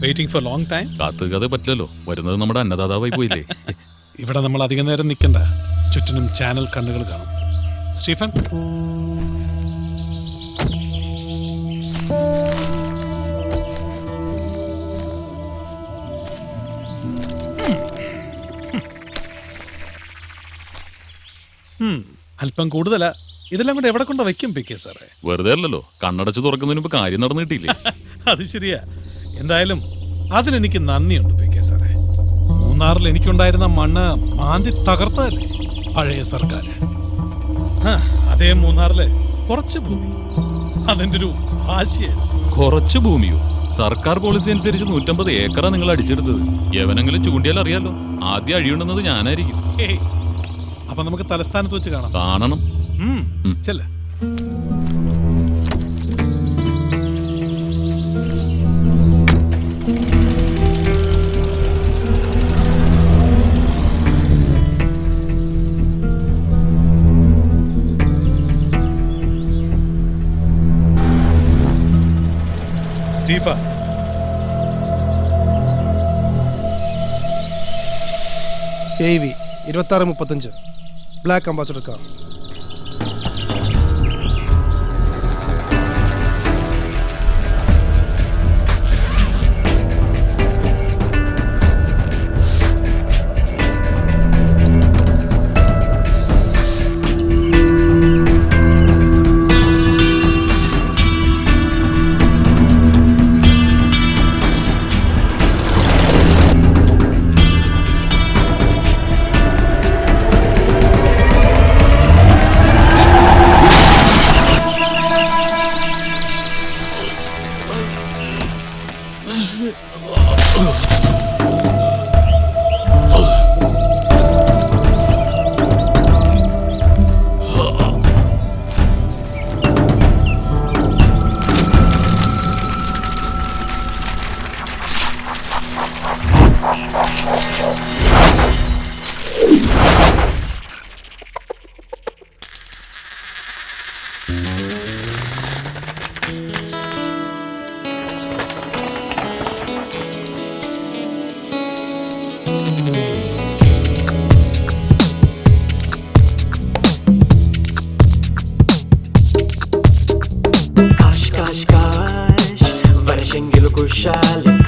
Waiting for long time. കാത്തുകതെ പറ്റില്ലല്ലോ, വരുന്നത് നമ്മുടെ അന്നദാതാവായി പോയില്ലേ. ഇവിടെ നമ്മൾ അധികം നേരം നിൽക്കണ്ട, ചുറ്റിനും ചാനൽ കണ്ണുകൾ കാണും. സ്റ്റീഫൻ, അല്പം കൂടുതലാ. ഇതെല്ലാം കൂടെ എവിടെ കൊണ്ട് വയ്ക്കും പി കെ സാറേ? വെറുതെ അല്ലല്ലോ, കണ്ണടച്ച് തുറക്കുന്നതിന് മുമ്പ് കാര്യം നടന്നു കിട്ടിയില്ലേ. അത് ശരിയാ. എന്തായാലും അതിലെനിക്ക് നന്ദിയുണ്ട് പി കെ സാറേ. മൂന്നാറിൽ എനിക്കുണ്ടായിരുന്ന മണ്ണ് മാന്തി തകർത്തതല്ലേ പഴയ സർക്കാർ. അതേ മൂന്നാറില് കുറച്ച് ഭൂമി അതിന്റെ ഒരു ആശയായിരുന്നു. കുറച്ച് ഭൂമിയോ? സർക്കാർ പോളിസി അനുസരിച്ച് 150 ഏക്കറാ നിങ്ങൾ അടിച്ചെടുത്തത്. എവനെങ്കിലും ചൂണ്ടിയാൽ അറിയാലോ, ആദ്യം അഴിയുണ്ടെന്നത് ഞാനായിരിക്കും. അപ്പൊ നമുക്ക് തലസ്ഥാനത്ത് വെച്ച് കാണണം. ചെല്ല. സ്റ്റീഫ, AV 2635 black ambassador car.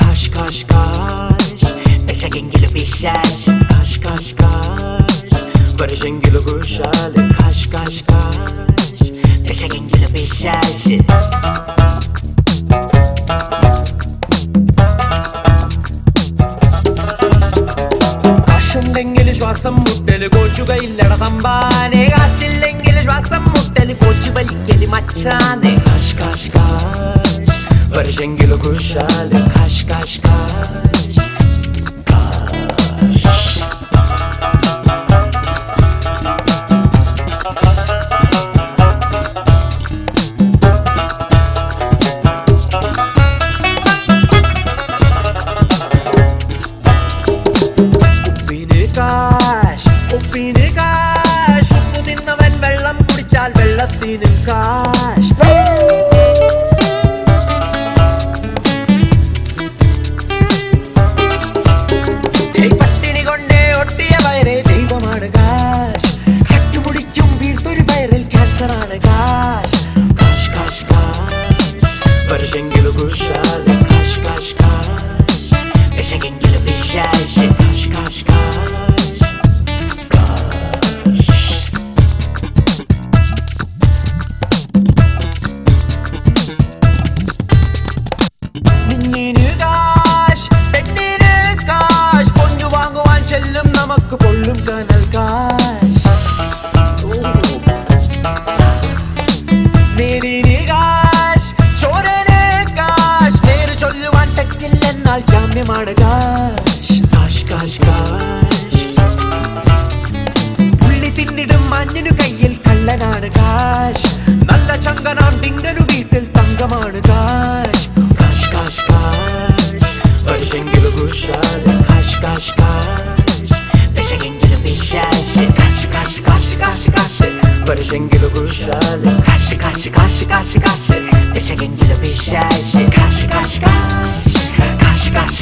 Kaş kaş kaş, beşegengili pişaş. Kaş kaş kaş, beşegengili kuşal. Kaş kaş kaş, beşegengili pişaş. കാശുണ്ടെങ്കിൽ ശ്വാസം മുട്ടല് കോച്ചുകയില്ലട തമ്പാനെ. കാശില്ലെങ്കിൽ ശ്വാസം മുട്ടല് കോച്ചു വലിക്കല് മച്ചാനെ. കാശ് കാശ് കാശ്, വർഷെങ്കില് കുശാല്. കാശ് കാശ് കാശ്, ഉപ്പിന് കാശ്. ഉപ്പു തിന്നവൻ വെള്ളം കുടിച്ചാൽ വെള്ളത്തിന് കാശ്. പട്ടിണി കൊണ്ടേ ഒട്ടിയ വയറേ ദൈവമാണ് കാശ്. കട്ടുപിടിക്കും വീർത്തൊരു വയറിൽ ക്യാൻസറാണ് കാശ്. കാശ് കാശ് കാശ്, വർഷെങ്കില് കുശാല്. കാശ് കാശ് കാശ്, വിശകെങ്കില് പിശാശ്. കാശ് കാശ് കാശ്, ചെല്ലും നമുക്ക് പൊള്ളും കനൽ കാശ്. നേരിന് കാശ്, ചോരന് കാശ്. നേര് ചൊല്ലുവാൻ തെറ്റില്ലെന്നാൽ ജാമ്യമാണ് കാശ്. കാശ് കാശ് കാശ്, പുള്ളി തിന്നിടും മഞ്ഞിനു കയ്യിൽ കള്ളനാണ് കാശ്. നല്ല ചങ്കനാം ഡിങ്കനു വീട്ടിൽ തങ്കമാണ് കാശ്. കാശ് കാശ് കാശ്, വർഷെങ്കില് കുശാല്. കാശ് കാശ് കാശ്, വിശകെങ്കില് പിശാശ്. കാശ് കാശ് കാശ് കാശ് കാശ്, വർഷെങ്കില് കുശാല്. കാശ് കാശ് കാശ് കാശ് കാശ്, വിശകെങ്കില് പിശാശ്. കാശ് കാശ് കാശ്, കാശ് കാശ്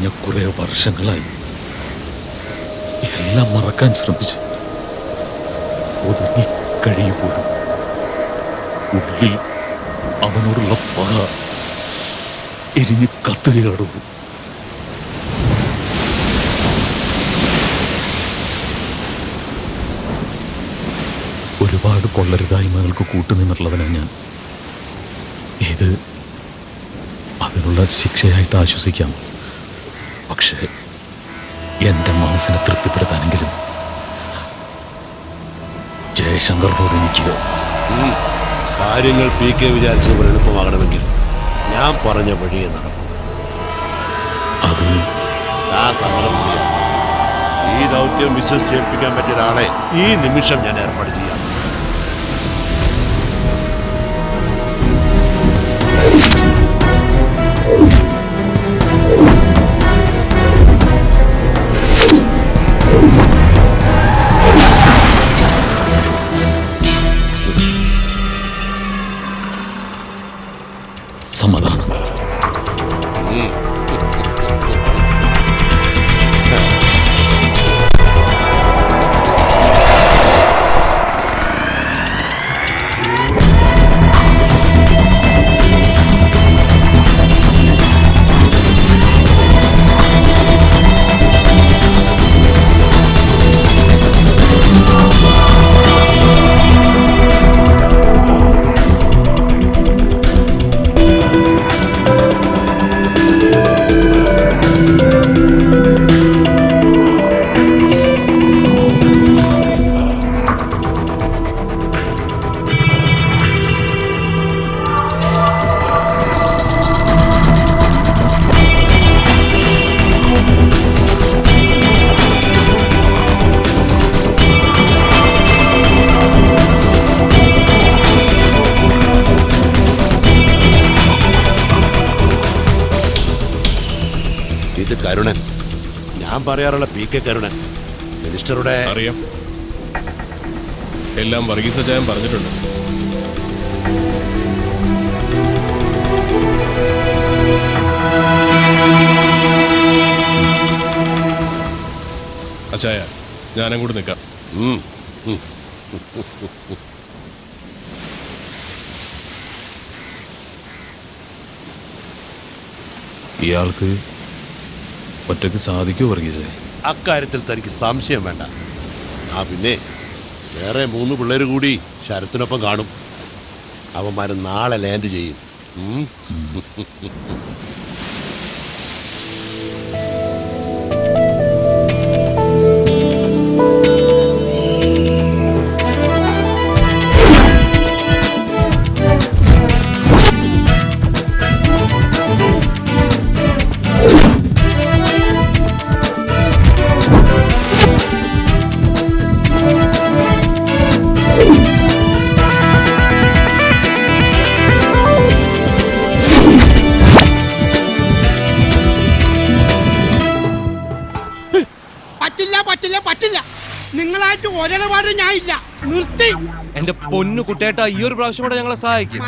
കഴിഞ്ഞ കുറെ വർഷങ്ങളായി എല്ലാം മറക്കാൻ ശ്രമിച്ച് ഒതുങ്ങി കഴിയുമ്പോഴും ഉള്ളിൽ അവനോടുള്ള പക എരിഞ്ഞു കത്തുകയാടുന്നു. ഒരുപാട് കൊള്ളരുതായ്മകൾക്ക് കൂട്ടുനിന്നിട്ടുള്ളവനാണ് ഞാൻ. ഇത് അതിനുള്ള ശിക്ഷയായിട്ട് ആശ്വസിക്കാം. പക്ഷേ എന്റെ മനസ്സിനെ തൃപ്തിപ്പെടുത്താനെങ്കിലും ജയശങ്കറിനോട് എനിക്ക് കാര്യങ്ങൾ PK വിചാരിച്ച് എളുപ്പമാകണമെങ്കിൽ ഞാൻ പറഞ്ഞ വഴിയെ നടക്കും. അത് ആ സമരം ചെയ്യാം. ഈ ദൗത്യം വിശ്വസിച്ചേൽപ്പിക്കാൻ പറ്റിയ ഒരാളെ ഈ നിമിഷം ഞാൻ ഏർപ്പാട് ചെയ്യാം. സമാധാനം. ഇത് കരുണൻ, ഞാൻ പറയാറുള്ള PK കരുണൻ, മിനിസ്റ്ററുടെ. അറിയാം, എല്ലാം വർഗീസ് അച്ചായൻ പറഞ്ഞിട്ടുണ്ട്. അച്ചായ, ഞാനും കൂടി നിൽക്കാം. ഇയാൾക്ക് ഒറ്റയ്ക്ക് സാധിക്കുമോ വർഗീസേ? അക്കാര്യത്തിൽ തനിക്ക് സംശയം വേണ്ട. പിന്നെ വേറെ 3 പിള്ളേർ കൂടി ശരത്തിനൊപ്പം കാണും. അവന്മാർ നാളെ ലാൻഡ് ചെയ്യും. പറ്റില്ല. നിങ്ങളായിട്ട് ഒരിടപാട് ഞാൻ ഇല്ല. നിർത്തി. എന്റെ പൊന്നു കുട്ടേട്ടാ, ഈ ഒരു പ്രാവശ്യം കൂടെ ഞങ്ങളെ സഹായിക്കും.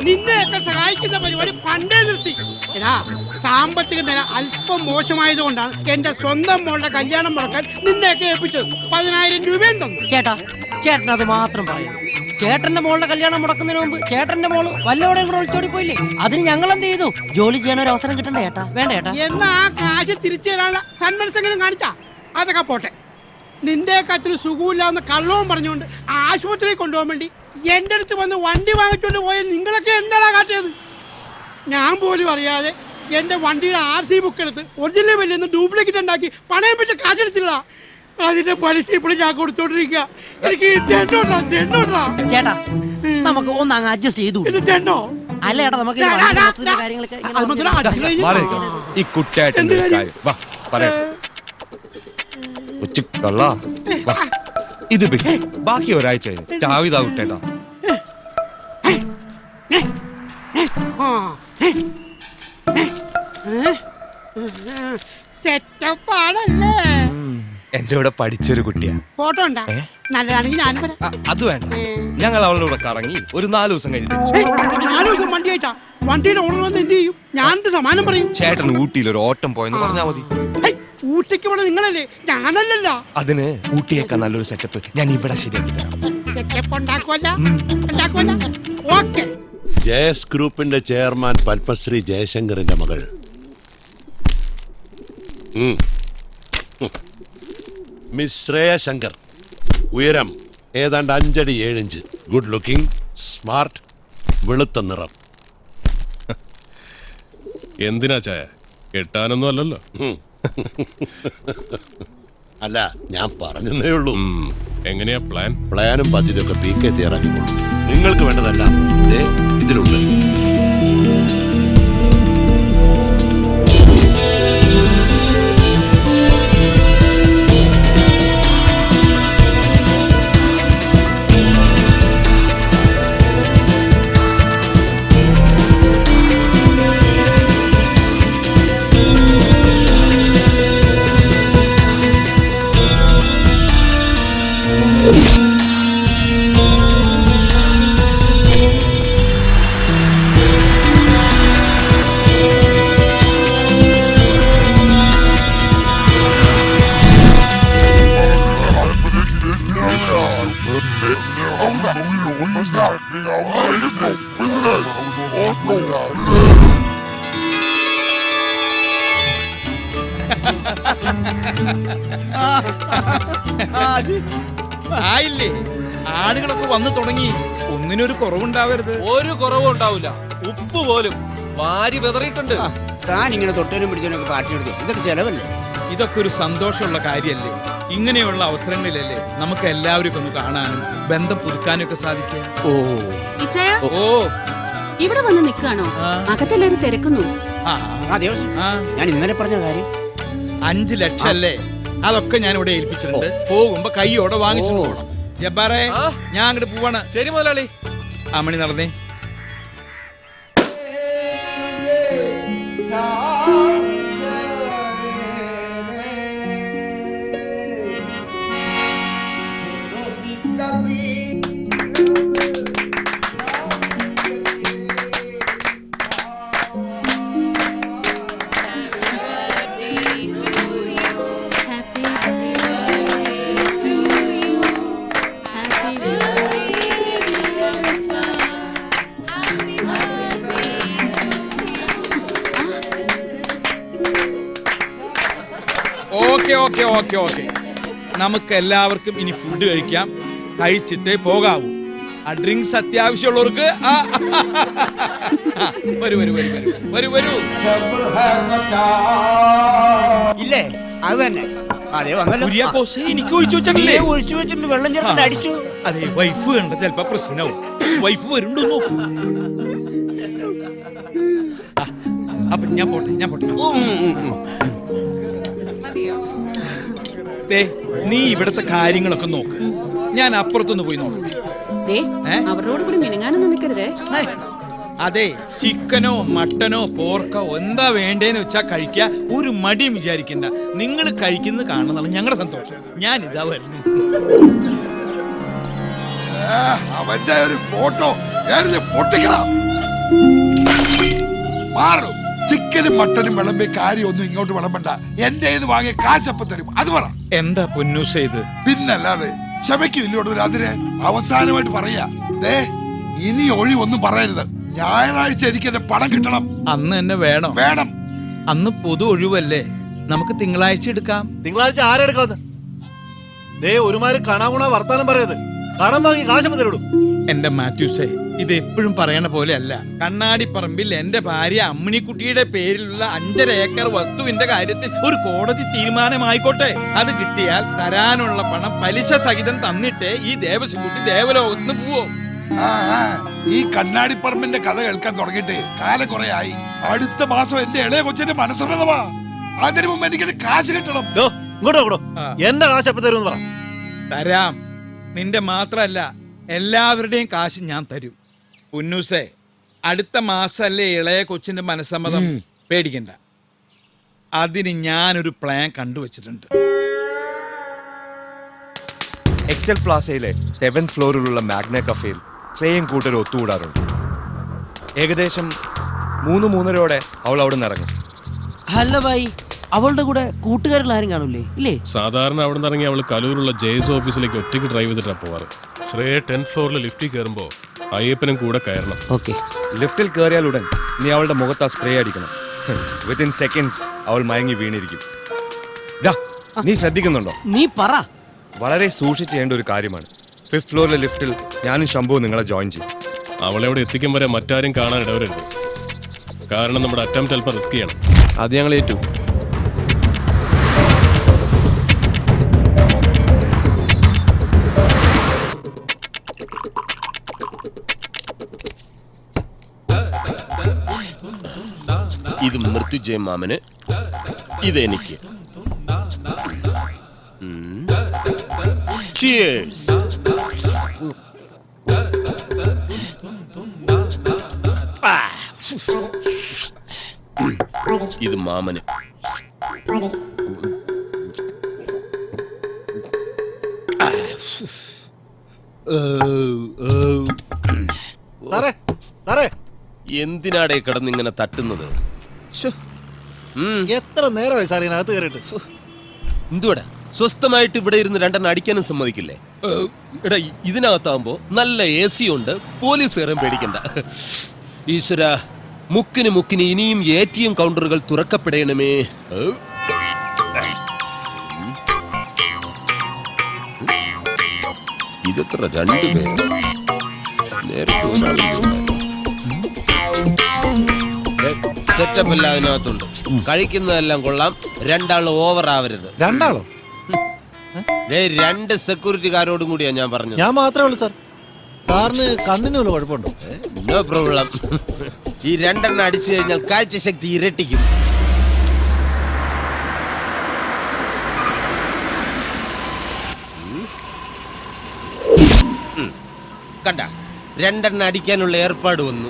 നിന്നെയൊക്കെ സഹായിക്കുന്ന പരിപാടി പണ്ടേ നിർത്തി. എടാ, സാമ്പത്തിക നില അല്പം മോശമായതുകൊണ്ടാണ് എന്റെ സ്വന്തം മോളുടെ കല്യാണം മുടക്കാൻ നിന്നെയൊക്കെ ഏൽപ്പിച്ചത്. 10,000 രൂപയും തന്നു. ചേട്ടാ, ചേട്ടൻ അത് മാത്രം പറയാം. ചേട്ടന്റെ മോളുടെ കല്യാണം മുടക്കുന്നതിന് മുമ്പ് ചേട്ടന്റെ മോള് വല്ലവടെയും കൂടെ ഒളിച്ചോടി പോയില്ലേ? അതിന് ഞങ്ങൾ എന്ത് ചെയ്തു? ജോലി ചെയ്യാൻ ഒരു അവസരം കിട്ടണ്ടേ ചേട്ടാ? വേണ്ട ചേട്ടാ. എന്നാ ആ കാശ് തിരിച്ചു തരാനുള്ള സന്മനസ്സെങ്കിലും കാണിച്ചാ? അതൊക്കെ പോട്ടെ. നിന്റെ കത്തിൽ സുഖമില്ലാന്ന് കള്ളവും പറഞ്ഞുകൊണ്ട് ആശുപത്രിയിൽ കൊണ്ടുപോകാൻ വേണ്ടി എന്റെ അടുത്ത് വന്ന് വണ്ടി വാങ്ങിച്ചോണ്ട് പോയ നിങ്ങളൊക്കെ എന്താണ് കാട്ടിയത്? ഞാൻ പോലും അറിയാതെ എന്റെ വണ്ടിയുടെ RC ബുക്ക് എടുത്ത് ഒറിജിനൽ വലിയ ഡ്യൂപ്ലിക്കേറ്റ് ഉണ്ടാക്കി പണയം വെച്ച കാശെടുത്തില്ല. അതിന്റെ പലിശ ഇപ്പോഴും ഞാൻ കൊടുത്തോണ്ടിരിക്കുക. എനിക്ക് ചേട്ടാ, നമുക്ക് ഒന്നങ്ങ് അഡ്ജസ്റ്റ് ചെയ്തു. തെണ്ണോ അല്ല ചേട്ടാ, നമുക്ക് കാര്യങ്ങളൊക്കെ ഈ കുട്ടേട്ടന്റെ കാര്യം വാ പറയാം. ഇത് ബാക്കി ഒരാഴ്ച ചാവിതാ കുട്ടേട്ടാ. സെറ്റപ്പാണല്ലേ? എന്റെ കൂടെ പഠിച്ചൊരു കുട്ടിയാ. ഫോട്ടോ ഉണ്ടാ നല്ലതാണെങ്കിൽ ഞാനും വരാം. അത് വേണ്ട, ഞങ്ങൾ അവളുടെ കൂടെ കറങ്ങി ഒരു 4 ദിവസം കഴിഞ്ഞ് തിരിച്ചു. 4 ദിവസം വണ്ടി ആയിട്ടാ? വണ്ടിയുടെ ഓണർ വന്ന് എന്ത് ചെയ്യും? ഞാൻ സമാനം പറയും. ചേട്ടൻ ഊട്ടിയിൽ ഒരു ഓട്ടം പോയെന്ന് പറഞ്ഞാൽ മതി. ഊട്ടിക്ക് പോണ നിങ്ങളല്ലേ, ഞാനല്ലല്ലോ. അതിന് ഊട്ടിയേക്കാൾ നല്ലൊരു സെറ്റപ്പ് ഞാൻ ഇവിടെ ശരിയാക്കി തരാം. സെറ്റപ്പ് ഉണ്ടാക്കുവല്ല. ഓക്കെ. ജയസ് ഗ്രൂപ്പിന്റെ ചെയർമാൻ പത്മശ്രീ ജയശങ്കറിന്റെ മകൾ. മിസ് ശ്രേയ ശങ്കർ. ഉയരം ഏതാണ്ട് 5 അടി 7 ഇഞ്ച്. ഗുഡ് ലുക്കിംഗ്, സ്മാർട്ട്, വെളുത്ത നിറം. എന്തിനാ ചായ? കെട്ടാനൊന്നും അല്ലല്ലോ. അല്ല, ഞാൻ പറഞ്ഞതേ ഉള്ളൂ. എങ്ങനെയാ പ്ലാൻ? പ്ലാനും പദ്ധതിയൊക്കെ PK തയ്യാറാക്കിക്കൊള്ളു. നിങ്ങൾക്ക് വേണ്ടതെല്ലാം ഇതിലുണ്ട്. ആയില്ലേ, ആളുകളൊക്കെ വന്നു തുടങ്ങി. ഒന്നിനൊരു കുറവുണ്ടാവരുത്. ഒരു കുറവും ഉണ്ടാവില്ല. ഉപ്പ് പോലും വാരി വിതറിയിട്ടുണ്ട്. താൻ ഇങ്ങനെ തൊട്ടനും പിടിച്ചതിനൊക്കെ പാട്ടിയെടുത്തു. ഇതൊക്കെ ചെലവല്ലേ? ഇതൊക്കെ ഒരു സന്തോഷമുള്ള കാര്യല്ലേ? ഇങ്ങനെയുള്ള അവസരങ്ങളിലല്ലേ നമുക്ക് എല്ലാവരും ഒന്ന് കാണാനും ബന്ധം പുതുക്കാനും ഒക്കെ സാധിക്കുക. ഓ, ഇവിടെ വന്ന് നിൽക്കാണോ? അകത്തെല്ലാരും തിരക്കുന്നു. ഞാൻ ഇന്നലെ പറഞ്ഞ കാര്യം 5 ലക്ഷം അല്ലേ? അതൊക്കെ ഞാൻ ഇവിടെ ഏൽപ്പിച്ചിട്ടുണ്ട്. പോകുമ്പോ കൈയോടെ വാങ്ങിച്ചിട്ട് പോകണം. ജബ്ബാറേ, ഞാൻ അങ്ങോട്ട് പോവാണ്. ശരി മുതലാളി. മണി നടന്നേ. ഓക്കെ, നമുക്ക് എല്ലാവർക്കും ഇനി ഫുഡ് കഴിക്കാം. കഴിച്ചിട്ടേ പോകാവൂ. ആ ഡ്രിങ്ക്സ് അത്യാവശ്യമുള്ളവർക്ക് വരൂ. ഇല്ലേ? അത് തന്നെ. അതെ, വന്നല്ലോ. എനിക്ക് ഒഴിച്ചു വെച്ചിട്ടില്ലേ? ഒഴിച്ചു വെച്ചിട്ട് വെള്ളം ചേർത്ത് അടിച്ചു. അതെ, വൈഫ് കണ്ട ചിലപ്പോ പ്രശ്നവും. വൈഫ് വരുന്നുണ്ടോ നോക്കൂ. അപ്പൊ ഞാൻ പോട്ടെ. നീ ഇവിടത്തെ കാര്യങ്ങളൊക്കെ നോക്ക്. ഞാൻ അപ്പുറത്തൊന്ന് പോയി നോക്കട്ടെ. അവരോട് കൂടി മിനുങ്ങാനൊന്നും നിൽക്കരുതേ. അതെ, ചിക്കനോ മട്ടനോ പോർക്കോ എന്താ വേണ്ടേന്ന് വെച്ചാ കഴിക്കുക. ഒരു മടിയും വിചാരിക്കണ്ട. നിങ്ങൾ കഴിക്കുന്നത് കാണുന്നതാണ് ഞങ്ങളുടെ സന്തോഷം. ഞാൻ ഇതാ വരുന്നു. അവന്റെ ഒരു ഫോട്ടോ പൊട്ടിക്കണം. മാറും. ചിക്കനും മട്ടനും വിളമ്പി കാര്യമൊന്നും ഇങ്ങോട്ട് വിളമ്പണ്ട. എന്റെ വാങ്ങിയ കാശപ്പം തരും. അത് പറ. എന്താ പൊന്നൂസ ഇത്? പിന്നല്ലാതെ ക്ഷമയ്ക്കില്ലോട് അതിന് അവസാനമായിട്ട് പറയാ. ഇനി ഒഴിവൊന്നും പറയരുത്. ഞായറാഴ്ച എനിക്ക് എന്റെ പണം കിട്ടണം. അന്ന് തന്നെ വേണം. അന്ന് പൊതു ഒഴിവല്ലേ? നമുക്ക് തിങ്കളാഴ്ച എടുക്കാം. തിങ്കളാഴ്ച ആരെടുക്കാന്ന്? ഒരുമാതിരി കണാകുണ വർത്താനം പറയത്. കടം വാങ്ങി കാശപ്പം തരുള്ളൂ. എന്റെ മാത്യൂസേ, ഇത് എപ്പോഴും പറയണ പോലെ അല്ല. കണ്ണാടിപ്പറമ്പിൽ എന്റെ ഭാര്യ അമ്മിണിക്കുട്ടിയുടെ പേരിലുള്ള 5.5 ഏക്കർ വസ്തുവിന്റെ കാര്യത്തിൽ ഒരു കോടതി തീരുമാനമായിക്കോട്ടെ. അത് കിട്ടിയാൽ തരാനുള്ള പണം പലിശ സഹിതം തന്നിട്ടേ ഈ ദേവസ്വകുട്ടി ദേവലോകത്തിന് പോവോ. ഈ കണ്ണാടിപ്പറമ്പിന്റെ കഥ കേൾക്കാൻ തുടങ്ങിയിട്ട് കാലം കുറെ ആയി. അടുത്ത മാസം എന്റെ ഇളയ കൊച്ചിന്റെ മനസ്സമ്മതമാ. അതിനു മുമ്പ് എനിക്ക് കാശ് കിട്ടണം. എന്റെ കാശ് എപ്പോ തരും? തരാം. നിന്റെ മാത്രല്ല, എല്ലാവരുടെയും കാശ് ഞാൻ തരും. പുന്നൂസേ, അടുത്ത മാസല്ലേ ഇളയ കൊച്ചിന്റെ മനസ്സമ്മതം? പേടിക്കണ്ട. അതിന് ഞാനൊരു പ്ലാൻ കണ്ടുവച്ചിട്ടുണ്ട്. എക്സൽ പ്ലാസയിലെ 7th ഫ്ലോറിലുള്ള മാഗ്ന കഫേയിൽ ശ്രേയം കൂട്ടർ ഒത്തുകൂടാറുണ്ട്. ഏകദേശം 3-3:30 അവൾ അവിടെ നിന്ന് ഇറങ്ങും. അല്ല ഭായി, അവളുടെ കൂടെ കൂട്ടുകാരിൽ ആരും കാണൂലേ? ഇല്ലേ? സാധാരണ അവിടെ നിന്ന് ഇറങ്ങി അവൾ കലൂരുള്ള ജെയ്സ് ഓഫീസിലേക്ക് ഒറ്റയ്ക്ക് ഡ്രൈവ് ചെയ്തിട്ടാണ് പോവാറ്. ശ്രേയ 10th ഫ്ലോറിൽ ലിഫ്റ്റിൽ കയറുമ്പോൾ അയ്യപ്പനും കൂടെ കയറണം. ഓക്കെ. ലിഫ്റ്റിൽ കയറിയാലുടൻ നീ അവളുടെ മുഖത്ത് ആ സ്പ്രേ അടിക്കണം. വിത്തിൻ സെക്കൻഡ്സ് അവൾ മയങ്ങി വീണിരിക്കും. നീ ശ്രദ്ധിക്കുന്നുണ്ടോ? നീ പറ. വളരെ സൂക്ഷിച്ച് ചെയ്യേണ്ട ഒരു കാര്യമാണ്. 5th ഫ്ലോറിലെ ലിഫ്റ്റിൽ ഞാനും ശംഭുവും നിങ്ങളെ ജോയിൻ ചെയ്യും. അവളെ അവിടെ എത്തിക്കും വരെ മറ്റാരും കാണാൻ ഇടവരരുത്. കാരണം നമ്മുടെ അറ്റംപ്റ്റ് അല്പം റിസ്ക് ചെയ്യണം. അത് ഞങ്ങൾ ഏറ്റു. ഇത് മൃത്യുജയ മാമന്, ഇതെനിക്ക്. Cheers. ഇത് മാമന്. സാറേ സാറേ, എന്തിനാടേ കിടന്നിങ്ങനെ തട്ടുന്നത്? എത്ര നേരമായി സാർ ഇതിനകത്ത് കയറിയിട്ട്? എന്തുവാടാ സ്വസ്ഥമായിട്ട് ഇവിടെ ഇരുന്ന് രണ്ടെണ്ണം അടിക്കാനും സമ്മതിക്കില്ലേ? എടാ, ഇതിനകത്താകുമ്പോ നല്ല AC ഉണ്ട്, പോലീസുകാരൻ പേടിക്കണ്ട. ഈശ്വര, മുക്കിന് മുക്കിന് ഇനിയും ATM കൗണ്ടറുകൾ തുറക്കപ്പെടണമേ. ഇതെത്ര 2 പേര്? നേരത്തെ സെറ്റപ്പ് എല്ലാം അതിനകത്തുണ്ട്. കഴിക്കുന്നതെല്ലാം കൊള്ളാം. 2 ആൾ ഓവർ ആവരുത്. 2 ആളോ? 2 സെക്യൂരിറ്റിക്കാരോടും കൂടിയാ ഞാൻ പറഞ്ഞത്. ഞാൻ മാത്രമേ ഉള്ളൂ സാർ. സാറിന് കണ്ണിന് വല്ല കുഴപ്പമുണ്ടോ? No problem. ഈ 2 എണ്ണം അടിച്ചു കഴിഞ്ഞാൽ കാഴ്ചശക്തി ഇരട്ടിക്കും. കണ്ട, 2 എണ്ണം അടിക്കാനുള്ള ഏർപ്പാട് വന്നു.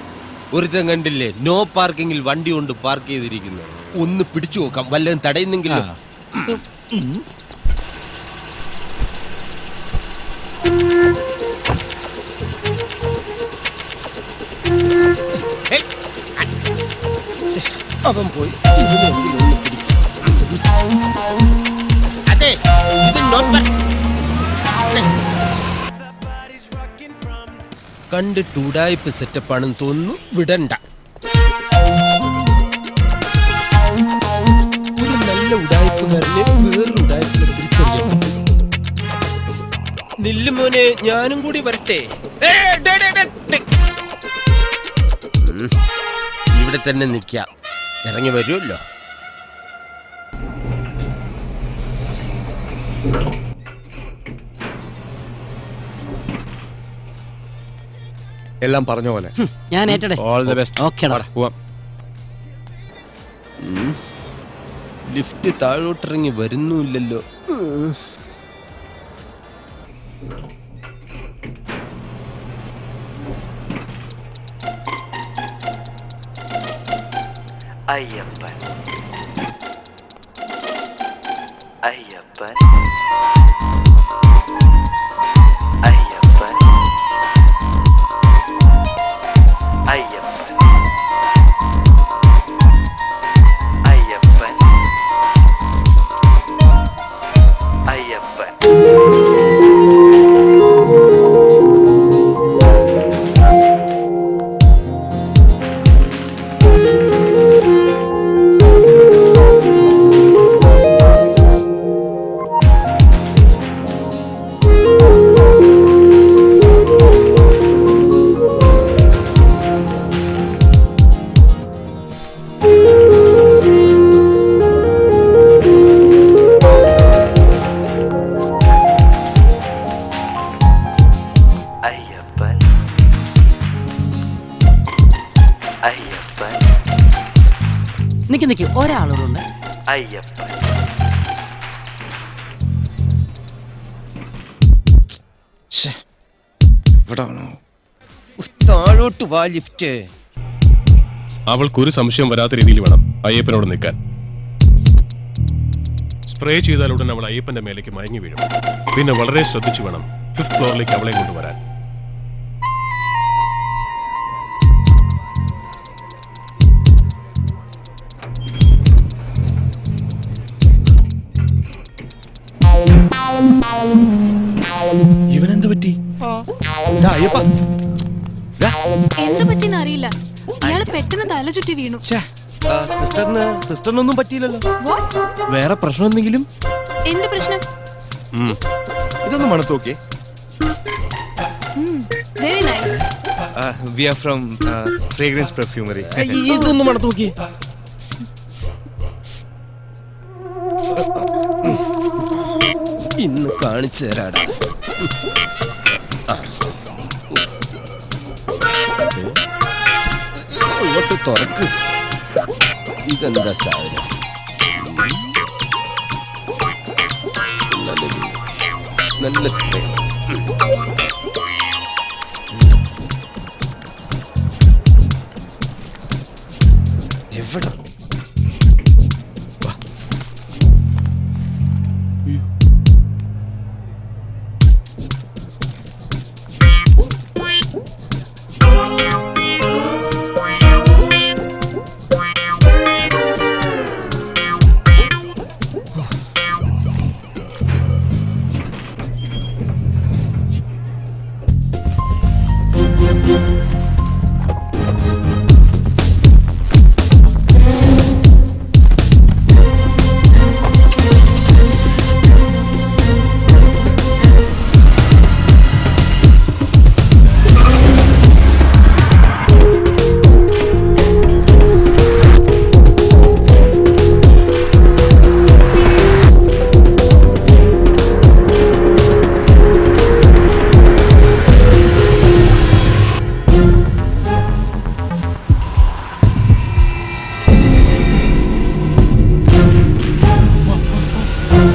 ഒരുത്തൻ കണ്ടില്ലേ, നോ പാർക്കിങ്ങിൽ വണ്ടി കൊണ്ട് പാർക്ക് ചെയ്തിരിക്കുന്നു. ഒന്ന് പിടിച്ചു നോക്കാം, വല്ലതും തടയുന്നെങ്കിലും. അവൻ പോയി. അതെ, ഇത് കണ്ടിട്ട് ഉടായ്പ സെറ്റപ്പാണെന്ന് തോന്നുന്നു. വിടണ്ട. ഒരു നല്ല ഉടായ്പുകാരനെ വേറൊരു ഉടായ്പിനെ തിരിച്ചറിയാൻ പറ്റും. നില്ലുമോനെ, ഞാനും കൂടി വരട്ടെ. ഇവിടെ തന്നെ നിൽക്കാം, ഇറങ്ങി വരുമല്ലോ. എല്ലാം പറഞ്ഞ പോലെ. ഞാൻ ഏറ്റടെ. All the best. ഓക്കേടാ. പോവാം. ലിഫ്റ്റ് താഴോട്ടിറങ്ങി വരുന്നുമില്ലല്ലോ. അയ്യപ്പൻ അയ്യപ്പൻ അയ്യപ്പൻ അയ്യപ്പൻ അയ്യപ്പൻ അയ്യപ്പൻ. നിക്ക് ഒരാളോടുണ്ട്. അയ്യപ്പൻ താഴോട്ട് വാ ലിഫ്റ്റ്. അവൾക്കൊരു സംശയം വരാത്ത രീതിയിൽ വേണം അയ്യപ്പനോട് നിൽക്കാൻ. സ്പ്രേ ചെയ്താൽ ഉടൻ അവൾ അയ്യപ്പന്റെ മേലേക്ക് മയങ്ങി വീഴും. പിന്നെ വളരെ ശ്രദ്ധിച്ചു വേണം 5th ഫ്ലോറിലേക്ക് അവളെ കൊണ്ടുവരാൻ. ഇവനെന്ത് പറ്റി? അയ്യപ്പ എന്ത് പറ്റിന്ന് അറിയില്ല. അയാള് പെട്ടെന്ന് തല ചുറ്റി വീണു. സിസ്റ്ററിനൊന്നും പറ്റിയില്ലല്ലോ. What? വേറെ പ്രശ്നം എന്തെങ്കിലും? എന്ത് പ്രശ്നം? ഇതൊന്ന് മണത്ത് നോക്കിയേ. Very nice. We are from fragrance perfumery. ഇതൊന്ന് മണത്ത് നോക്കിയേ. ഇന്ന് കാണിച്ചു തരാടാ. അങ്ങോട്ട് തുറക്ക്. ഇതെന്താ സാധനം? നല്ല സ്പ്രേ. എവിടെ?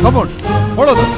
Come on, follow them.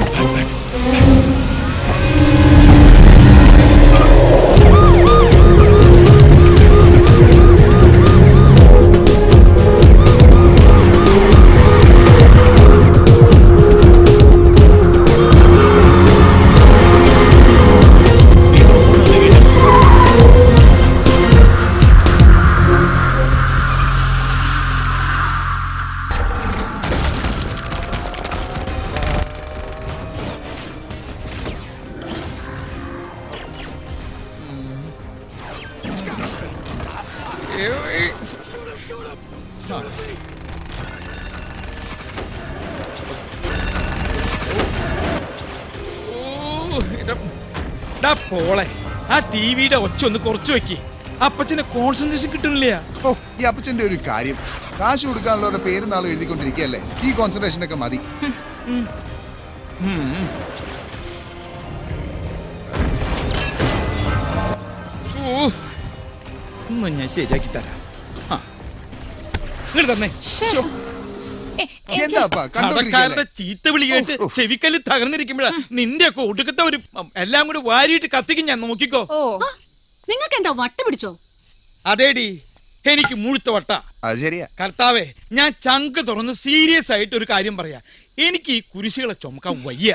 പോളെ ആ ടിവിയുടെ ഒച്ച ഒന്ന് കുറച്ച് വെക്കി. അപ്പച്ചനെ കോൺസെൻട്രേഷൻ കിട്ടുന്നില്ല. ഓ, ഈ അപ്പച്ചന്റെ ഒരു കാര്യം, കാശ് കൊടുക്കാനുള്ളവരുടെ പേരും നാളും എഴുതിക്കൊണ്ടിരിക്കുകയല്ലേ. ഈ കോൺസെൻട്രേഷൻ ഒക്കെ മതി. ഞാൻ ശരിയാക്കി തരാം. തന്നെ കടക്കാരുടെ ചീത്ത വിളി കേട്ട് ചെവിക്കല്ല് തകർന്നിരിക്കുമ്പോഴാ നിന്റെ ഒക്കെ ഒടുക്കത്തെ ഒരു എല്ലാം കൂടി വാരിയിട്ട് കത്തിക്കും ഞാൻ. നോക്കിക്കോ. നിങ്ങൾക്ക് എന്താ വട്ട പിടിച്ചോ? അതേടി, എനിക്ക് മുഴുത്ത വട്ട. അത് ശരിയാ കർത്താവേ, ഞാൻ ചങ്ക് തുറന്ന് സീരിയസ് ആയിട്ട് ഒരു കാര്യം പറയാ. എനിക്ക് ഈ കുരിശുകളെ ചുമക്കാൻ വയ്യ.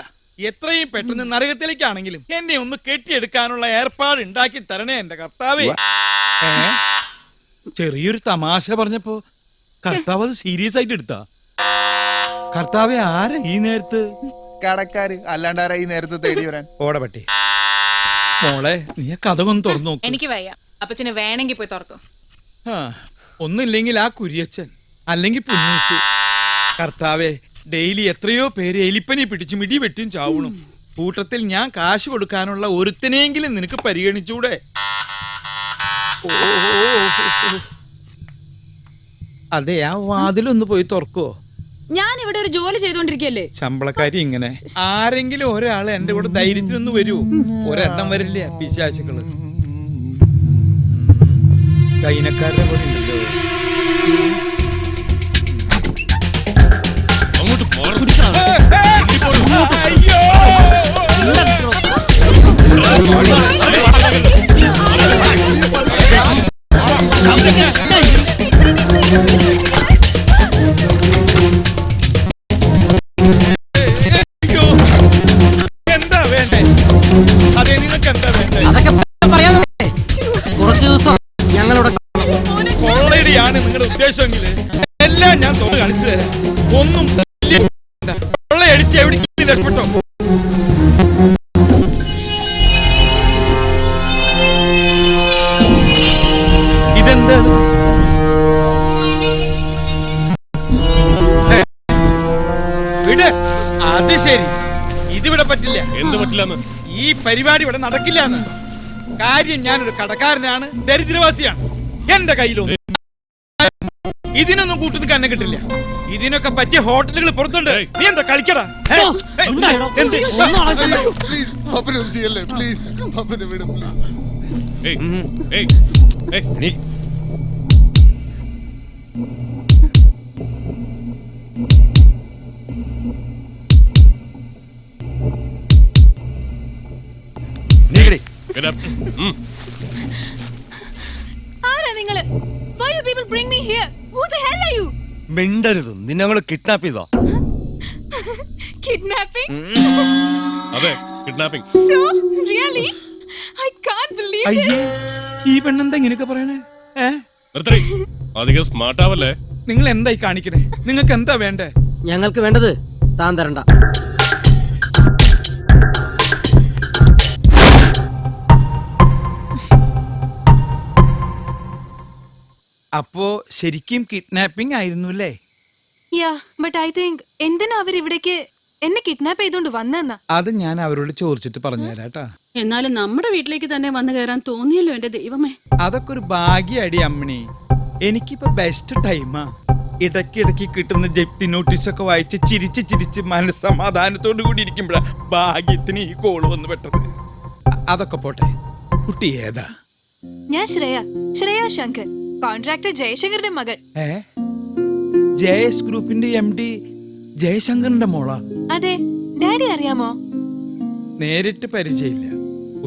എത്രയും പെട്ടെന്ന് നരകത്തിലേക്കാണെങ്കിലും എന്നെ ഒന്ന് കെട്ടിയെടുക്കാനുള്ള ഏർപ്പാട് ഉണ്ടാക്കി തരണേ എന്റെ കർത്താവേ. ചെറിയൊരു തമാശ പറഞ്ഞപ്പോ കർത്താവ് അത് സീരിയസ് ആയിട്ട് എടുത്താ. കർത്താവെ, ആരാ ഈ നേരത്ത്? കടക്കാര്, അല്ലാണ്ടാരാ ഈ നേരത്തെ തേടി വരാൻ? ഓടപട്ടി മോളെ, നീ കഥ ഒന്ന് തുറന്നു നോക്ക്. എനിക്ക് വയ്യ. അപ്പച്ചന് വേണമെങ്കിൽ പോയി തുറക്കും. ഒന്നില്ലെങ്കിൽ ആ കുരിയച്ചൻ, അല്ലെങ്കിൽ പുന്നൂസ്. കർത്താവെ, ഡെയിലി എത്രയോ പേര് എലിപ്പനി പിടിച്ച് മിടി വെട്ടിയും ചാവണം. കൂട്ടത്തിൽ ഞാൻ കാശ് കൊടുക്കാനുള്ള ഒരുത്തനെങ്കിലും നിനക്ക് പരിഗണിച്ചൂടെ? അതെ, ആ വാതിലൊന്ന് പോയി തുറക്കോ. ഞാൻ ഇവിടെ ഒരു ജോലി ചെയ്തോണ്ടിരിക്കല്ലേ. ശമ്പളക്കാരി ഇങ്ങനെ ആരെങ്കിലും ഒരാള് എന്റെ കൂടെ ധൈര്യത്തിനൊന്ന് വരൂ. ഒരെണ്ണം വരില്ല പിശാചുക്കള്. കൈനക്കാരുടെ പോലെ ഉണ്ടല്ലോ. ഉദ്ദേശമെങ്കിൽ എല്ലാം ഞാൻ തോന്നു കാണിച്ചു തരാം. ഒന്നും അടിച്ച് എവിടേക്കും രക്ഷപ്പെട്ടോ. ഇതെന്താ വിട്? അത് ശരി, ഇതിവിടെ പറ്റില്ല. എന്ത് പറ്റില്ലെന്ന്? ഈ പരിപാടി ഇവിടെ നടക്കില്ല. കാര്യം ഞാനൊരു കടക്കാരനാണ്, ദരിദ്രവാസിയാണ്. എന്റെ കയ്യിലൊന്നും ഇതിനൊന്നും കൂട്ടു നിൽക്കാൻ എന്നെ കിട്ടില്ല. ഇതിനൊക്കെ പറ്റിയ ഹോട്ടലുകൾ പുറത്തുണ്ട്. നീ എന്താ കളിക്കടാ? ചെയ്യല്ലേ പ്ലീസ്. വിടും മിണ്ടരുത്. നിന്നെ ഞങ്ങൾ കിഡ്നാപ്പ് ചെയ്തോ? അതെ, കിഡ്നാപ്പിംഗ്. ഈ പെണ്ണെന്താ ഇങ്ങനെയൊക്കെ പറയണേ? അധികം സ്മാർട്ട് ആവല്ലേ? നിങ്ങൾ എന്തായി കാണിക്കണേ? നിങ്ങൾക്ക് എന്താ വേണ്ടേ? ഞങ്ങൾക്ക് വേണ്ടത് താൻ തരണ്ട. അപ്പോ ശരിക്കും കിഡ്നാപ്പിംഗ് ആയിരുന്നു അല്ലേ? എന്തിനാ അവരിവിടേക്ക് എന്നെ കിഡ്നാപ്പ് ചെയ്തോണ്ട് വന്നെന്നാ? അത് ഞാൻ അവരോട് ചോദിച്ചിട്ട് പറഞ്ഞുതരാട്ടാ. എന്നാലും നമ്മുടെ വീട്ടിലേക്ക് തന്നെ വന്നു കയറാൻ തോന്നിയല്ലോ എന്റെ ദൈവമേ. അതൊക്കെ ഒരു ഭാഗ്യടി അമ്മണി. എനിക്കിപ്പോ ബെസ്റ്റ് ടൈമാ. ഇടയ്ക്കിടയ്ക്ക് കിട്ടുന്ന ജപ്തി നോട്ടീസൊക്കെ വായിച്ച് ചിരിച്ച് ചിരിച്ച് മനസ്സമാധാനത്തോടു കൂടി ഇരിക്കുമ്പോഴാ ഭാഗ്യത്തിന് ഈ കോള് വന്ന് പെട്ടത്. അതൊക്കെ പോട്ടെ, കുട്ടി ഏതാ? ഞാൻ ശ്രേയ ശങ്കർ, കോൺട്രാക്ടർ ജയശങ്കറിന്റെ മകൾ. ജയസ് ഗ്രൂപ്പിന്റെ MD ജയശങ്കറിന്റെ മോളാ? അതെ. ഡാഡി അറിയാമോ? നേരിട്ട് പരിചയമില്ല,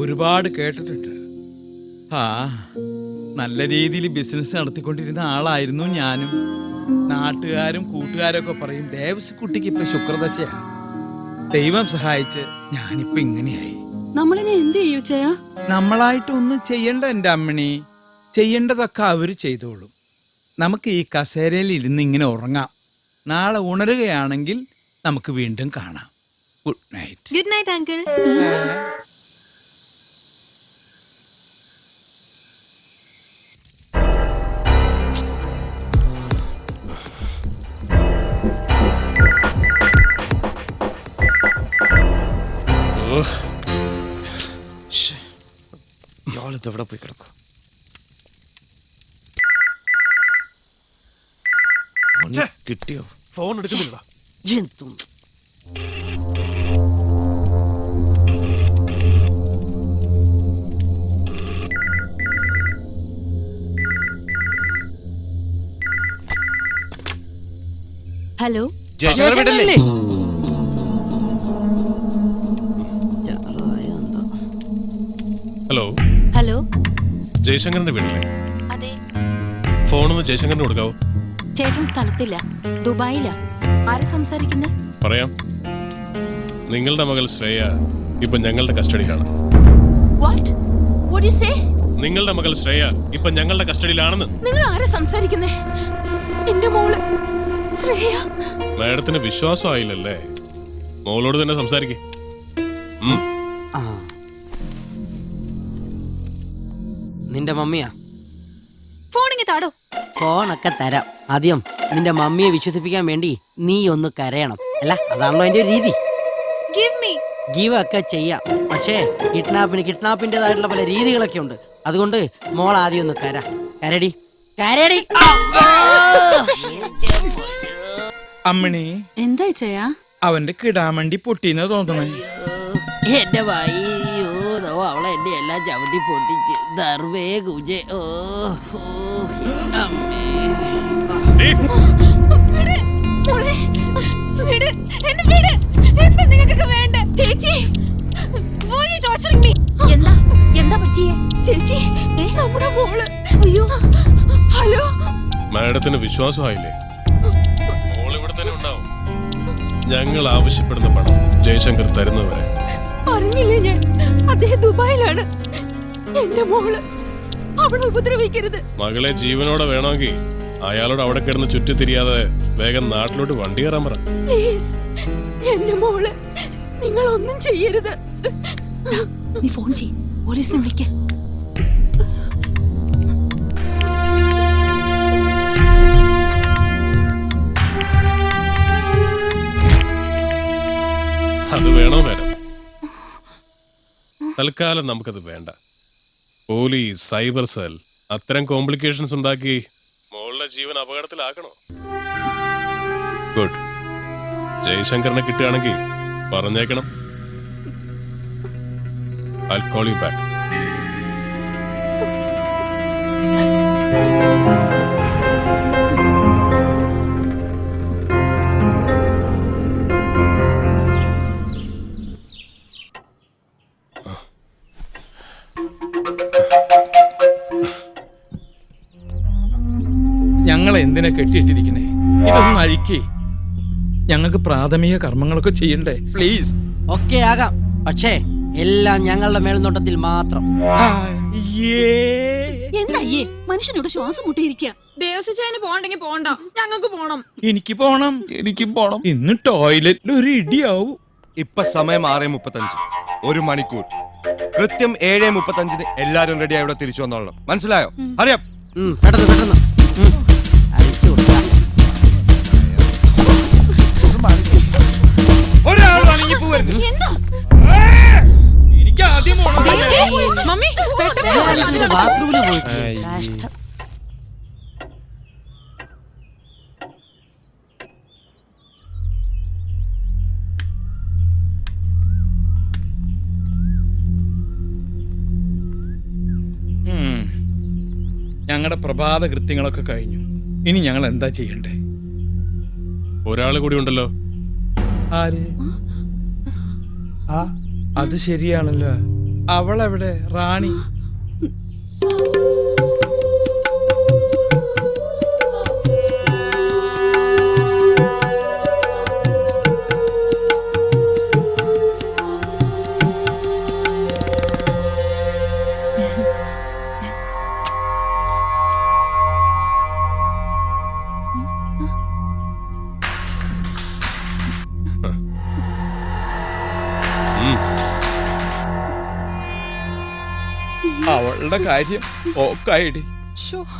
ഒരുപാട് കേട്ടിട്ടുണ്ട്. നല്ല രീതിയിൽ ബിസിനസ് നടത്തിക്കൊണ്ടിരുന്ന ആളായിരുന്നു ഞാനും. നാട്ടുകാരും കൂട്ടുകാരൊക്കെ പറയും ദേവസ് കുട്ടിക്ക് ഇപ്പൊ ശുക്രദശയാണ്. ദൈവം സഹായിച്ച് ഞാനിപ്പോ ഇങ്ങനെയായി. നമ്മളിനെ എന്ത് ചെയ്യൂ ചെയ്യാ? നമ്മളായിട്ടൊന്നും ചെയ്യണ്ട എന്റെ അമ്മണി. ചെയ്യേണ്ടതൊക്കെ അവര് ചെയ്തോളും. നമുക്ക് ഈ കസേരയിൽ ഇരുന്ന് ഇങ്ങനെ ഉറങ്ങാം. നാളെ ഉണരുകയാണെങ്കിൽ നമുക്ക് വീണ്ടും കാണാം. Good night. Good night uncle. ഇയാളിതെവിടെ പോയി കിടക്കും? കിട്ടിയോ? ഫോൺ എടുക്കുന്നില്ല. ഹലോ, ജയശങ്കരല്ലേ? ഹലോ ഹലോ, ജയശങ്കറിന്റെ വീടല്ലേ? അതെ. ഫോണൊന്ന് ജയശങ്കറിന് കൊടുക്കാവോ? ചേട്ടൻ സ്ഥലത്തില്ല, ദുബായിലാ. ആരാ സംസാരിക്കുന്നേ? പറയാം. നിങ്ങളുടെ മകൾ ശ്രേയ ഇപ്പൊ ഞങ്ങളുടെ കസ്റ്റഡിയിലാണ്. നിങ്ങളുടെ മകൾ ശ്രേയ ഇപ്പൊ ഞങ്ങളുടെ കസ്റ്റഡിയിലാണെന്ന്. നിങ്ങൾ ആരാ സംസാരിക്കുന്നേ? എന്റെ മോള് ശ്രേയ. മാഡത്തിന് വിശ്വാസമായില്ലല്ലേ? മോളോട് തന്നെ സംസാരിക്കേ. നിന്റെ മമ്മിയാ? ഫോണിങ്ങി താടോ. ഫോണൊക്കെ തരാം. ആദ്യം നിന്റെ മമ്മിയെ വിശ്വസിപ്പിക്കാൻ വേണ്ടി നീ ഒന്ന് കരയണം. അല്ല, അതാണല്ലോ അതിന്റെ ഒരു രീതി. ഗീവ് ഒക്കെ ചെയ്യാം, പക്ഷേ കിഡ്നാപ്പിന്റേതായിട്ടുള്ള പല രീതികളൊക്കെ ഉണ്ട്. അതുകൊണ്ട് മോൾ ആദ്യം ഒന്ന് കരടി. അമ്മണി, എന്താ ചെയ്യാ? അവന്റെ കിടാമണ്ടി പൊട്ടിന്ന് തോന്നണേ. എന്റെ വയ്യോ, അവളെ എന്റെ എല്ലാം ചവിട്ടി പൊട്ടിച്ച് ദർവേ കുജേ. മാഡത്തിന് വിശ്വാസമായില്ലേ? മോളിവിടെ തന്നെ ഉണ്ടാവും. ഞങ്ങൾ ആവശ്യപ്പെടുന്ന പണം ജയശങ്കർ തരുന്നവരെ. അറിഞ്ഞില്ലേ ഞാൻ? അദ്ദേഹം ദുബായിലാണ്. എന്റെ മോള് അവളെ ഉപദ്രവിക്കരുത്. മകളെ ജീവനോടെ വേണമെങ്കിൽ അയാളോട് അവിടെ കിടന്ന് ചുറ്റിത്തിരിയാതെ വേഗം നാട്ടിലോട്ട് വണ്ടി കയറാൻ പറ. പ്ലീസ് എന്റെ മോളെ നിങ്ങൾ ഒന്നും ചെയ്യരുത്. നീ ഫോൺ ചെയ്, പോലീസിനെ വിളിക്ക. അത് വേണോ വേണം, തൽക്കാലം നമുക്കത് വേണ്ട. പോലീസ്, സൈബർ സെൽ അത്തരം കോംപ്ലിക്കേഷൻസ് ഉണ്ടാക്കി മോളുടെ ജീവൻ അപകടത്തിലാക്കണോ? ഗുഡ്. ജയശങ്കറിനെ കിട്ടുകയാണെങ്കിൽ പറഞ്ഞേക്കണം. I'll call you back. ഞങ്ങളെ എന്തിനാ കെട്ടിയിട്ടിരിക്കണേ? ഇതൊന്നും അഴിക്കേ. ഞങ്ങൾക്ക് പ്രാഥമിക കർമ്മങ്ങളൊക്കെ ചെയ്യണ്ടേ? പ്ലീസ്. ഒക്കെ ആകാം, പക്ഷേ എല്ലാം ഞങ്ങളുടെ മേൽനോട്ടത്തിൽ മാത്രം. എന്തായേ മനുഷ്യനോട് ശ്വാസം മുട്ടിയിരിക്കുക. ദേവസ്വന് പോണ്ടെങ്കിൽ പോണ്ട, ഞങ്ങൾക്ക് പോണം. എനിക്ക് പോണം. എനിക്കും പോണം. ഇന്ന് ടോയ്ലറ്റിൽ ഒരു ഇടിയാവൂ. ഇപ്പൊ സമയം 6:35. 1 മണിക്കൂർ. കൃത്യം 7:35 എല്ലാരും റെഡിയായി ഇവിടെ തിരിച്ചു വന്നോളണം. മനസ്സിലായോ? അറിയാം. പെട്ടെന്ന് പെട്ടെന്ന് അഴിച്ചു കൊടുക്കാം. എന്താ എനിക്ക് ആദ്യം മമ്മി ബാത്റൂമിൽ പോയി. കഷ്ടം. ഞങ്ങളുടെ പ്രഭാത കൃത്യങ്ങളൊക്കെ കഴിഞ്ഞു. ഇനി ഞങ്ങൾ എന്താ ചെയ്യണ്ടേ? ഒരാള് കൂടി ഉണ്ടല്ലോ. ആര്? അത് ശരിയാണല്ലോ. അവളെവിടെ? റാണി. അവളുടെ കാര്യം ഓക്കായിടി.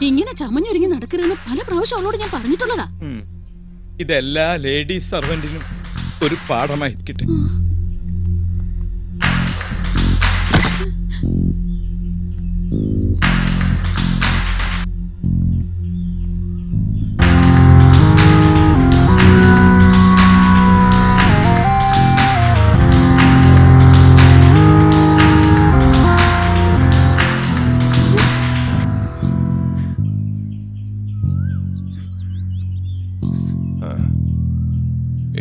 ഇങ്ങനെ ചമഞ്ഞൊരുങ്ങി നടക്കരുതെന്ന് പല പ്രാവശ്യം അവളോട് ഞാൻ പറഞ്ഞിട്ടുള്ളതാ. ഇതെല്ലാ ലേഡീസ് സർവന്റിനും ഒരു പാഠമായിരിക്കട്ടെ.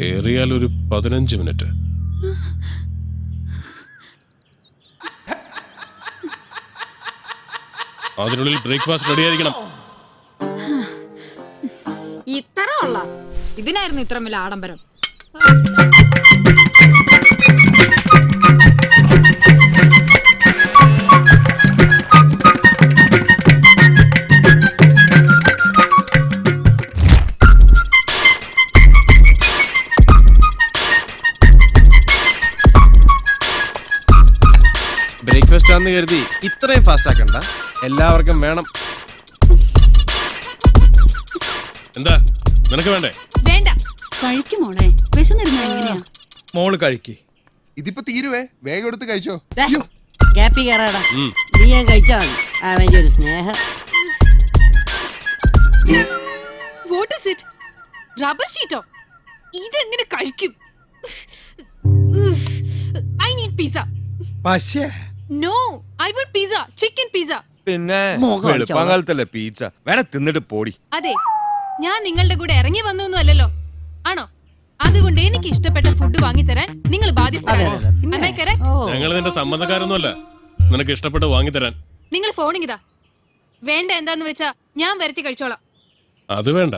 ഏറിയാൽ ഒരു 15 മിനിറ്റ്. അതിനുള്ളിൽ ബ്രേക്ക്ഫാസ്റ്റ് റെഡി ആയിരിക്കണം. ഇത്ര ഉള്ള ഇതിനായിരുന്നു ഇത്ര വലിയ ആഡംബരം. ബ്രേക്ക്ഫാസ്റ്റ് ആണെന്ന് കരുതി ഇത്രയും ഫാസ്റ്റ് ആക്കണ്ട, എല്ലാവർക്കും വേണം. എന്താ നിനക്ക് വേണ്ടേ? വേണ്ട, കഴിക്കും മോളെ. വിശന്നിരുന്ന എങ്ങനെയാ? മോള് കഴിക്ക്. ഇതിപ്പോ തീരുവേ, വേഗം എടുത്ത് കഴിച്ചോ. ക്യാപ്പി കയറാടാ. നീ ഞാൻ കഴിച്ചാ മതി. അവന്റെ ഒരു സ്നേഹം. What is it? റബ്ബർ ഷീറ്റോ? ഇതെങ്ങനെ കഴിക്കും? I need pizza. പക്ഷേ No, I want pizza. Chicken pizza. പിന്നെ വെളുപ്പാങ്കാലത്തല്ലേ പീച്ച. വേണേ തിന്നിട്ട് പോടി. അതെ, ഞാൻ നിങ്ങളുടെ കൂടെ ഇറങ്ങി വന്നൊന്നും അല്ലല്ലോ, ആണോ? അതുകൊണ്ട് എനിക്ക് ഇഷ്ടപ്പെട്ട ഫുഡ് വാങ്ങിത്തരാൻ നിങ്ങൾ ബാധ്യസ്ഥരാണ്. ഞങ്ങൾ നിന്റെ സംബന്ധക്കാരൊന്നുമല്ല, നിനക്ക് ഇഷ്ടപ്പെട്ട് വാങ്ങിത്തരാൻ. നിങ്ങൾ ഫോണിങ്ങിതാ. വേണ്ട എന്താന്ന് വെച്ചാ ഞാൻ വരുത്തി കഴിച്ചോളാം. അത് വേണ്ട.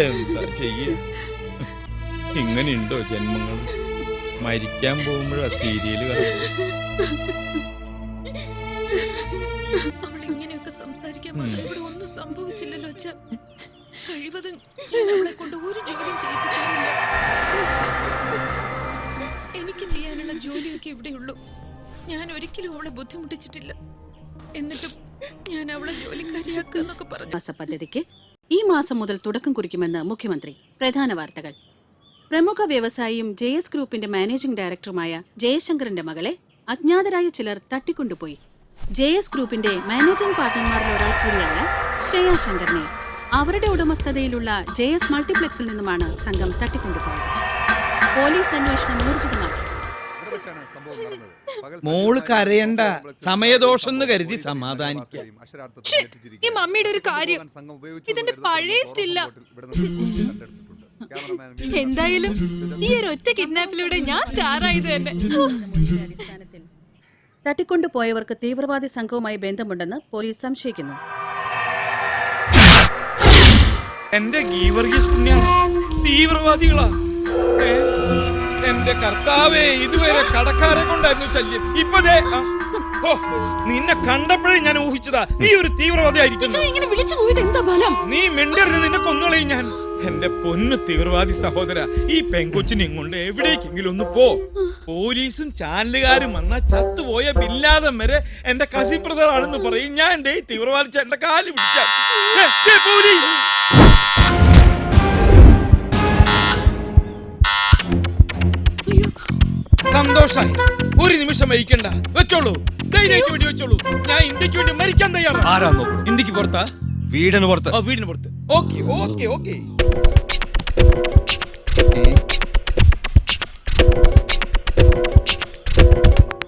എന്താ ചെയ്യ, ഇങ്ങനെയുണ്ടോ ജന്മങ്ങൾ? മരിക്കാൻ പോകുമ്പോഴാ സീരിയല് കാണുന്നത്. അവളിങ്ങനെയൊക്കെ സംസാരിക്കാൻ മാത്രം ഇവിടെ ഒന്നും സംഭവിച്ചില്ലല്ലോ അച്ഛ. കഴിവതും ഞാൻ അവളെ കൊണ്ട് ഒരു ജോലിയും ചെയ്യിപ്പിക്കാറില്ല. എനിക്ക് ചെയ്യാനുള്ള ജോലിയൊക്കെ ഇവിടെയുള്ളൂ. ഞാൻ ഒരിക്കലും അവളെ ബുദ്ധിമുട്ടിച്ചിട്ടില്ല. എന്നിട്ടും ഞാൻ അവളെ ജോലിക്കാരിയാക്കുക എന്നൊക്കെ പറഞ്ഞു. പദ്ധതിക്ക് ഈ മാസം മുതൽ തുടക്കം കുറിക്കുമെന്ന് മുഖ്യമന്ത്രി. പ്രധാന വാർത്തകൾ. പ്രമുഖ വ്യവസായിയും JS ഗ്രൂപ്പിന്റെ മാനേജിംഗ് ഡയറക്ടറുമായ ജയശങ്കറിന്റെ മകളെ അജ്ഞാതരായ ചിലർ തട്ടിക്കൊണ്ടുപോയി. JS ഗ്രൂപ്പിന്റെ മാനേജിംഗ് പാർട്ണർമാരിൽ ഒരാൾ കൂടിയായ ശ്രേയ ശങ്കറിനെ അവരുടെ ഉടമസ്ഥതയിലുള്ള JS മൾട്ടിപ്ലക്സിൽ നിന്നുമാണ് സംഘം തട്ടിക്കൊണ്ടുപോയത്. പോലീസ് അന്വേഷണം ഊർജിതമാക്കി. മോള് കരയണ്ട, സമയദോഷം എന്ന് കരുതി സമാധാനിക്കാം. ഈ മമ്മിയുടെ ഒരു കാര്യം, ഇതിന്റെ പഴയ സ്റ്റില്ല. എന്തായാലും ഈ ഒരു ഒറ്റ കിഡ്നാപ്പിലൂടെ ഞാൻ സ്റ്റാർ ആയത് തന്നെ. തട്ടിക്കൊണ്ടുപോയവർക്ക് തീവ്രവാദി സംഘവുമായി ബന്ധമുണ്ടെന്ന് പോലീസ് സംശയിക്കുന്നു. എന്റെ ഗീവർഗീസ് പുണ്യാണ്, തീവ്രവാദികളാ. എന്റെ കർത്താവേ, ഇതുവരെ കടക്കാരെ കൊണ്ടായിരുന്നു ശല്യം. ഇപ്പൊ നിന്നെ കണ്ടപ്പോഴേ ഞാൻ ഊഹിച്ചതാ നീ ഒരു തീവ്രവാദി ആയിരിക്കും. നീ മിണ്ടരുത്, നിന്നെ കൊന്നുകളയും ഞാൻ. എന്റെ പൊന്നു തീവ്രവാദി സഹോദര, ഈ പെങ്കൊച്ചിനെ കൊണ്ട് എവിടേക്കെങ്കിലും ഒന്ന് പോ. പോലീസും ചാനലുകാരും വന്ന ചത്തുപോയ ബില്ലാദം വരെ എന്റെ കസി ബ്രദർ ആണെന്ന് പറയും. ഞാൻ ദേ തീവ്രവാദി എന്റെ കാല് പിടിച്ച സന്തോഷായി. ഒരു നിമിഷം വഹിക്കണ്ട, വെച്ചോളൂ, ധൈര്യമായിട്ട് വേണ്ടി വെച്ചോളൂ. ഞാൻ ഇന്ത്യക്ക് വേണ്ടി മരിക്കാൻ തയ്യാറാണ്. ഇന്ത്യക്ക് പുറത്താ? വീടിന് പുറത്ത്. വീടിന് പുറത്ത്. Okay okay okay.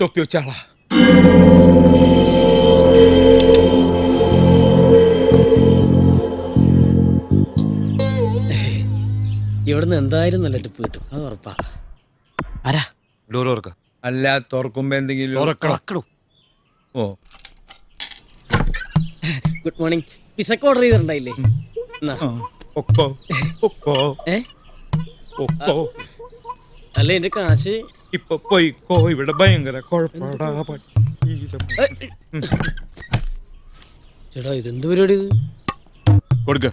തൊപ്പി വെച്ചാളാ. ഇവിടുന്ന് എന്തായാലും നല്ല ടിപ്പ് കിട്ടും, അത് ഉറപ്പാ. ആരാ? ഡോർ തുറക്ക. അല്ല, തുറക്കുമ്പോ എന്തെങ്കിലും ഓ. Good morning. പിസക്ക് ഓർഡർ ചെയ്തിട്ടുണ്ടായില്ലേ? അല്ല, എന്റെ കാശ് ഇപ്പൊ പോയിക്കോ, ഇവിടെ ഭയങ്കര കുഴപ്പടാ. ചേട്ടാ, ഇതെന്ത് പരിപാടി ഇത്? കൊടുക്ക.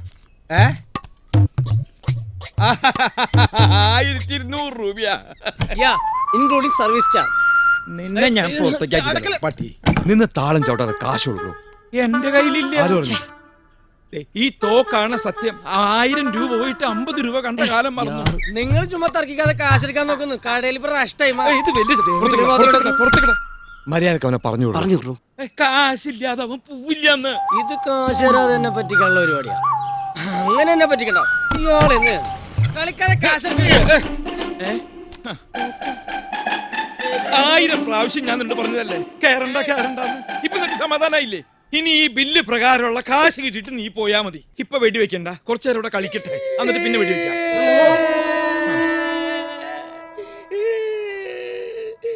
1200 രൂപയാ, ഇൻക്ലൂഡിംഗ് സർവീസ് ചാർജ്. നിന്നെ ഞാൻ പുറത്തേക്ക് പട്ടി. നിന്ന് താളം ചവിട്ടാതെ കാശ് കൊടുക്കൂ. എന്റെ കയ്യിലില്ല. ഈ തോക്കാണ് സത്യം. 1000 രൂപ പോയിട്ട് 50 രൂപ കണ്ട കാലം മറന്നു. നിങ്ങൾ ചുമ്മാ തർക്കിക്കാതെ കാശെടുക്കാൻ നോക്കുന്നു. കടയിൽ മര്യാദക്ക് അവനെ പറഞ്ഞു. കാശില്ലാതെ അവൻ പോവില്ലെന്ന്. ഇത് കാശ് തരാതെ തന്നെ പറ്റിക്കാനുള്ള പരിപാടിയാ. അങ്ങനെ തന്നെ പറ്റിക്കണ്ട. ഇയാളെന്ന് കളിക്കാതെ കാശ് 1000 പ്രാവശ്യം ഞാൻ നിന്നോട് പറഞ്ഞതല്ലേ കേറണ്ട കേറണ്ടെന്ന്. ഇപ്പൊ നിനക്ക് സമാധാനായില്ലേ? ഇനി ഈ ബില്ല് പ്രകാരമുള്ള കാശ് കിട്ടിയിട്ട് നീ പോയാ മതി. ഇപ്പൊ വെടിവെക്കണ്ട, കുറച്ചു നേരം ഇവിടെ കളിക്കട്ടെ, എന്നിട്ട് പിന്നെ വെടിവെക്കാം.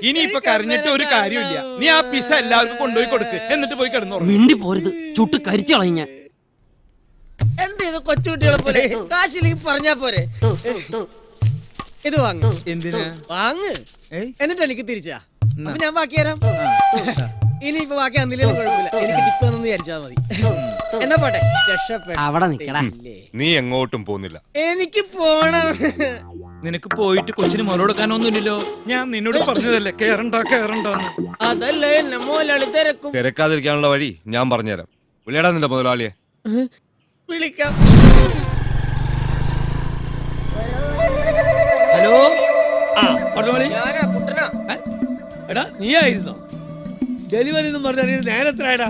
ഇനി ഇപ്പൊ കരഞ്ഞിട്ട് ഒരു കാര്യമില്ല. നീ ആ പിസ എല്ലാവർക്കും കൊണ്ടുപോയി കൊടുക്ക്, എന്നിട്ട് പോയി കിടന്നു. മിണ്ടി പോരുത്, ചുട്ട് കരിച്ചു കളയും ഞാൻ. എന്ത് ചെയ്ത് കൊച്ചുകുട്ടികളെ പോലെ കാശിലേക്ക് പറഞ്ഞാ പോരെ? ഇത് വാങ്ങ്. എന്തിനാ വാങ്ങ്? എന്നിട്ട് എനിക്ക് തിരിച്ചാ. അപ്പൊ ഞാൻ ബാക്കി തരാം. ഇനി ഇപ്പൊ ബാക്കി തന്നില്ലേലും കുഴപ്പമില്ല, എനിക്ക് ടിപ്പ് തന്നു വിചാരിച്ചാ മതി. എന്നാ പോട്ടെ, അവിടെ നിക്കടാ. നീ എങ്ങോട്ടും പോകുന്നില്ല. എനിക്ക് പോണം. നിനക്ക് പോയിട്ട് കൊച്ചിന് മറുകൊടുക്കാനൊന്നുമില്ലല്ലോ. ഞാൻ നിന്നോട് പറഞ്ഞതല്ലേ കേറണ്ട കേറണ്ടെന്ന്. അതല്ലേ എന്നെ മുതലാളി തിരക്കും. തിരക്കാതിരിക്കാനുള്ള വഴി ഞാൻ പറഞ്ഞുതരാം. വിളിയടാ നിന്റെ മുതലാളിയെ. വിളിക്കാം. ഹലോ. ഞാനാ കുട്ടനാ. എടാ, നീ ആയിരുന്നോ ഡെലിവറി എന്ന് പറഞ്ഞ നേരത്തിലായടാ?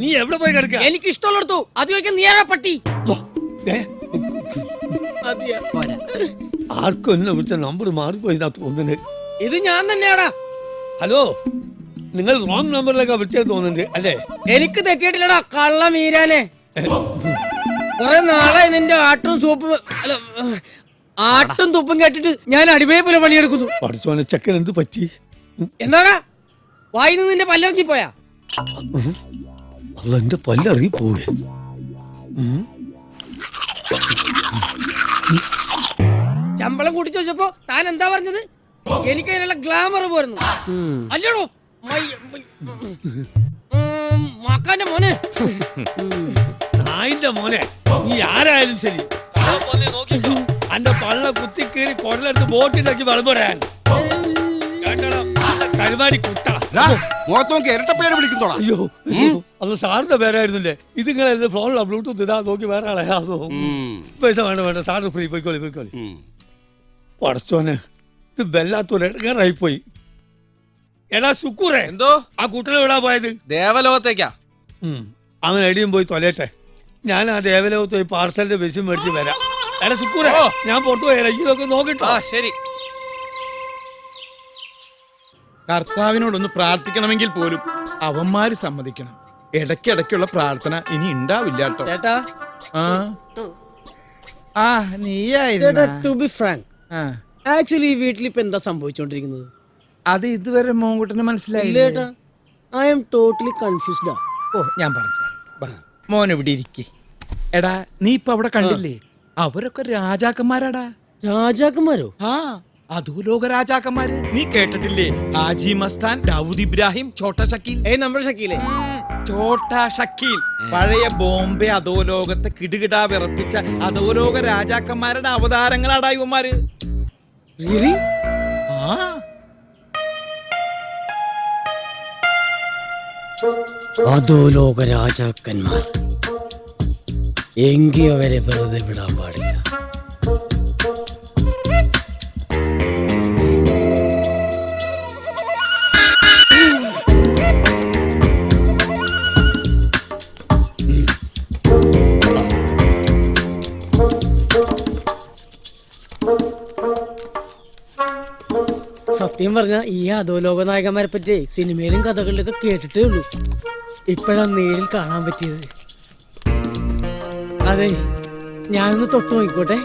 നീ എവിടെ പോയി കിടക്ക? എനിക്ക് ഇഷ്ടമുള്ളടത്തു. അത് ചോദിക്കാൻ നീ ആരാ പട്ടി? ആർക്കും എന്നെ വിളിച്ച നമ്പർ മാറിപ്പോയിന്നാ തോന്നുന്നത്. ഇത് ഞാൻ തന്നെയാടാ. ഹലോ, നിങ്ങൾ റോങ് നമ്പറിലൊക്കെ വിളിച്ചത് തോന്നുന്നുണ്ട് അല്ലേ? എനിക്ക് തെറ്റിയിട്ടില്ലടാ കള്ള മീരാനെ. കുറെ നാളെ നിന്റെ ആട്ടും സൂപ്പും അല്ല ആട്ടും തുപ്പും കേട്ടിട്ട് ഞാൻ അടിമയെ പോലെ പണിയെടുക്കുന്നു. പഠിച്ചോനെ, ചെക്കൻ എന്ത് പറ്റി? എന്താടാ വായിന്ന് നിന്റെ പല്ലിറങ്ങി പോയാ? അതെന്റെ പല്ലിറങ്ങി പോവേ. ശമ്പളം കൂട്ടി ചോദിച്ചപ്പോ താൻ എന്താ പറഞ്ഞത്? എനിക്ക് അതിനുള്ള ഗ്ലാമർ പോരുന്നു അല്ലടോ മക്കാന്റെ മോനെ. നായിന്റെ മോനെ, നീ ആരായാലും ശരി അന്റെ പള്ള കുത്തിക്കേറി കൊടലെടുത്ത് ബോട്ടിലാക്കി വളർന്നോടാൻ കരുമാടി കുട്ട. മുഖത്തോക്കി ഇരട്ടപ്പേര് വിളിക്കുന്നോടാ. അയ്യോ അത് സാറിന്റെ പേരായിരുന്നില്ലേ? ഇത് നിങ്ങളെ ഫോണിലാ ബ്ലൂടൂത്ത് ഇതാ നോക്കി വേറെ ആളെ അതോ പൈസ വേണ്ട സാറിന് ഫ്രീ പോയിക്കോളി. പടച്ചോനെ, ഇത് വല്ലാത്തൊരു ഇടങ്ങാറായി പോയി. എടാ സുക്കൂറേ, എന്തോ ആ കുട്ടനെ വിടാൻ പോയത് ദേവലോകത്തേക്കാ. അവൻ എടിയും പോയി തൊലയട്ടെ. ഞാൻ ആ ദേവലോകത്ത് പോയി പാർസലിന്റെ ബസ് മേടിച്ച് വരാം. എടാ സുക്കൂറേ, ഞാൻ പുറത്തു പോയാ ഇതൊക്കെ നോക്കിട്ടോ. ശരി. കർത്താവിനോടൊന്ന് പ്രാർത്ഥിക്കണമെങ്കിൽ പോലും അവന്മാര് സമ്മതിക്കണം. ഇടയ്ക്കിടയ്ക്കുള്ള പ്രാർത്ഥന ഇനി ഉണ്ടാവില്ല കേട്ടോ. ചേട്ടാ, നീയായിരുന്നു. ആക്ച്വലി ഈ വീട്ടിൽ ഇപ്പൊ എന്താ സംഭവിച്ചോണ്ടിരിക്കുന്നത്? അത് ഇതുവരെ മോങ്കുട്ടന് മനസ്സിലായില്ല. I am totally confused. ഓ, ഞാൻ പറഞ്ഞു മോൻ ഇവിടെ ഇരിക്കേ. എടാ, നീ ഇപ്പൊ അവിടെ കണ്ടില്ലേ? അവരൊക്കെ രാജാക്കന്മാരാടാ. രാജാക്കന്മാരോ? ആ, അധോലോക രാജാക്കന്മാര്. നീ കേട്ടിട്ടില്ലേ? ഹാജി മസ്താൻ, ദാവൂദ് ഇബ്രാഹിം, ഛോട്ടാ ഷക്കീൽ. നമ്മുടെ ഷക്കീലേ? ഛോട്ടാ ഷക്കീൽ പഴയ ബോംബെ അധോലോകത്തെ കിടുകിടാ വിറപ്പിച്ച അധോലോക രാജാക്കന്മാരുടെ അവതാരങ്ങളാടാ ഇവന്മാര്. അധോലോക രാജാക്കന്മാർ എങ്കി അവരെ വെറുതെ വിടാൻ പാടില്ല. സത്യം പറഞ്ഞ ഈ അധോലോക നായകന്മാരെ പറ്റി സിനിമയിലും കഥകളിലൊക്കെ കേട്ടിട്ടേ ഉള്ളൂ. ഇപ്പോഴാണ് നേരിൽ കാണാൻ പറ്റിയത്. അതെ, ഞാനൊന്ന് തൊട്ടു നോക്കിക്കോട്ടെ.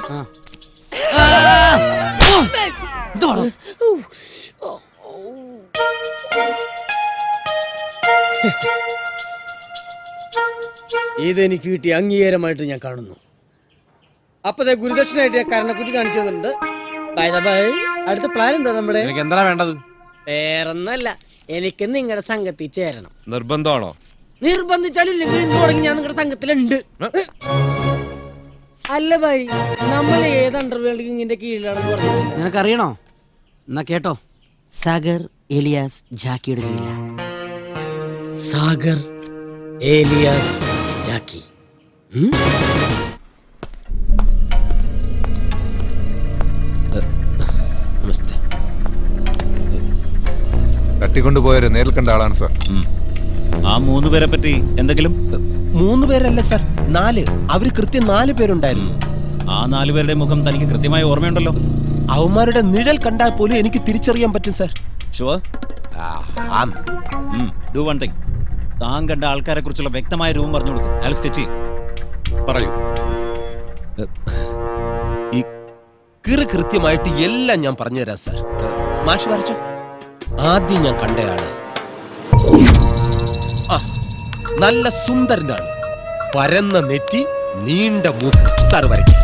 ഇതെനിക്ക് കിട്ടിയ അംഗീകാരമായിട്ട് ഞാൻ കാണുന്നു. അപ്പതേ ഗുരുദക്ഷിണായിട്ട് ഞാൻ കരണക്കുറ്റി കാണിച്ചു തന്നിട്ടുണ്ട്. അടുത്ത പ്ലാൻ എന്താ നമ്മുടെ? എന്താ വേണ്ടത്? വേറൊന്നല്ല, എനിക്ക് നിങ്ങളുടെ സംഘത്തിൽ ചേരണം. നിർബന്ധമാണോ? നിർബന്ധിച്ചാലും ഇല്ലെങ്കിൽ ഇന്ന് തുടങ്ങി ഞാൻ നിങ്ങളുടെ സംഘത്തിലുണ്ട്. അല്ല ഭായി, നമ്മൾ ഏത് അണ്ടർവേൾഡ് കിങ്ങിന്റെ കീഴിലാണെന്ന് പറഞ്ഞില്ല. നിനക്കറിയണോ? എന്നാ കേട്ടോ, സാഗർ ഏലിയാസ് ജാക്കിയുടെ കീഴില. സാഗർ ഏലിയാസ് ജാക്കി. തട്ടിക്കൊണ്ടുപോയവരെ നേരിൽ കണ്ട ആളാണ് സാർ. ആ 3 പേരെ പറ്റി എന്തെങ്കിലും? 3 പേരല്ല സാർ, 4. അവര് കൃത്യം 4 പേരുണ്ടായിരുന്നു. ആ 4 പേരുടെ മുഖം തനിക്ക് കൃത്യമായി ഓർമ്മയുണ്ടല്ലോ. അവന്മാരുടെ നിഴൽ കണ്ടാൽ പോലും എനിക്ക് തിരിച്ചറിയാൻ പറ്റും sir. Sure? Do one thing. താൻ കണ്ട ആൾക്കാരെ കുറിച്ചുള്ള വ്യക്തമായ രൂപം പറഞ്ഞു കൊടുക്കും. അയാൾ സ്കെച്ച് പറയൂ. ഈ കൃത്യമായിട്ട് എല്ലാം ഞാൻ പറഞ്ഞുതരാം സാർ. മാഷ് വരച്ചോ. ആദ്യം ഞാൻ കണ്ടയാള് നല്ല സുന്ദരനാണ്. പരന്ന നെറ്റി, നീണ്ട മൂക്ക്. സാർ വരയ്ക്കും.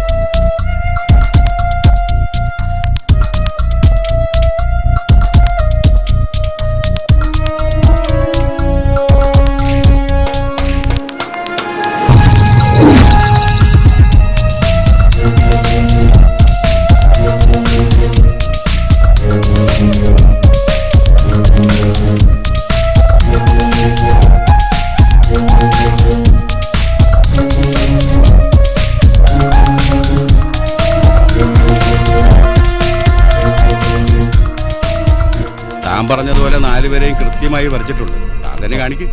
പറഞ്ഞതുപോലെ 4 പേരെയും കൃത്യമായി വരച്ചിട്ടുണ്ട്. തന്നെ കാണിക്ക്.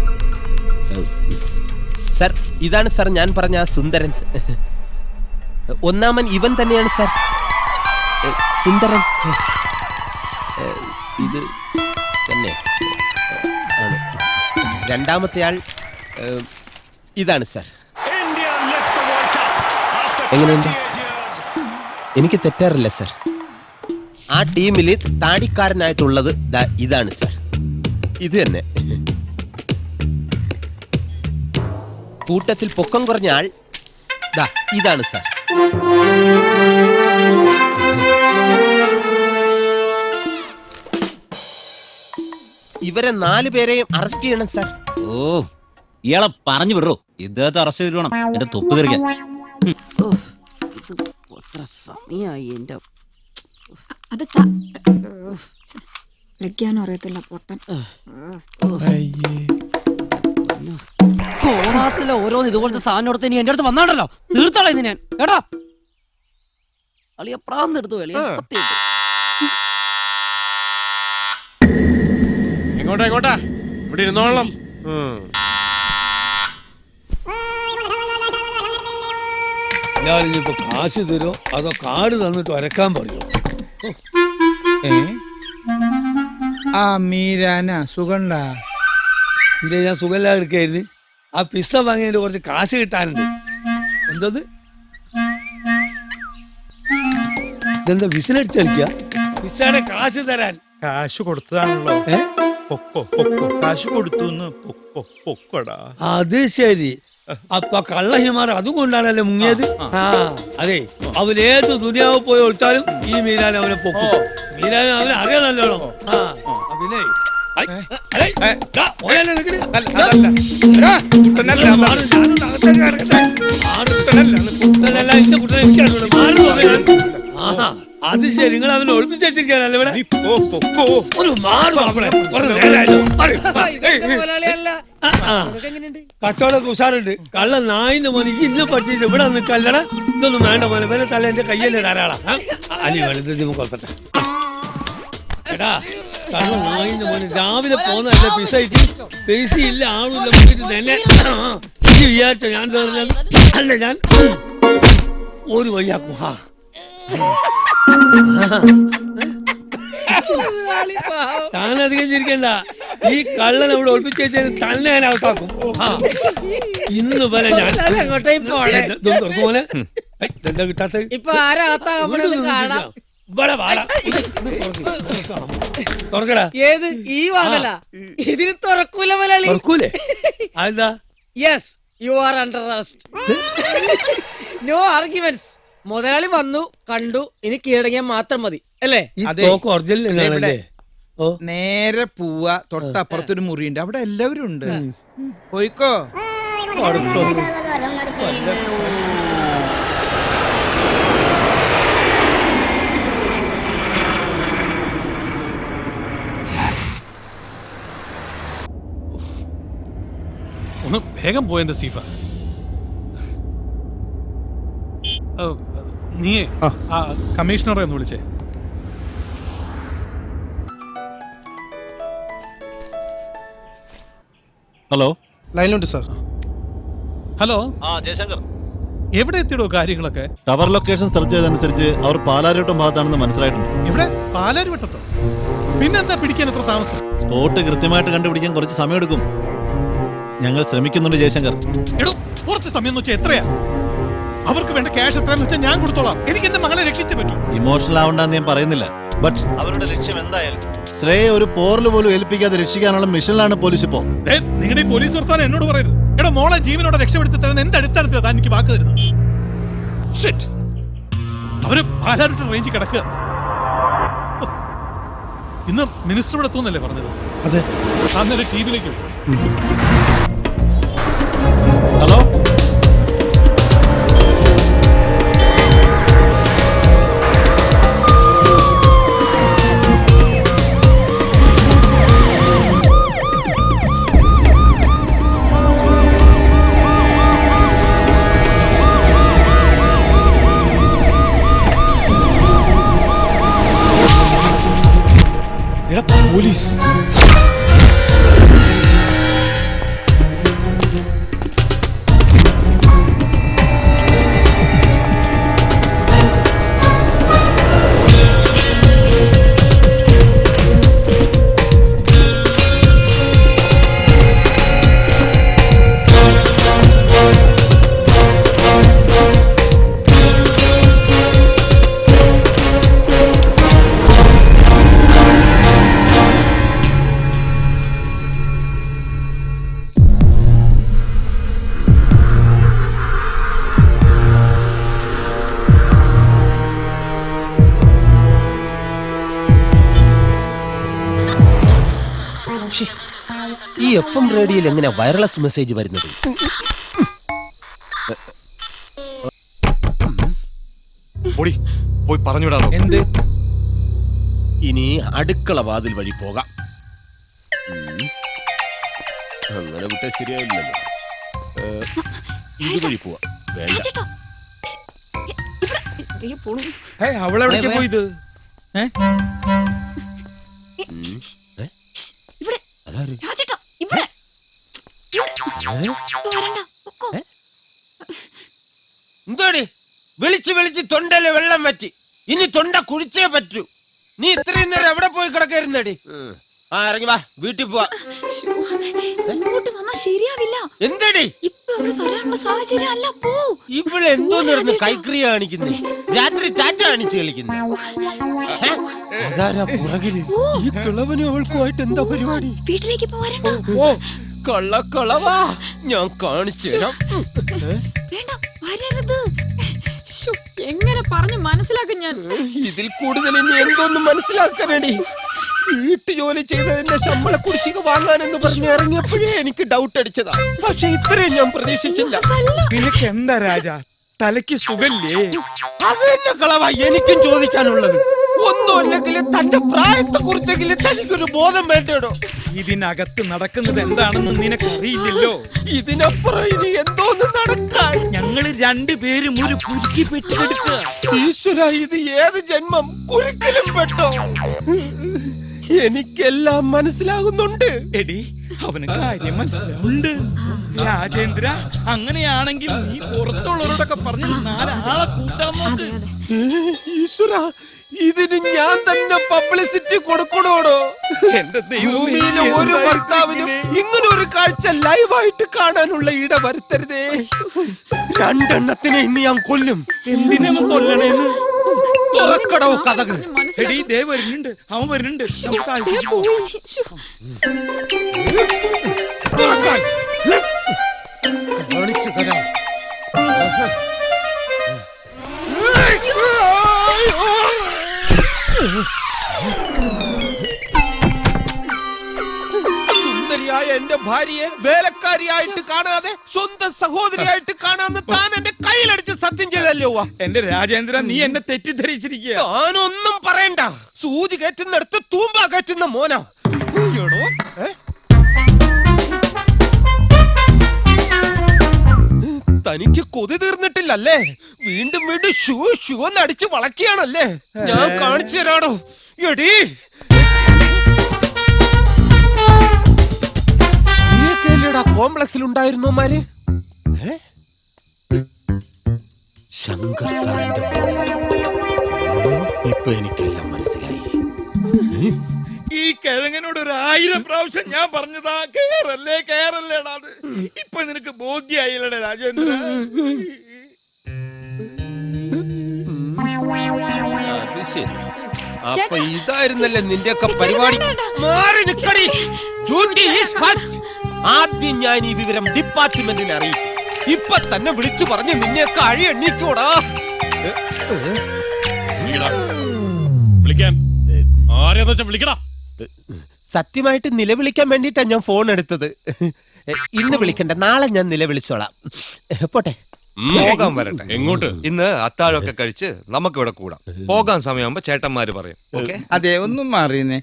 സർ, ഇതാണ് സർ ഞാൻ പറഞ്ഞ ആ സുന്ദരൻ. ഒന്നാമൻ ഇവൻ തന്നെയാണ് സർ, സുന്ദരൻ. ഇത് തന്നെ ആണ്. രണ്ടാമത്തെ ആൾ ഇതാണ് സർ. എങ്ങനെയുണ്ട്? എനിക്ക് തെറ്റാറില്ല സർ. ആ ടീമിൽ താടിക്കാരനായിട്ടുള്ളത് ഇതാണ് സർ. ഇത് തന്നെ. കൂട്ടത്തിൽ പൊക്കം കുറഞ്ഞ ആൾ ഇതാണ് സർ. ഇവരെ 4 പേരെയും അറസ്റ്റ് ചെയ്യണം സാർ. ഓ ഇയാളെ പറഞ്ഞു വിടറോ, ഇദ്ദേഹത്തെ അറസ്റ്റ് ചെയ്തിട്ട് വേണം എന്റെ തൊപ്പ് തെറിക്കാൻ. സമയായി എന്റെ അത് വെക്കാനും അറിയത്തില്ല പൊട്ടൻ. കോണാത്തിലെ ഓരോന്ന് ഇതുപോലത്തെ സാധനം എടുത്ത് ഇനി എന്റെ അടുത്ത് വന്നാണ്ടല്ലോ തീർത്താളെ ഞാൻ കേട്ടാ. അളിയ പ്രാന്തെടുത്തു എങ്ങോട്ടാ എങ്ങോട്ടാ? ഇവിടെ ഇരുന്നോളാം. ഞാനിപ്പോ കാശ് തരോ അതോ കാർഡ് തന്നിട്ട് വരക്കാൻ പറയോ? ആ മീരാന സുഖണ്ട? ഇവിടെ ഞാൻ സുഖമില്ലാതെ എടുക്കായിരുന്നു. ആ പിസ്സ വാങ്ങിയതിന്റെ കുറച്ച് കാശ് കിട്ടാനുണ്ട്. എന്തത്? ഇതെന്താ വിസിലടിച്ച് കളിക്ക? പിസ്സയുടെ കാശ് തരാൻ കാശ് കൊടുത്തതാണല്ലോ. പൊക്കോ പൊക്കോ, കാശ് കൊടുത്തു പൊക്കോടാ. അത് ശരി. അപ്പൊ കള്ളഹിമാർ അതുകൊണ്ടാണല്ലേ മുങ്ങിയത്. ആ അതെ, അവനേത് ദുനിയാവ് പോയി ഒളിച്ചാലും ഈ മീരാൻ അവനെ പൊക്കും. മീരാൻ അവനെ അറിയാൻ നല്ലോണം. പിന്നെ അത് ശരി, നിങ്ങൾ അവനെ ഒളിപ്പിച്ച് വെച്ചിരിക്കാനല്ലേ ഇവിടെ? ഒരു കച്ചവടം ഉഷാറുണ്ട്. കള്ള നായിന്റെ മോനെ ഇന്ന് പഠിച്ചിട്ട് ഇവിടെ നിൽക്കല്ലട. ഇതൊന്നും വേണ്ട മോനെ, വേറെ തല എന്റെ കയ്യല്ലേ ധാരാളം. അനി വെളുത്ത കൊടുക്കട്ടെ. എടാ കള്ള നായിന്റെ മോനെ രാവിലെ പോന്നല്ലേ പിസൈറ്റ് പൈസ ഇല്ല ആളില്ല മുന്നിട്ട് തന്നെ വിചാരിച്ച ഞാൻ അല്ല ഞാൻ ഒരു വഴിയാക്കും. താനധികം ചിരിക്കണ്ട. ഈ കള്ളൻ അവിടെ ഒളിപ്പിച്ച് വെച്ചതിന് തന്നെ ഞാൻ അവത്താക്കും. ഇന്ന് പോലെ ഞാൻ പോലെ എന്താ കിട്ടാത്ത ഇപ്പൊ തുറക്കടാ. ഏത് ഈ വാങ്ങല ഇതിന് തുറക്കൂല മലയാളി. തുറക്കൂലേ? അതെന്താ? Yes, you are under arrest. No arguments. മുതലാളി വന്നു കണ്ടു, ഇനി കീഴടങ്ങിയാൽ മാത്രം മതി അല്ലേ? നേരെ പോവാ. തൊട്ടപ്പുറത്തൊരു മുറിയുണ്ട്, അവിടെ എല്ലാവരും ഉണ്ട്. പോയിക്കോ. ഒന്ന് വേഗം പോയെന്റെ സ്റ്റീഫ. നീ കമ്മീഷണറെ ഒന്ന് വിളിച്ചേ. ഹലോ, ലൈനിലുണ്ട് സാർ. ഹലോ ജയശങ്കർ, എവിടെ എത്തിയിടോ കാര്യങ്ങളൊക്കെ? ടവർ ലൊക്കേഷൻ സെർച്ച് ചെയ്തതനുസരിച്ച് അവർ പാലാരിവട്ടം ഭാഗത്താണെന്ന് മനസ്സിലായിട്ടുണ്ട്. ഇവിടെ പാലാരിവട്ടത്തോ? പിന്നെന്താ പിടിക്കാൻ എത്ര താമസം? സ്പോട്ട് കൃത്യമായിട്ട് കണ്ടുപിടിക്കാൻ കുറച്ച് സമയമെടുക്കും. ഞങ്ങൾ ശ്രമിക്കുന്നുണ്ട് ജയശങ്കർ. എടോ, കുറച്ച് സമയം എന്ന് വെച്ചാൽ എത്രയാ? അവർക്ക് വേണ്ട ക്യാഷ് എത്രയെന്ന് വെച്ചാൽ ഞാൻ കൊടുത്തോളാം. എനിക്ക് എന്റെ മകളെ രക്ഷിച്ചേ പറ്റൂ. ഇമോഷണൽ ആവണ്ടെന്ന് ഞാൻ പറയുന്നില്ല, ബട്ട് അവരുടെ ലക്ഷ്യം എന്തായാലും ശ്രേയെ ഒരു പോറിൽ പോലും ഏൽപ്പിക്കാതെ രക്ഷിക്കാനുള്ള മിഷനിലാണ് പോലീസ് ഇപ്പോ. നിങ്ങളുടെ ഈ പോലീസ് വർത്താനം എന്നോട് പറയരുത്. എടോ, മോളെ ജീവനോടെ രക്ഷപ്പെടുത്തി തരുന്ന എന്ത് അടിസ്ഥാനത്തിലാണ് താൻ എനിക്ക് വാക്ക് തരുന്നത്? അവര് പാലാരിവട്ടം റേഞ്ചിൽ കിടക്കുക. ഇന്ന് മിനിസ്റ്റർ ഇവിടെ എത്തുന്നല്ലേ പറഞ്ഞത്? അതെ. അന്നേരം ടിവിയിലേക്ക് ഹലോ, പോലീസ് FM റേഡിയോയിൽ എങ്ങനെ വയർലെസ് മെസ്സേജ് വരുന്നത്? പോയി പറഞ്ഞുവിടാനോ? എന്ത്? ഇനി അടുക്കള വാതിൽ വഴി പോകാം. അങ്ങനെ വിട്ടാ ശരിയാവില്ലല്ലോ. ഇതുവഴി പോവാം. വേണ്ട. അവളെവിടേക്ക് പോയത്? എന്തോടി വിളിച്ച് വിളിച്ച് തൊണ്ടയില് വെള്ളം പറ്റി. ഇനി തൊണ്ട കുഴിച്ചേ പറ്റൂ. നീ ഇത്രയും നേരം എവിടെ പോയി കിടക്കായിരുന്നടി? ഇറങ്ങി വാ, വീട്ടിൽ പോവാ. ശരിയാവില്ല. എന്തടി ഇവിടെ എന്തോ നടന്ന് കൈക്രിയ കാണിക്കുന്നേ? രാത്രി ടാറ്റ കാണിച്ച് കളിക്കുന്നേ? അതാരാ പുറകില്? ഈ കിളവനും അവൾക്കുമായിട്ട് എന്താ പരിപാടി? വീട്ടിലേക്ക് ഓ കള്ളക്കളവാ, ഞാൻ കാണിച്ചു തരാം. വേണ്ട, വരരുത്. എങ്ങനെ പറഞ്ഞു മനസ്സിലാക്കും ഞാൻ? ഇതിൽ കൂടുതൽ ഇനി എന്തോന്നും മനസ്സിലാക്കാനടി? വീട്ടു ജോലി ചെയ്തതിന്റെ ശമ്പള കുടിശ്ശിക വാങ്ങാനെന്ന് പറഞ്ഞ് ഇറങ്ങിയപ്പോഴേ എനിക്ക് ഡൗട്ട് അടിച്ചതാ. പക്ഷെ ഇത്രയും ഞാൻ പ്രതീക്ഷിച്ചില്ല. നിനക്ക് എന്താ രാജ, തലയ്ക്ക് സുഖല്ലേ? അത് തന്നെ കളവാ എനിക്കും ചോദിക്കാനുള്ളത്. ഒന്നുമല്ലെങ്കിൽ തന്റെ പ്രായത്തെ കുറിച്ചെങ്കിലും തനിക്കൊരു ബോധം വേണ്ടോ? ഇതിനകത്ത് നടക്കുന്നത് എന്താണെന്ന് നിനക്കറിയില്ലല്ലോ. ഇതിനപ്പുറം ഇനി എന്തോന്ന് നടക്കാൻ? ഞങ്ങള് രണ്ടുപേരും ഒരു കുരുക്കി പെട്ടെടുക്കുക. ഈശ്വര, ഇത് ഏത് ജന്മം? കുരുക്കിലും പെട്ടോ? എനിക്കെല്ലാം മനസ്സിലാകുന്നുണ്ട്. എടി, അവന് കാര്യം മനസ്സിലാവുന്നുണ്ട്. രാജേന്ദ്ര, അങ്ങനെയാണെങ്കിൽ നീ പുറത്തുള്ളവരോടൊക്കെ പറഞ്ഞ് 4 ആളെ കൂട്ടാൻ നോക്ക്. ഈശ്വര, ഇതിന് ഞാൻ തന്നെ പബ്ലിസിറ്റി കൊടുക്കണോടോ? എന്റെ ഭൂമിയിലെ ഒരു ഭർത്താവിനും ഇങ്ങനെ ഒരു കാഴ്ച ലൈവായിട്ട് കാണാനുള്ള ഇട വരുത്തരുതേ. 2 എണ്ണത്തിനെ ഇന്ന് ഞാൻ കൊല്ലും. എന്തിനാ കൊല്ലണേന്ന്? തുറക്കടോ കഥകൾ. എടി, ദേ വരുന്നുണ്ട്, അവൻ വരുന്നുണ്ട്. കാണിച്ചു തരാം. സുന്ദരിയായ എന്റെ ഭാര്യയെ വേലക്കാരിയായിട്ട് കാണാതെ സ്വന്തം സഹോദരിയായിട്ട് കാണാന്ന് താൻ എന്റെ കയ്യിലടിച്ച് സത്യം ചെയ്തല്ലോ. എന്റെ രാജേന്ദ്ര, നീ എന്നെ തെറ്റിദ്ധരിച്ചിരിക്കുക. താനൊന്നും പറയണ്ട. സൂചി കയറ്റുന്നിടത്ത് തൂമ്പ കയറ്റുന്ന മോനാ. തനിക്ക് കൊതി തീർന്നിട്ടില്ലല്ലേ? വീണ്ടും വീണ്ടും ഷൂ നടിച്ച് വളക്കിയാണല്ലേ? ഞാൻ കാണിച്ചു തരാടോ. എടീ, കോംപ്ലക്സിൽ ഉണ്ടായിരുന്നോമാര്? ശങ്കർ സാറിന്റെ ഇപ്പൊ എനിക്കെല്ലാം മനസ്സിലായി. ഈ കിഴങ്ങനോട് 1000 പ്രാവശ്യം ഞാൻ പറഞ്ഞതാ, കേറല്ലേടാ. ഇപ്പൊ നിനക്ക് ബോധ്യായില്ലടേ രാജേന്ദ്ര. അത് ശരി. അപ്പൊ ഇതായിരുന്നല്ലേ നിന്റെയൊക്കെ പരിപാടി? മാറി നിക്കടി. Duty is first. ആദ്യം ഞാൻ ഈ വിവരം ഡിപ്പാർട്ട്മെന്റിനെ അറിയിക്കും. ഇപ്പൊ തന്നെ വിളിച്ചു പറഞ്ഞ് നിന്നെയൊക്കെ അഴി എണ്ണിക്കൂടാ. സത്യമായിട്ട് നിലവിളിക്കാൻ വേണ്ടിട്ടാ ഞാൻ ഫോൺ എടുത്തത്. ഇന്ന് വിളിക്കണ്ട, നാളെ ഞാൻ നിലവിളിച്ചോളാം. പോട്ടെ. പോകാൻ വരട്ടെ. എങ്ങോട്ട്? ഇന്ന് അത്താഴമൊക്കെ കഴിച്ച് നമുക്ക് ഇവിടെ കൂടാം. പോകാൻ സമയമാകുമ്പോ ചേട്ടന്മാര് പറയും. ഓക്കെ? അതെ, ഒന്നും മാറിയെന്നേ.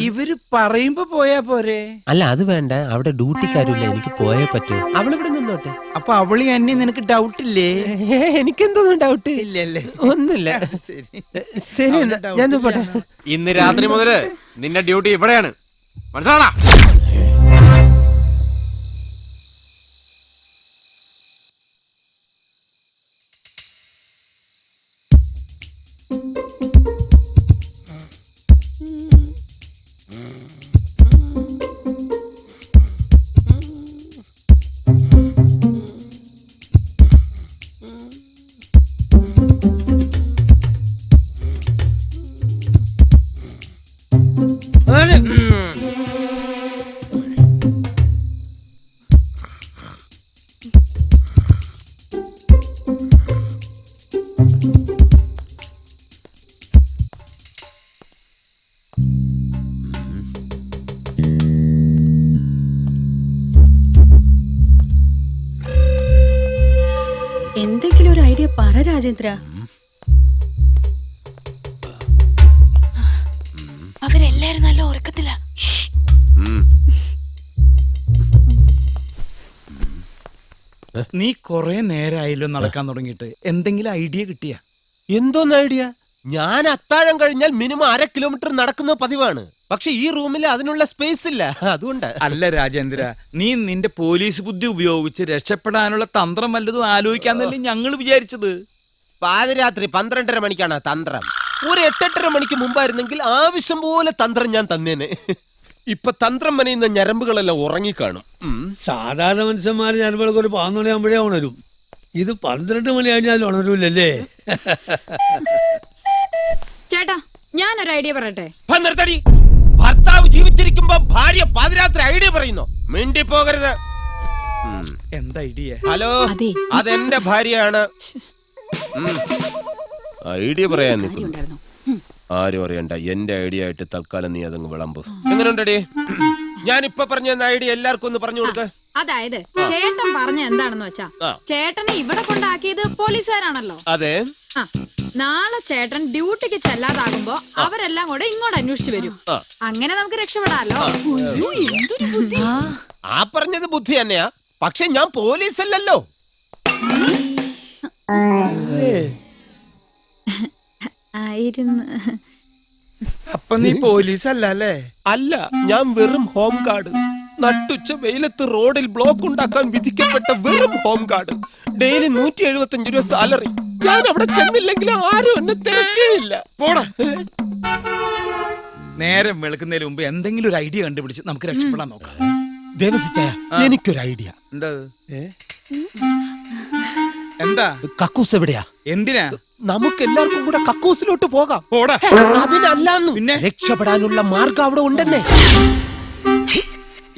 ഇവര് പറയുമ്പോ പോയാ പോരെ? അല്ല, അത് വേണ്ട. അവിടെ ഡ്യൂട്ടിക്കാരില്ല, എനിക്ക് പോയേ പറ്റൂ. അവളിവിടെ നിന്നോട്ടെ. അപ്പൊ അവളി എന്നെ നിനക്ക് ഡൗട്ടില്ലേ? എനിക്കെന്തോന്നും ഡൗട്ട് ഇല്ലല്ലേ? ഒന്നുമില്ല. ശരി, ഞാൻ പോട്ടെ. ഇന്ന് രാത്രി മുതല് നിന്റെ ഡ്യൂട്ടി ഇവിടെയാണ്, മനസ്സിലാണോ? എന്തെങ്കിലും ഒരു ഐഡിയ പറ രാജേന്ദ്ര. അവരെല്ലാരും നല്ല ഉറക്കത്തില്ല. നീ കൊറേ നേരമായല്ലോ നടക്കാൻ തുടങ്ങിയിട്ട്. എന്തെങ്കിലും ഐഡിയ കിട്ടിയ? എന്തോന്ന് ഐഡിയ? ഞാൻ അത്താഴം കഴിഞ്ഞാൽ മിനിമം 1/2 കിലോമീറ്റർ നടക്കുന്ന പതിവാണ്. പക്ഷെ ഈ റൂമിൽ അതിനുള്ള സ്പേസ് ഇല്ല, അതുകൊണ്ട്. അല്ല രാജേന്ദ്ര, നീ നിന്റെ പോലീസ് ബുദ്ധി ഉപയോഗിച്ച് രക്ഷപ്പെടാനുള്ള തന്ത്രം വല്ലതും ആലോചിക്കാന്നല്ലേ ഞങ്ങൾ വിചാരിച്ചത്. പാതിരാത്രി 12:30 മണിക്കാണ് തന്ത്രം. ഒരു 8-8:30 മണിക്ക് മുമ്പായിരുന്നെങ്കിൽ ആവശ്യം പോലെ തന്ത്രം ഞാൻ തന്നേനെ. ഇപ്പൊ തന്ത്രം മനയുന്ന ഞരമ്പുകളെല്ലാം ഉറങ്ങിക്കാണും. സാധാരണ മനുഷ്യന്മാർ ഞരമ്പുകൾക്ക് ഒരു 11 മണിയാകുമ്പോഴേ ഉണരും. ഇത് 12 മണി കഴിഞ്ഞാൽ ഉണരൂലല്ലേ? ചേട്ടാ, ഞാനൊരു ഐഡിയ പറയട്ടെ. ഭർത്താവ് ജീവിച്ചിരിക്കുമ്പോ ഭാര്യ പാതിരാത്രി ഐഡിയ പറയുന്നു. മിണ്ടി പോകരുത്. എന്താ ഐഡിയ? ഹലോ, അതെന്റെ ഭാര്യയാണ്. ഐഡിയ പറയാൻ നിൽക്കുന്നു. ആരും അറിയണ്ട, എന്റെ ഐഡിയ ആയിട്ട് തൽക്കാലം നീ അതങ്ങ് വിളമ്പ്. എങ്ങനെയുണ്ടടി? ഞാൻ ഇപ്പൊ പറഞ്ഞ ഐഡിയ എല്ലാവർക്കും ഒന്ന് പറഞ്ഞു കൊടുക്ക. അതായത് ചേട്ടൻ പറഞ്ഞ എന്താണെന്ന് വെച്ചാ, ചേട്ടനെ ഇവിടെ കൊണ്ടാക്കിയത് പോലീസുകാരാണല്ലോ. അതെ. നാളെ ചേട്ടൻ ഡ്യൂട്ടിക്ക് ചെല്ലാതാകുമ്പോ അവരെല്ലാം കൂടെ ഇങ്ങോട്ട് അന്വേഷിച്ചു വരും. അങ്ങനെ നമുക്ക് രക്ഷപ്പെടാലോ. ആ പറഞ്ഞത് ബുദ്ധി തന്നെയാ, പക്ഷെ ഞാൻ പോലീസ് അല്ലല്ലോ. അപ്പൊ നീ പോലീസ് അല്ലേ? അല്ല, ഞാൻ വെറും ഹോം ഗാർഡ്. നട്ടുച്ച വെയിലത്ത് റോഡിൽ ബ്ലോക്ക് ഉണ്ടാക്കാൻ വിധിക്കപ്പെട്ട വെറും ഹോം ഗാർഡ്. ഡെയിലി 175 രൂപ സാലറി. ഞാൻ അവിടെ ചെന്നില്ലെങ്കിൽ ആരും എന്നെ തിരക്കേയില്ല. പോടാ. നേരം വെളുക്കുന്നതിന് മുമ്പ് എന്തെങ്കിലും ഒരു ഐഡിയ കണ്ടുപിടിച്ച് നമുക്ക് രക്ഷപ്പെടാൻ നോക്കാം. ദേവസിച്ചായ, എനിക്കൊരു ഐഡിയ. എന്താ? കക്കൂസ് എവിടെയാ? എന്തിനാ? നമുക്ക് എല്ലാവർക്കും കൂടെ കക്കൂസിലോട്ട് പോകാം. അതിനല്ലാന്ന്, പിന്നെ രക്ഷപ്പെടാനുള്ള മാർഗം അവിടെ ഉണ്ടെന്നേ.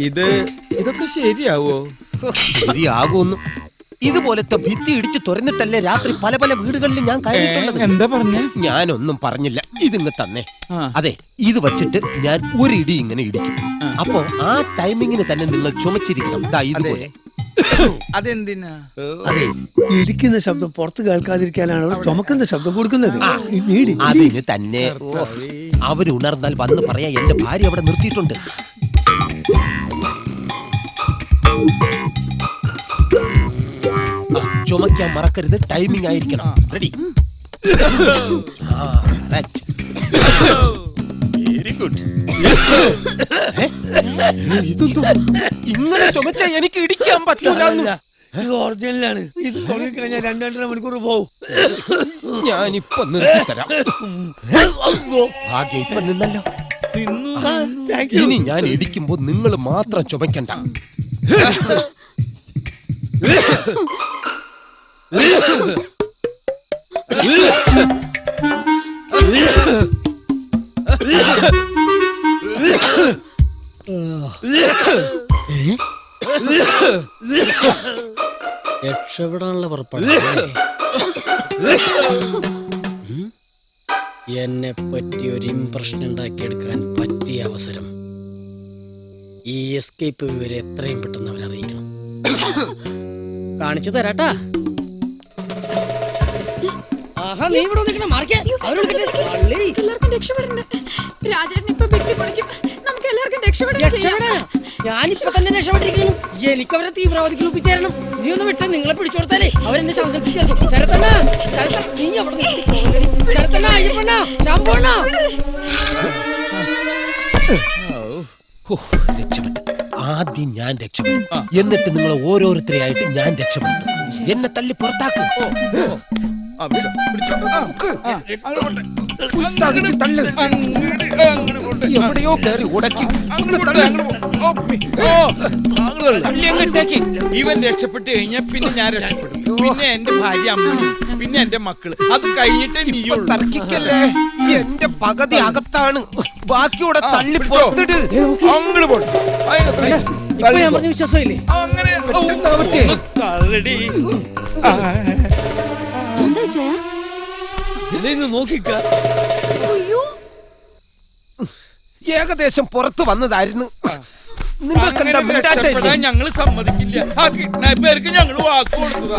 ഇതൊക്കെ ശരിയാവോ? ശരിയാകുന്നു. ഇതുപോലത്തെ ഭിത്തി ഇടിച്ച് തുറന്നിട്ടല്ലേ രാത്രി പല പല വീടുകളിൽ ഞാൻ കയറിയിട്ടുള്ളത്. എന്താ പറഞ്ഞ? ഞാനൊന്നും പറഞ്ഞില്ല, ഇതിങ്ങ് തന്നെ. അതെ, ഇത് വച്ചിട്ട് ഞാൻ ഒരു ഇടി ഇങ്ങനെ ഇടിക്കും. അപ്പോ ആ ടൈമിങ്ങിന് തന്നെ നിങ്ങൾ ചുമച്ചിരിക്കണം. ഇതുപോലെ. അതെന്തിനാ? അതെ, ഇടിക്കുന്ന ശബ്ദം പുറത്ത് കേൾക്കാതിരിക്കാനാണ് അവർ ചുമക്കുന്ന ശബ്ദം കൊടുക്കുന്നത്. അതിന് തന്നെ. അവരുണർന്നാൽ വന്ന് പറയാ, എന്റെ ഭാര്യ അവിടെ നിർത്തിയിട്ടുണ്ട്. ചുമക്കാൻ മറക്കരുത്, ടൈമിംഗ് ആയിരിക്കണം. റെഡി? Very good. ഇതൊന്നും ഇങ്ങനെ ചുമച്ചാ എനിക്ക് ഇടിക്കാൻ പറ്റൂല. ഇത് ഒറിജിനലാണ്. ഇത് തുടങ്ങിക്കഴിഞ്ഞാൽ 2-2.5 മണിക്കൂർ പോവും. ഞാനിപ്പൊ നിർത്തിത്തരാം. ഭാഗ്യം ഇപ്പൊ നിന്നല്ലോ. ഇനി ഞാൻ ഇടിക്കുമ്പോ നിങ്ങൾ മാത്രം ചുമക്കണ്ട. രക്ഷപ്പെടാനുള്ള പുറപ്പാട്. എന്നെ പറ്റി ഒരു ഇംപ്രഷൻ ഉണ്ടാക്കിയെടുക്കാൻ പറ്റിയ അവസരം. ഈ എസ്കേപ്പ് വിവരം എത്രയും പെട്ടെന്ന് അവരറിയിക്കണം. കാണിച്ചു തരാട്ടാ. നീ ഇവിടെ ഞാനിപ്പോ തന്നെ രക്ഷപ്പെട്ടിരിക്കുന്നു. എനിക്ക് അവരെ തീവ്രവാദിക്ക് ഒപ്പിച്ചേരണം. നീ ഒന്ന് വിട്ട് നിങ്ങളെ പിടിച്ചോടുത്താലേ അവരെന്നെ ശബ്ദം. ശരത്തണ്ണ, നീ അവിടെ ശരത്തണ്ണ, അയ്യപ്പണ്ണ, ശാമ്പോണ്ണ. രക്ഷപ്പെട്ടു. ആദ്യം ഞാൻ രക്ഷപ്പെടും, എന്നിട്ട് നിങ്ങൾ ഓരോരുത്തരെയായിട്ട് ഞാൻ രക്ഷപ്പെടുത്തും. എന്നെ തള്ളി പുറത്താക്കും. എവിടെയോ കയറി ഉടക്കി. ഇവൻ രക്ഷപ്പെട്ട് കഴിഞ്ഞാൽ പിന്നെ ഞാൻ രക്ഷപ്പെടും. പിന്നെ എന്റെ ഭാര്യ അമ്മണി, പിന്നെ എന്റെ മക്കള്. അത് കഴിഞ്ഞിട്ട് നീ തർക്കിക്കല്ലേ. എന്റെ പകുതി അകത്താണ്, ബാക്കിയോടെ തള്ളി പുറത്തിട്. അങ്ങോട്ട് പോട്ടെ. ഞാൻ പറഞ്ഞ വിശ്വാസമില്ലേ? അങ്ങനെ നോക്കിക്ക. ഏകദേശം പുറത്തു വന്നതായിരുന്നു. നിങ്ങൾക്ക് എന്താ മിണ്ടാത്തെ? ഞങ്ങൾ സമ്മതിക്കില്ല. ആ കിഡ്നാപ്പേർക്ക് ഞങ്ങൾ വാക്ക് കൊടുത്തതാ.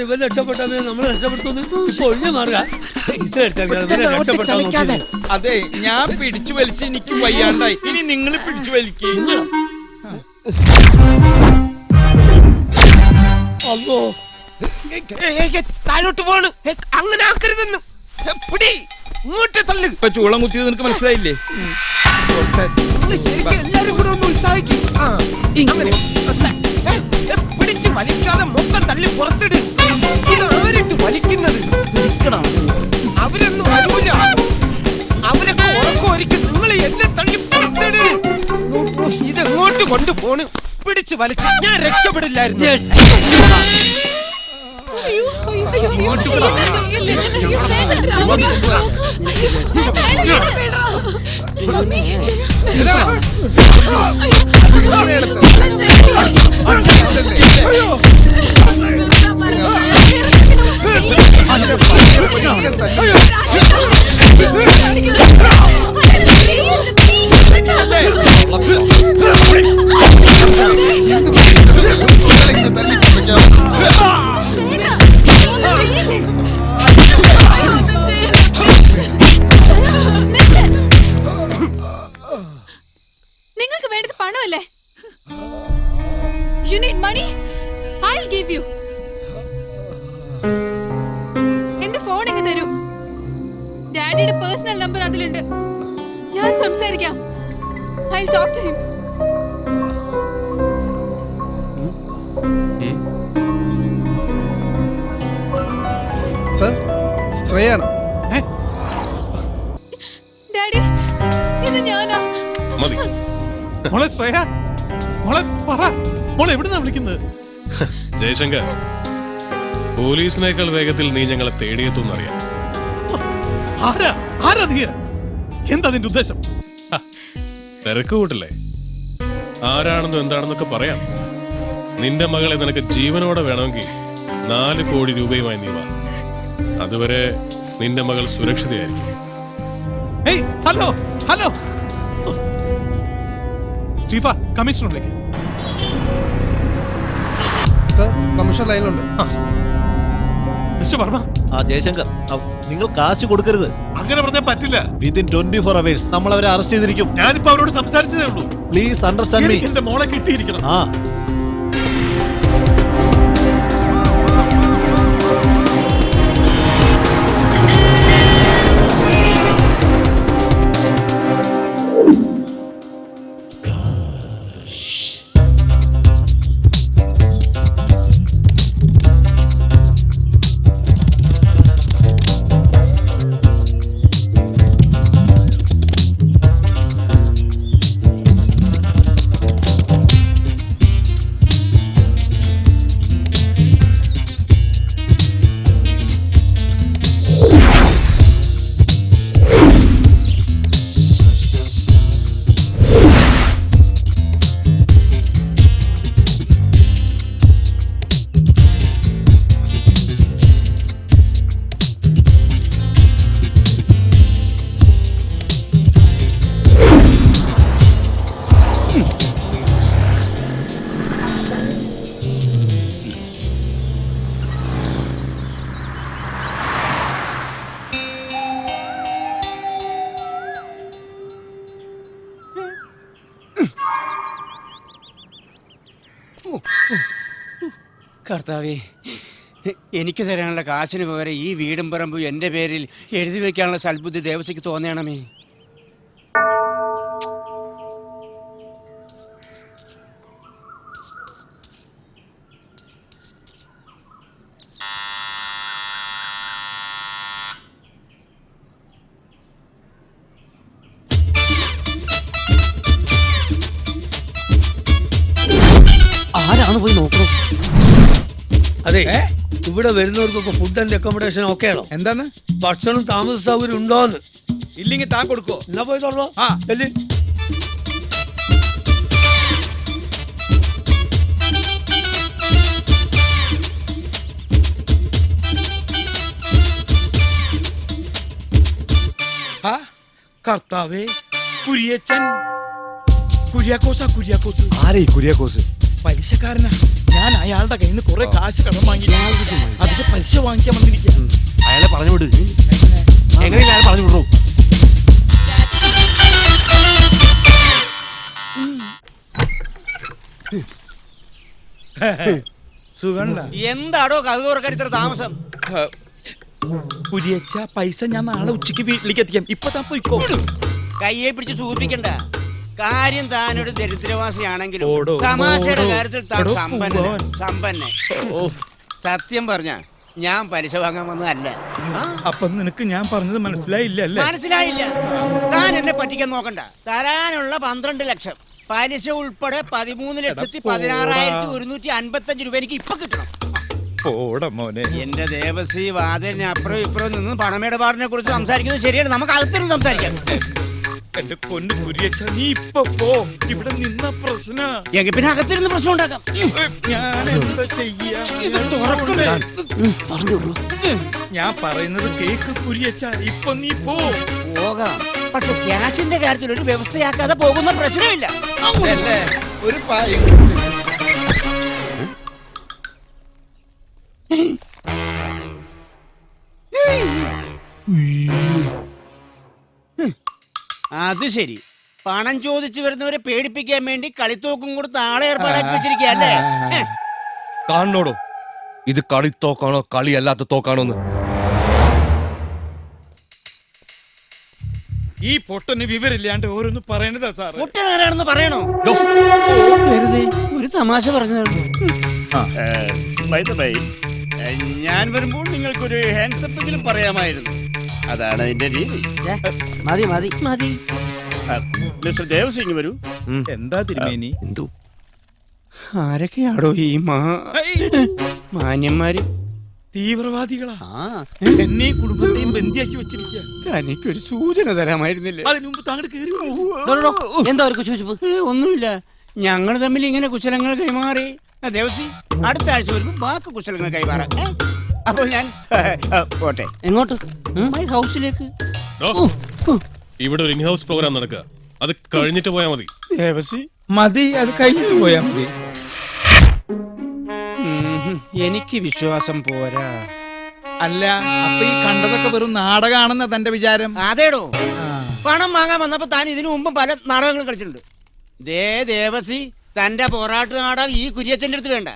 ഇവൻ രക്ഷപ്പെട്ടാൽ നമ്മൾ രക്ഷപ്പെടുത്തുന്നു. ഒഴിഞ്ഞു മാറുക. അതെ, ഞാൻ പിടിച്ചു വലിച്ച് എനിക്ക് വയ്യാണ്ടായി. ഇനി നിങ്ങൾ പിടിച്ചു വലിക്കും. അല്ലോ താഴോട്ട് പോണ്. അങ്ങനെ ആക്കരുതെന്ന്. പിടി, ഇങ്ങോട്ട് തള്ളു. ഇപ്പൊ ചൂളം കുത്തിയത് നിനക്ക് മനസ്സിലായില്ലേ? ശരിക്കും എല്ലാരും കൂടെ ഒന്ന് ഉത്സാഹിക്കും. അങ്ങനെ പിടിച്ച് വലിക്കാതെ മൊത്തം തള്ളി പുറത്തിട്. ഇത് ആരിട്ട് വലിക്കുന്നത്? അവരൊന്നും വരൂല. അവരൊക്കെ ഉറക്കമായിരിക്കും. നിങ്ങൾ എന്നെ തള്ളി പുറത്തിട്. ഇതെങ്ങോട്ട് കൊണ്ടുപോണ്? പിടിച്ച് വലിച്ച് ഞാൻ രക്ഷപ്പെടില്ലായിരുന്നു. നിങ്ങൾക്ക് വേണ്ടത് പണമല്ലേ? You need money? I'll give you. എന്റെ ഫോൺ ഇങ്ങ് തരൂ. ഡാഡിയുടെ പേഴ്സണൽ നമ്പർ അതിലുണ്ട്. ഞാൻ സംസാരിക്കാം. I'll talk to him. Sir, ശ്രേയാണ്. ഡാഡി, ഇത് ഞാനാ. മതി. മോളെ ശ്രേയ, മോളെ പറ, മോളെ എവിടുന്നാ വിളിക്കുന്നത്? ജയശങ്കർ, പോലീസിനേക്കാൾ വേഗത്തിൽ നീ ഞങ്ങളെ തേടിയെത്തുന്നറിയാം. ആരാ നീ? എന്താ നിന്റെ ഉദ്ദേശം? തിരക്ക് കൂട്ടില്ലേ? ആരാണെന്നും എന്താണെന്നൊക്കെ പറയാം. നിന്റെ മകളെ നിനക്ക് ജീവനോടെ വേണമെങ്കിൽ 4 കോടി രൂപയുമായി നീ വാ. അതുവരെ നിന്റെ മകൾ സുരക്ഷിതയായിരിക്കും. ഹലോ ഹലോ സ്റ്റീഫ, കമ്മീഷണറിലേക്ക്. സർ, കമ്മീഷണർ ലൈനിലുണ്ട്. മിസ്റ്റർ വർമ്മ. ജയശങ്കർ, നിങ്ങൾ കാശ് കൊടുക്കരുത്. അങ്ങനെ പറഞ്ഞാൽ പറ്റില്ല. വിത്തിൻ 24 hours നമ്മൾ അവരെ അറസ്റ്റ് ചെയ്തിരിക്കും. ഞാനിപ്പോ അവരോട് സംസാരിച്ചതേ ഉള്ളൂ. Please understand me. എന്റെ മോളെ കിട്ടിയിരിക്കണം. കർത്താവേ, എനിക്ക് തരാനുള്ള കാശിന് പകരം ഈ വീടും പറമ്പും എൻ്റെ പേരിൽ എഴുതി വെക്കാനുള്ള സൽബുദ്ധി ദേവസ്വയ്ക്ക് തോന്നണമേ. ആരാണ് പോയി നോക്കണം? അതെ, ഇവിടെ വരുന്നവർക്കൊക്കെ ഫുഡ് ആൻഡ് അക്കോമഡേഷൻ ഓക്കെ ആണോ? എന്താന്ന്? ഭക്ഷണം താമസ സൗകര്യം ഉണ്ടോന്ന്? ഇല്ലെങ്കിൽ താൻ കൊടുക്കോ? എന്നാ പോയി തുറന്നോ. കർത്താവേ, കുര്യച്ചൻ കുര്യാക്കോസ് ആരെ ഈ കുര്യാക്കോസ്? പലിശക്കാരനാ. ഞാൻ അയാളുടെ കയ്യിൽ നിന്ന് കുറെ കാശ് കടം വാങ്ങി അതിന്റെ പലിശ വാങ്ങിക്കാൻ വന്നിരിക്കുക. അയാളെ പറഞ്ഞു വിട്. എങ്ങനെയും അയാളെ പറഞ്ഞു വിടൂ. സുഖണ്ട. എന്താടോ കഥ തുറക്കാൻ ഇത്ര താമസം? കുര്യച്ച പൈസ ഞാൻ നാളെ ഉച്ചയ്ക്ക് വീട്ടിലേക്ക് എത്തിക്കാം. ഇപ്പൊ താൻ പോയിക്കോ. കയ്യെ പിടിച്ച് സൂചിപ്പിക്കണ്ട. കാര്യം താനൊരു ദരിദ്രവാസിയാണെങ്കിലും തമാശയുടെ കാര്യത്തിൽ താൻ സമ്പന്നെ. സത്യം പറഞ്ഞ ഞാൻ പലിശ വാങ്ങാൻ വന്നതല്ല. അപ്പൊ നിനക്ക് ഞാൻ പറഞ്ഞത് മനസ്സിലായില്ല അല്ലേ? മനസ്സിലായില്ല. താൻ എന്നെ പറ്റിക്കാൻ നോക്കണ്ട. തരാനുള്ള 12 ലക്ഷം പലിശ ഉൾപ്പെടെ 13,16,155 രൂപ എനിക്ക് ഇപ്പൊ കിട്ടണം. എന്റെ ദേവസി വാതിലിന് അപ്പുറം ഇപ്പുറം നിന്ന് പണമിടപാടിനെ കുറിച്ച് സംസാരിക്കുന്നത് ശരിയാണ്. നമുക്ക് അകത്തിരുന്ന് സംസാരിക്കാം. എന്റെ പൊന്നു കുര്യച്ച നീ ഇപ്പൊ പോ. ഇവിടെ നിന്ന പ്രശ്ന എങ്കിൽ പിന്നെ അകത്തിരുന്ന് പ്രശ്നം ഉണ്ടാക്കാം. ഞാൻ എന്താ ചെയ്യാ? ഞാൻ പറയുന്നത് കേക്ക് കുര്യച്ച. ഇപ്പൊ നീ പോകാം. പക്ഷെ ക്യാഷിന്റെ കാര്യത്തിൽ ഒരു വ്യവസ്ഥയാക്കാതെ പോകുന്ന പ്രശ്നമില്ല. ഒരു പായ അത് ശരി. പണം ചോദിച്ചു വരുന്നവരെ പേടിപ്പിക്കാൻ വേണ്ടി കളിത്തോക്കും കൊടുത്ത് ആളെ ഏർപ്പാടാക്കി വെച്ചിരിക്കല്ലേ? കാണണോടോ, ഇത് കളിത്തോക്കാണോ കളിയല്ലാത്ത തോക്കാണോന്ന്? ഈ പൊട്ടന് വിവരില്ലാണ്ട് ഓരോന്ന് പറയണതാ സാർ. പൊട്ടനാരാണെന്ന് പറയണോ? വെറുതെ ഒരു തമാശ പറഞ്ഞതാണ്. ഞാൻ വരുമ്പോൾ നിങ്ങൾക്കൊരു ഹാൻഡ്സപ്പ് എങ്കിലും പറയാമായിരുന്നു. അതാണ് അതിന്റെ രീതി. മതി മതി മതി. മിസ്റ്റർ ദേവസിംഗ് വരൂ. എന്താ തിരുമേനി? എന്തോ ആരൊക്കെയാടോ ഈ മാന്യന്മാര്? തീവ്രവാദികളാ. എന്നെ കുടുംബത്തെയും ബന്ദിയാക്കി വെച്ചിരിക്കുക. തനിക്കൊരു സൂചന തരാമായിരുന്നില്ലേ? അതിനു മുമ്പ് താങ്കൾ കേറി എന്താ സൂചിപ്പ്? ഒന്നുമില്ല. ഞങ്ങൾ തമ്മിൽ ഇങ്ങനെ കുശലങ്ങൾ കൈമാറി. ദേവസി അടുത്ത ആഴ്ച വരുമ്പോൾ ബാക്കി കുശലങ്ങൾ കൈമാറാം. അപ്പോൾ ഞാൻ പോട്ടെ. എങ്ങോട്ട്? മൈ ഹൗസിലേക്ക്. ഇവിടെ ഒരു ഇൻഹൗസ് പ്രോഗ്രാം നടക്കുക. അത് കഴിഞ്ഞിട്ട് പോയാൽ മതി. ദേവസി മതി, അത് കഴിഞ്ഞിട്ട് പോയാ മതി. എനിക്ക് വിശ്വാസം പോരാ. അല്ല, അപ്പൊ ഈ കണ്ടതൊക്കെ വെറും നാടകമാണെന്ന തന്റെ വിചാരം? അതേടോ, പണം വാങ്ങാൻ വന്നപ്പോ താൻ ഇതിനു മുമ്പ് പല നാടകങ്ങൾ കളിച്ചിട്ടുണ്ട്. ദേവസി തന്റെ പൊറാട്ട് നാടകം ഈ കുര്യച്ചന്റെ അടുത്ത് വേണ്ട.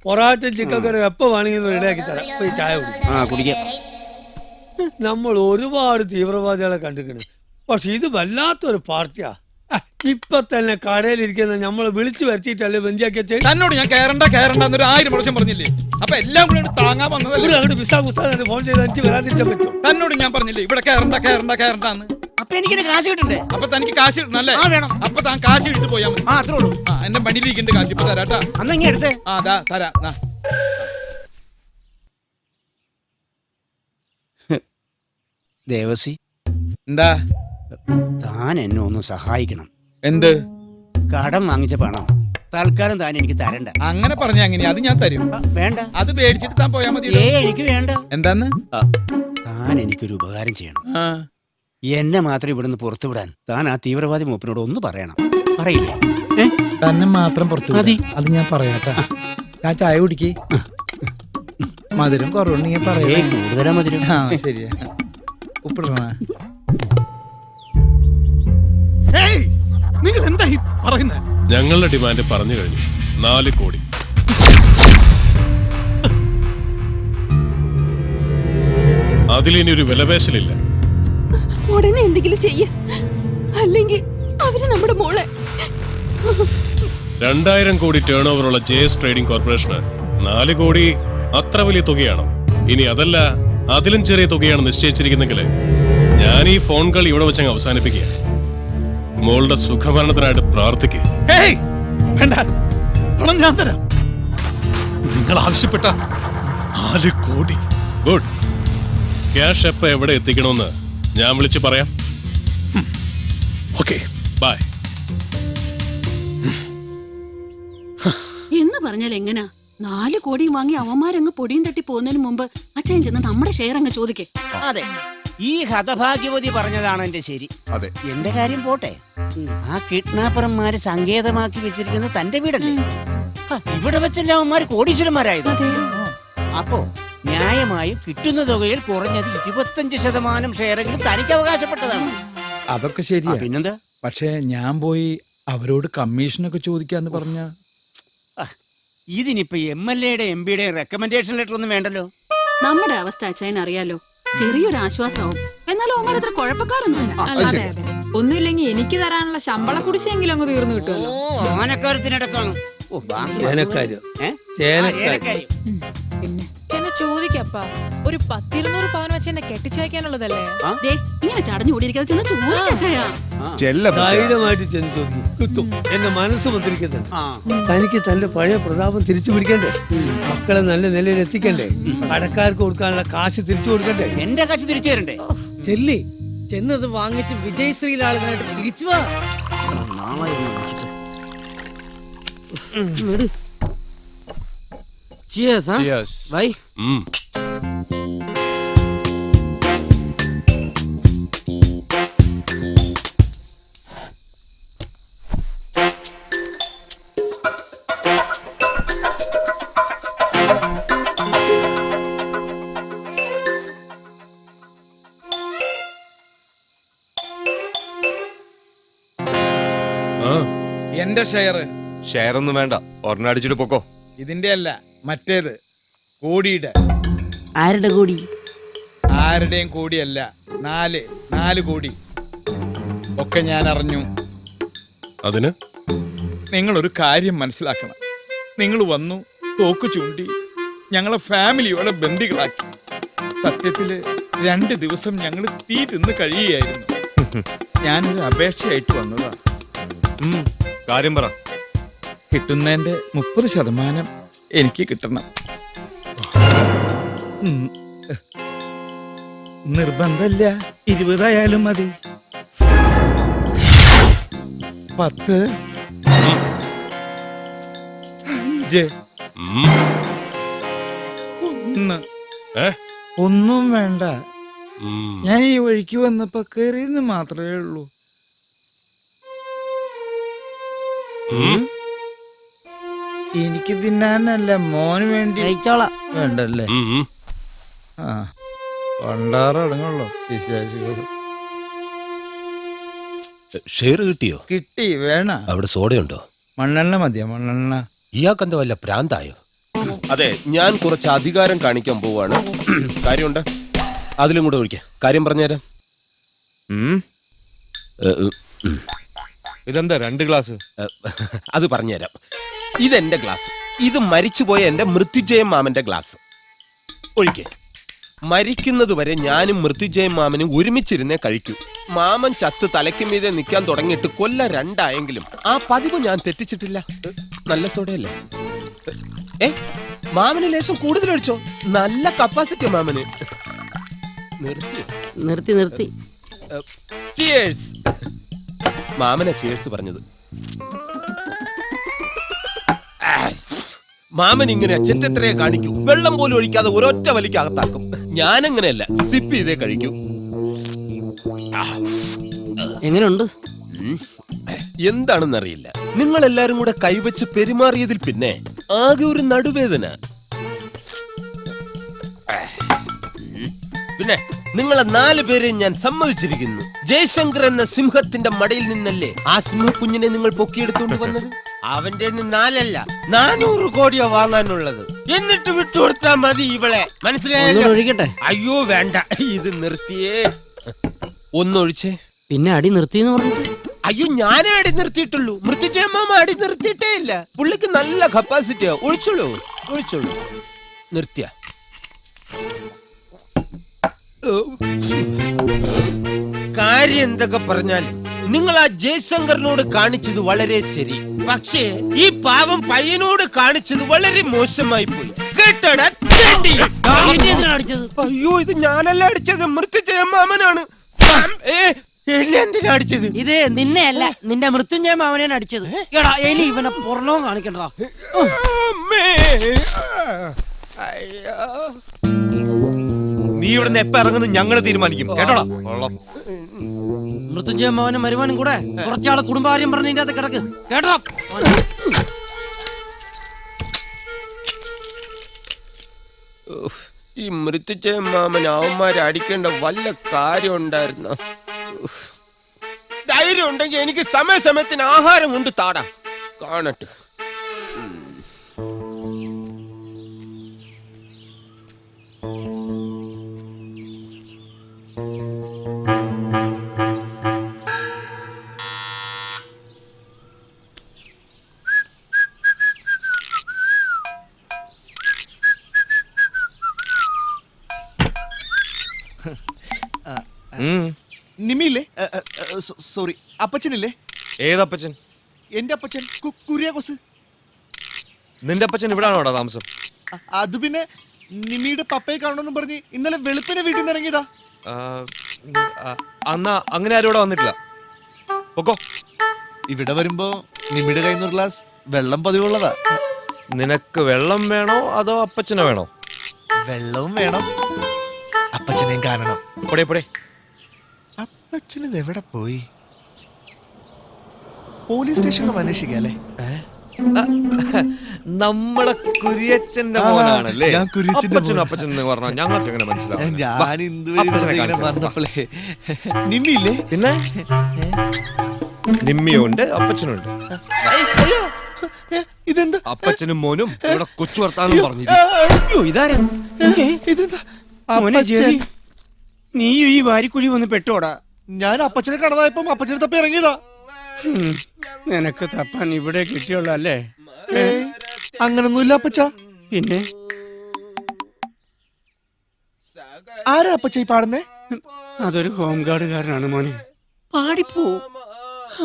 പൊറാട്ടും ചിക്കൻ കറി എപ്പോ വേണമെങ്കിൽ റെഡിയാക്കി തരാം. പോയി ചായ കുടിക്കാം. നമ്മൾ ഒരുപാട് തീവ്രവാദികളെ കണ്ടിരിക്കണ്. പക്ഷെ ഇത് വല്ലാത്തൊരു പാർട്ടിയാ. ഇപ്പൊ തന്നെ കടയിലിരിക്കുന്ന നമ്മളെ വിളിച്ചു വരുത്തിയിട്ടല്ലേ ബന്ധിയാക്കി വെച്ചത്. തന്നോട് ഞാൻ കയറണ്ട എന്നൊരു 1000 പ്രാവശ്യം പറഞ്ഞില്ലേ? അപ്പൊ എല്ലാം കൂടെ താങ്ങാൻ വന്നതല്ലേ? അങ്ങോട്ട് വിസാ ഫോൺ ചെയ്ത് എനിക്ക് വരാതിരിക്കാൻ പറ്റുമോ? തന്നോട് ഞാൻ പറഞ്ഞില്ലേ ഇവിടെ കയറണ്ടെന്ന്? അപ്പൊ എനിക്ക് കാശ് കിട്ടണ്ടേ? അപ്പൊ തനിക്ക് കാശ് കിട്ടണല്ലേ? വേണം. അപ്പൊ താൻ കാശ് ഇട്ട് പോയാ മതി. അത്രേ ഉള്ളൂ. എന്റെ വണ്ടിയിലിരിക്കേണ്ട കാശ് ഇപ്പൊ തരാട്ടാ. അന്ന് ഇങ്ങനെ എടുത്തേ. തരാം. ദേവസി, എന്താ? താൻ എന്നെ ഒന്ന് സഹായിക്കണം. എന്ത്? കടം വാങ്ങിച്ച പണം തൽക്കാലം താൻ എനിക്ക് തരണ്ട. അങ്ങനെ പറഞ്ഞ അങ്ങനെ അത് ഞാൻ തരും. വേണ്ട, അത് പേടിച്ചിട്ട് താൻ പോയാ മതി. എനിക്ക് വേണ്ട. എന്താന്ന്? താൻ എനിക്കൊരു ഉപകാരം ചെയ്യണം. എന്നെ മാത്രം ഇവിടുന്ന് പുറത്തു വിടാൻ താൻ ആ തീവ്രവാദി മൂപ്പനോട് ഒന്ന് പറയണം. പറയില്ലേ? തന്നെ മാത്രം പുറത്തു മതി. അത് ഞാൻ പറയാട്ടാ. ഞാൻ ചായ കുടിക്ക്. മധുരം കുറവുണ്ടെങ്കിൽ പറയേ. കൂടുതലാ മധുരം. ശരിയാ. ഉപ്പിടണ. നിങ്ങൾ എന്താ ഈ പറയുന്നത്? ഞങ്ങളുടെ ഡിമാൻഡ് പറഞ്ഞു കഴിഞ്ഞു. 4 കോടി. അതിലിനി ഒരു വിലപേശലില്ല. ഉടനെ എന്തെങ്കിലും ചെയ്യ, അല്ലെങ്കിൽ അവര് നമ്മുടെ മോളെ. 2000 കോടി ടേൺ ഓവറുള്ള JS ട്രേഡിംഗ് കോർപ്പറേഷന് 4 കോടി അത്ര വലിയ തുകയാണോ? ഇനി അതല്ല അതിലും ചെറിയ തുകയാണ് നിശ്ചയിച്ചിരിക്കുന്നെങ്കിൽ ഞാൻ ഈ ഫോൺ കളി ഇവിടെ വെച്ചങ്ങ് അവസാനിപ്പിക്കുക. മോളുടെ സുഖഭരണത്തിനായിട്ട് പ്രാർത്ഥിക്കുക. വേണ്ട, പണം ഞാൻ തരാം. നിങ്ങൾ ആവശ്യപ്പെട്ട 4 കോടി. ഗുഡ്. ക്യാഷ് എപ്പോ എവിടെ എത്തിക്കണമെന്ന് ഞാൻ വിളിച്ചു പറയാം. Okay, bye. എന്ന് പറഞ്ഞാൽ എങ്ങനാ? 4 കോടിയും വാങ്ങി അവന്മാരങ്ങ് പൊടിയും തട്ടി പോകുന്നതിന് മുമ്പ് അച്ഛൻ ചെന്ന് നമ്മുടെ ഷെയർ അങ്ങ് ചോദിക്കേ. അതെ, ഈ ഹതഭാഗ്യവതി പറഞ്ഞതാണ് എന്റെ ശരി. അതെ, എന്റെ കാര്യം പോട്ടെ, ആ കിഡ്നാപ്പർമാര് സങ്കേതമാക്കി വെച്ചിരിക്കുന്നത് തന്റെ വീടല്ലേ? ഇവിടെ വെച്ചല്ലേ അവന്മാര് കോടീശ്വരന്മാരായത്. അപ്പോ ന്യായമായും കിട്ടുന്ന തുകയിൽ കുറഞ്ഞത് 25% ഷെയറെങ്കിലും തനിക്ക് അവകാശപ്പെട്ടതാണ്. അതൊക്കെ ശരിയാ. പിന്നെന്താ? പക്ഷേ ഞാൻ പോയി അവരോട് കമ്മീഷനൊക്കെ ചോദിക്കാന്ന് പറഞ്ഞ ഇതിനിപ്പോ MLA-യുടെ MP-യുടെ റെക്കമെൻഡേഷൻ ലെറ്റർ ഒന്നും വേണ്ടല്ലോ. നമ്മുടെ അവസ്ഥ അച്ഛൻ അറിയാലോ. ചെറിയൊരു ആശ്വാസവും. എന്നാലും അവന്മാർ അത്ര കുഴപ്പക്കാരൊന്നുമില്ല. ഒന്നുമില്ലെങ്കിൽ എനിക്ക് തരാനുള്ള ശമ്പള കുടിശ്ശെങ്കിലും അങ്ങ് തീർന്നു കിട്ടുമല്ലോ. ഓനക്കാര്യത്തിനടക്കാണ്. പിന്നെ ചെന്ന് ചോദിക്കപ്പാ, ഒരു 10-200 പവൻ വെച്ച് എന്നെ കെട്ടിച്ചയക്കാനുള്ളതല്ലേ? ഇങ്ങനെ ചടഞ്ഞു കൂടിയിരിക്കാതെ ചെന്ന് ചോദിക്കച്ചാ. ധൈര്യമായിട്ട് ചെന്ന് ചോദിക്കും, കിട്ടും. എന്റെ മനസ്സ് മന്ത്രിക്കുന്നുണ്ട്. തനിക്ക് തന്റെ പഴയ പ്രതാപം തിരിച്ചു പിടിക്കണ്ടേ? മക്കളെ നല്ല നിലയിൽ എത്തിക്കണ്ടേ? കടക്കാർക്ക് കൊടുക്കാനുള്ള കാശ് തിരിച്ചു കൊടുക്കണ്ടേ? എന്റെ കാശ് തിരിച്ചു തരണ്ടേ? ചെല്ലി ചെന്നത് വാങ്ങിച്ച് വിജയശ്രീലാളിനായിട്ട് തിരിച്ചു വാ. Cheers, huh? Cheers. Bye. എന്റെ ഷെയർ ഒന്നും വേണ്ട, ഒരെണ്ണം അടിച്ചിട്ട് പൊക്കോ. ഇതിന്റെ അല്ല, മറ്റേത് കോടിയുടെ. ആരുടെ കോടി? ആരുടെയും കോടിയല്ല, 4 കോടി ഒക്കെ ഞാൻ അറിഞ്ഞു. അതിന് നിങ്ങളൊരു കാര്യം മനസ്സിലാക്കണം. നിങ്ങൾ വന്നു, തോക്ക് ചൂണ്ടി ഞങ്ങളെ ഫാമിലിയോടെ ബന്ദികളാക്കി. സത്യത്തില് 2 ദിവസം ഞങ്ങൾ തീ തിന്ന് കഴിയുകയായിരുന്നു. ഞാനൊരു അപേക്ഷയായിട്ട് വന്നതാ. കാര്യം പറ. കിട്ടുന്നതിന്റെ 30% എനിക്ക് കിട്ടണം. നിർബന്ധമില്ല, 20 ആയാലും മതി. 10, 5, 1. ഒന്നും വേണ്ട. ഞാൻ ഈ വഴിക്ക് വന്നപ്പോ കയറിയെന്ന് മാത്രമേ ഉള്ളൂ. എനിക്ക് തിന്നാനല്ല, മോന് വേണ്ടി. വേണ്ടല്ലേ? ആ, പണ്ടാറടങ്ങുള്ളൂ വിശേഷികൾ. ഷെയർ കിട്ടിയോ? കിട്ടി. വേണ? അവിടെ സോഡയുണ്ടോ? മണ്ണെണ്ണ മതിയോ? മണ്ണെണ്ണ. ഇയാൾക്കെന്താ വല്ല പ്രാന്തായോ? അതെ, ഞാൻ കുറച്ച് അധികാരം കാണിക്കാൻ പോവാണ്. കാര്യമുണ്ട്, അതിലും കൂടെ ഒഴിക്കാം. കാര്യം പറഞ്ഞുതരാം. ഇതെന്താ 2 ഗ്ലാസ്? അത് പറഞ്ഞുതരാം. ഇതെന്റെ ഗ്ലാസ്, ഇത് മരിച്ചുപോയ എന്റെ മൃത്യുജയ മാമന്റെ ഗ്ലാസ്. ഒഴിക്കേ. മരിക്കുന്നത് വരെ ഞാനും മൃത്യുജയ മാമനും ഒരുമിച്ചിരുന്നേ കഴിക്കൂ. മാമൻ ചത്ത് തലയ്ക്ക് മീതെ നിൽക്കാൻ തുടങ്ങിയിട്ട് കൊല്ലം 2 ആയെങ്കിലും ആ പതിവ് ഞാൻ തെറ്റിച്ചിട്ടില്ല. നല്ല സോഡയല്ലേ? മാമന് ലേശം കൂടുതൽ ഒഴിച്ചോ, നല്ല കപ്പാസിറ്റി മാമന്. നിർത്തി. ചിയേഴ്സ്. മാമനെ ചിയേഴ്സ് പറഞ്ഞത്. മാമൻ ഇങ്ങനെ ചെറ്റെത്രയെ കാണിക്കൂ, വെള്ളം പോലും ഒഴിക്കാതെ ഒരൊറ്റ വലിക്ക് അകത്താക്കും. ഞാനങ്ങനെയല്ല, സിപ്പ് ചെയ്തേ കഴിക്കൂ. എങ്ങനെയുണ്ട്? എന്താണെന്നറിയില്ല, നിങ്ങൾ എല്ലാരും കൂടെ കൈവച്ച് പെരുമാറിയതിൽ പിന്നെ ആകെ ഒരു നടുവേദന. പിന്നെ നിങ്ങളെ 4 പേരെയും ഞാൻ സമ്മതിച്ചിരിക്കുന്നു. ജയശങ്കർ എന്ന സിംഹത്തിന്റെ മടയിൽ നിന്നല്ലേ ആ സിംഹക്കുഞ്ഞിനെ നിങ്ങൾ പൊക്കിയെടുത്തോണ്ട് വന്നത്? അവന്റെ 4 അല്ല 400 കോടിയോ വാങ്ങാനുള്ളത്. എന്നിട്ട് വിട്ടുകൊടുത്താ മതി ഇവളെ. മനസ്സിലായല്ലോ? അയ്യോ വേണ്ട, ഇത് നിർത്തിയേ. ഒന്നൊഴിച്ചേ. പിന്നെ അടി നിർത്തിയെന്ന് പറഞ്ഞു. അയ്യോ, ഞാനേ അടി നിർത്തിയിട്ടുള്ളൂ. മൃത്യുജയമ്മ അടി നിർത്തിയിട്ടേ ഇല്ല. പുള്ളിക്ക് നല്ല കപ്പാസിറ്റിയാ. ഒഴിച്ചോളൂ. നിർത്തിയ കാര്യം എന്തൊക്കെ പറഞ്ഞാലും നിങ്ങൾ ആ ജയശങ്കറിനോട് കാണിച്ചത് വളരെ ശരി. പക്ഷേ ഈ പാവം പയ്യനോട് കാണിച്ചത് വളരെ മോശമായി പോയി. കേട്ടോടാ? അയ്യോ, ഇത് ഞാനല്ല അടിച്ചത്, മൃത്യുജയമാമനാണ്. എന്തിനാ അടിച്ചത്? ഇത് നിന്നെ അല്ല, നിന്റെ മൃത്യുഞ്ജയ മാമനെയാണ് അടിച്ചത്. എടാ എലി, ഇവനെ പുറലോം കാണിക്കണ്ടാ. നീ ഇവിടുന്ന് എപ്പ ഇറങ്ങുന്നത് ഞങ്ങൾ തീരുമാനിക്കും കേട്ടോടാ. മൃത്യുഞ്ജയ മോഹനും മരുമാനും കൂടെ കുറച്ചാളെ കുടുംബകാര്യം പറഞ്ഞ ഇതിന്റെ അകത്ത് കിടക്ക് കേട്ടോ. ഈ മൃത്യുജയ മാമൻ അവന്മാരെ അടിക്കേണ്ട വല്ല കാര്യം ഉണ്ടായിരുന്ന? ധൈര്യം ഉണ്ടെങ്കിൽ എനിക്ക് സമയസമയത്തിന് ആഹാരം കൊണ്ട് താടാ കാണട്ടെ. നിമിയില്ലേ? സോറി, അപ്പച്ചനില്ലേ? ഏതപ്പച്ചൻ? എന്റെ അപ്പച്ചൻ കുര്യാക്കോസ്. നിന്റെ അപ്പച്ചൻ ഇവിടാണോടാ താമസം? അത് പിന്നെ നിമിയുടെ പപ്പയെ കാണണമെന്നും പറഞ്ഞ് ഇന്നലെ വെളുപ്പിനെ വീട്ടിൽ നിന്ന് ഇറങ്ങിയതാ. അന്നാ അങ്ങനെ ആരും ഇവിടെ വന്നിട്ടില്ല. പൊക്കോ. ഇവിടെ വരുമ്പോ നിമിയുടെ കയ്യിൽ നിന്ന് ഗ്ലാസ് വെള്ളം പതിവുള്ളതാ. നിനക്ക് വെള്ളം വേണോ അതോ അപ്പച്ചനെ വേണോ? വെള്ളവും വേണം, അപ്പച്ചനെയും കാണണം. പൊടേ പൊടേ. അപ്പച്ചനത് എവിടെ പോയി? പോലീസ് സ്റ്റേഷനിൽ അന്വേഷിക്കല്ലേ? നമ്മുടെ കുര്യച്ചന്റെ മോനാണല്ലേ? ഞാൻ കുര്യച്ചന്റെ അപ്പച്ചനും അപ്പച്ചൻ എന്ന് പറഞ്ഞാൽ ഞങ്ങൾക്ക് എങ്ങനെ മനസ്സിലാവും? നിമ്മിയില്ലേ? പിന്നെ നിമ്മിയുണ്ട് അപ്പച്ചനുണ്ട്. ഇതെന്താ? അപ്പച്ചനും മോനും ഇവിടെ കൊച്ചു വർത്താനം പറഞ്ഞിരിക്കും. ഇതാരാ? നീ ഈ വാരിക്കുഴി വന്ന് പെട്ടോടാ. ഞാൻ അപ്പച്ചനെ കാണാതായപ്പം അപ്പച്ചനെ തപ്പി ഇറങ്ങിയതാ. നിനക്ക് തപ്പാൻ ഇവിടെ കിട്ടിയുള്ളല്ലേ? അങ്ങനൊന്നുമില്ല അപ്പച്ച. പിന്നെ ആരാ അപ്പച്ച ഈ പാടുന്നേ? അതൊരു ഹോം ഗാർഡുകാരനാണ് മോനെ. പാടിപ്പോ.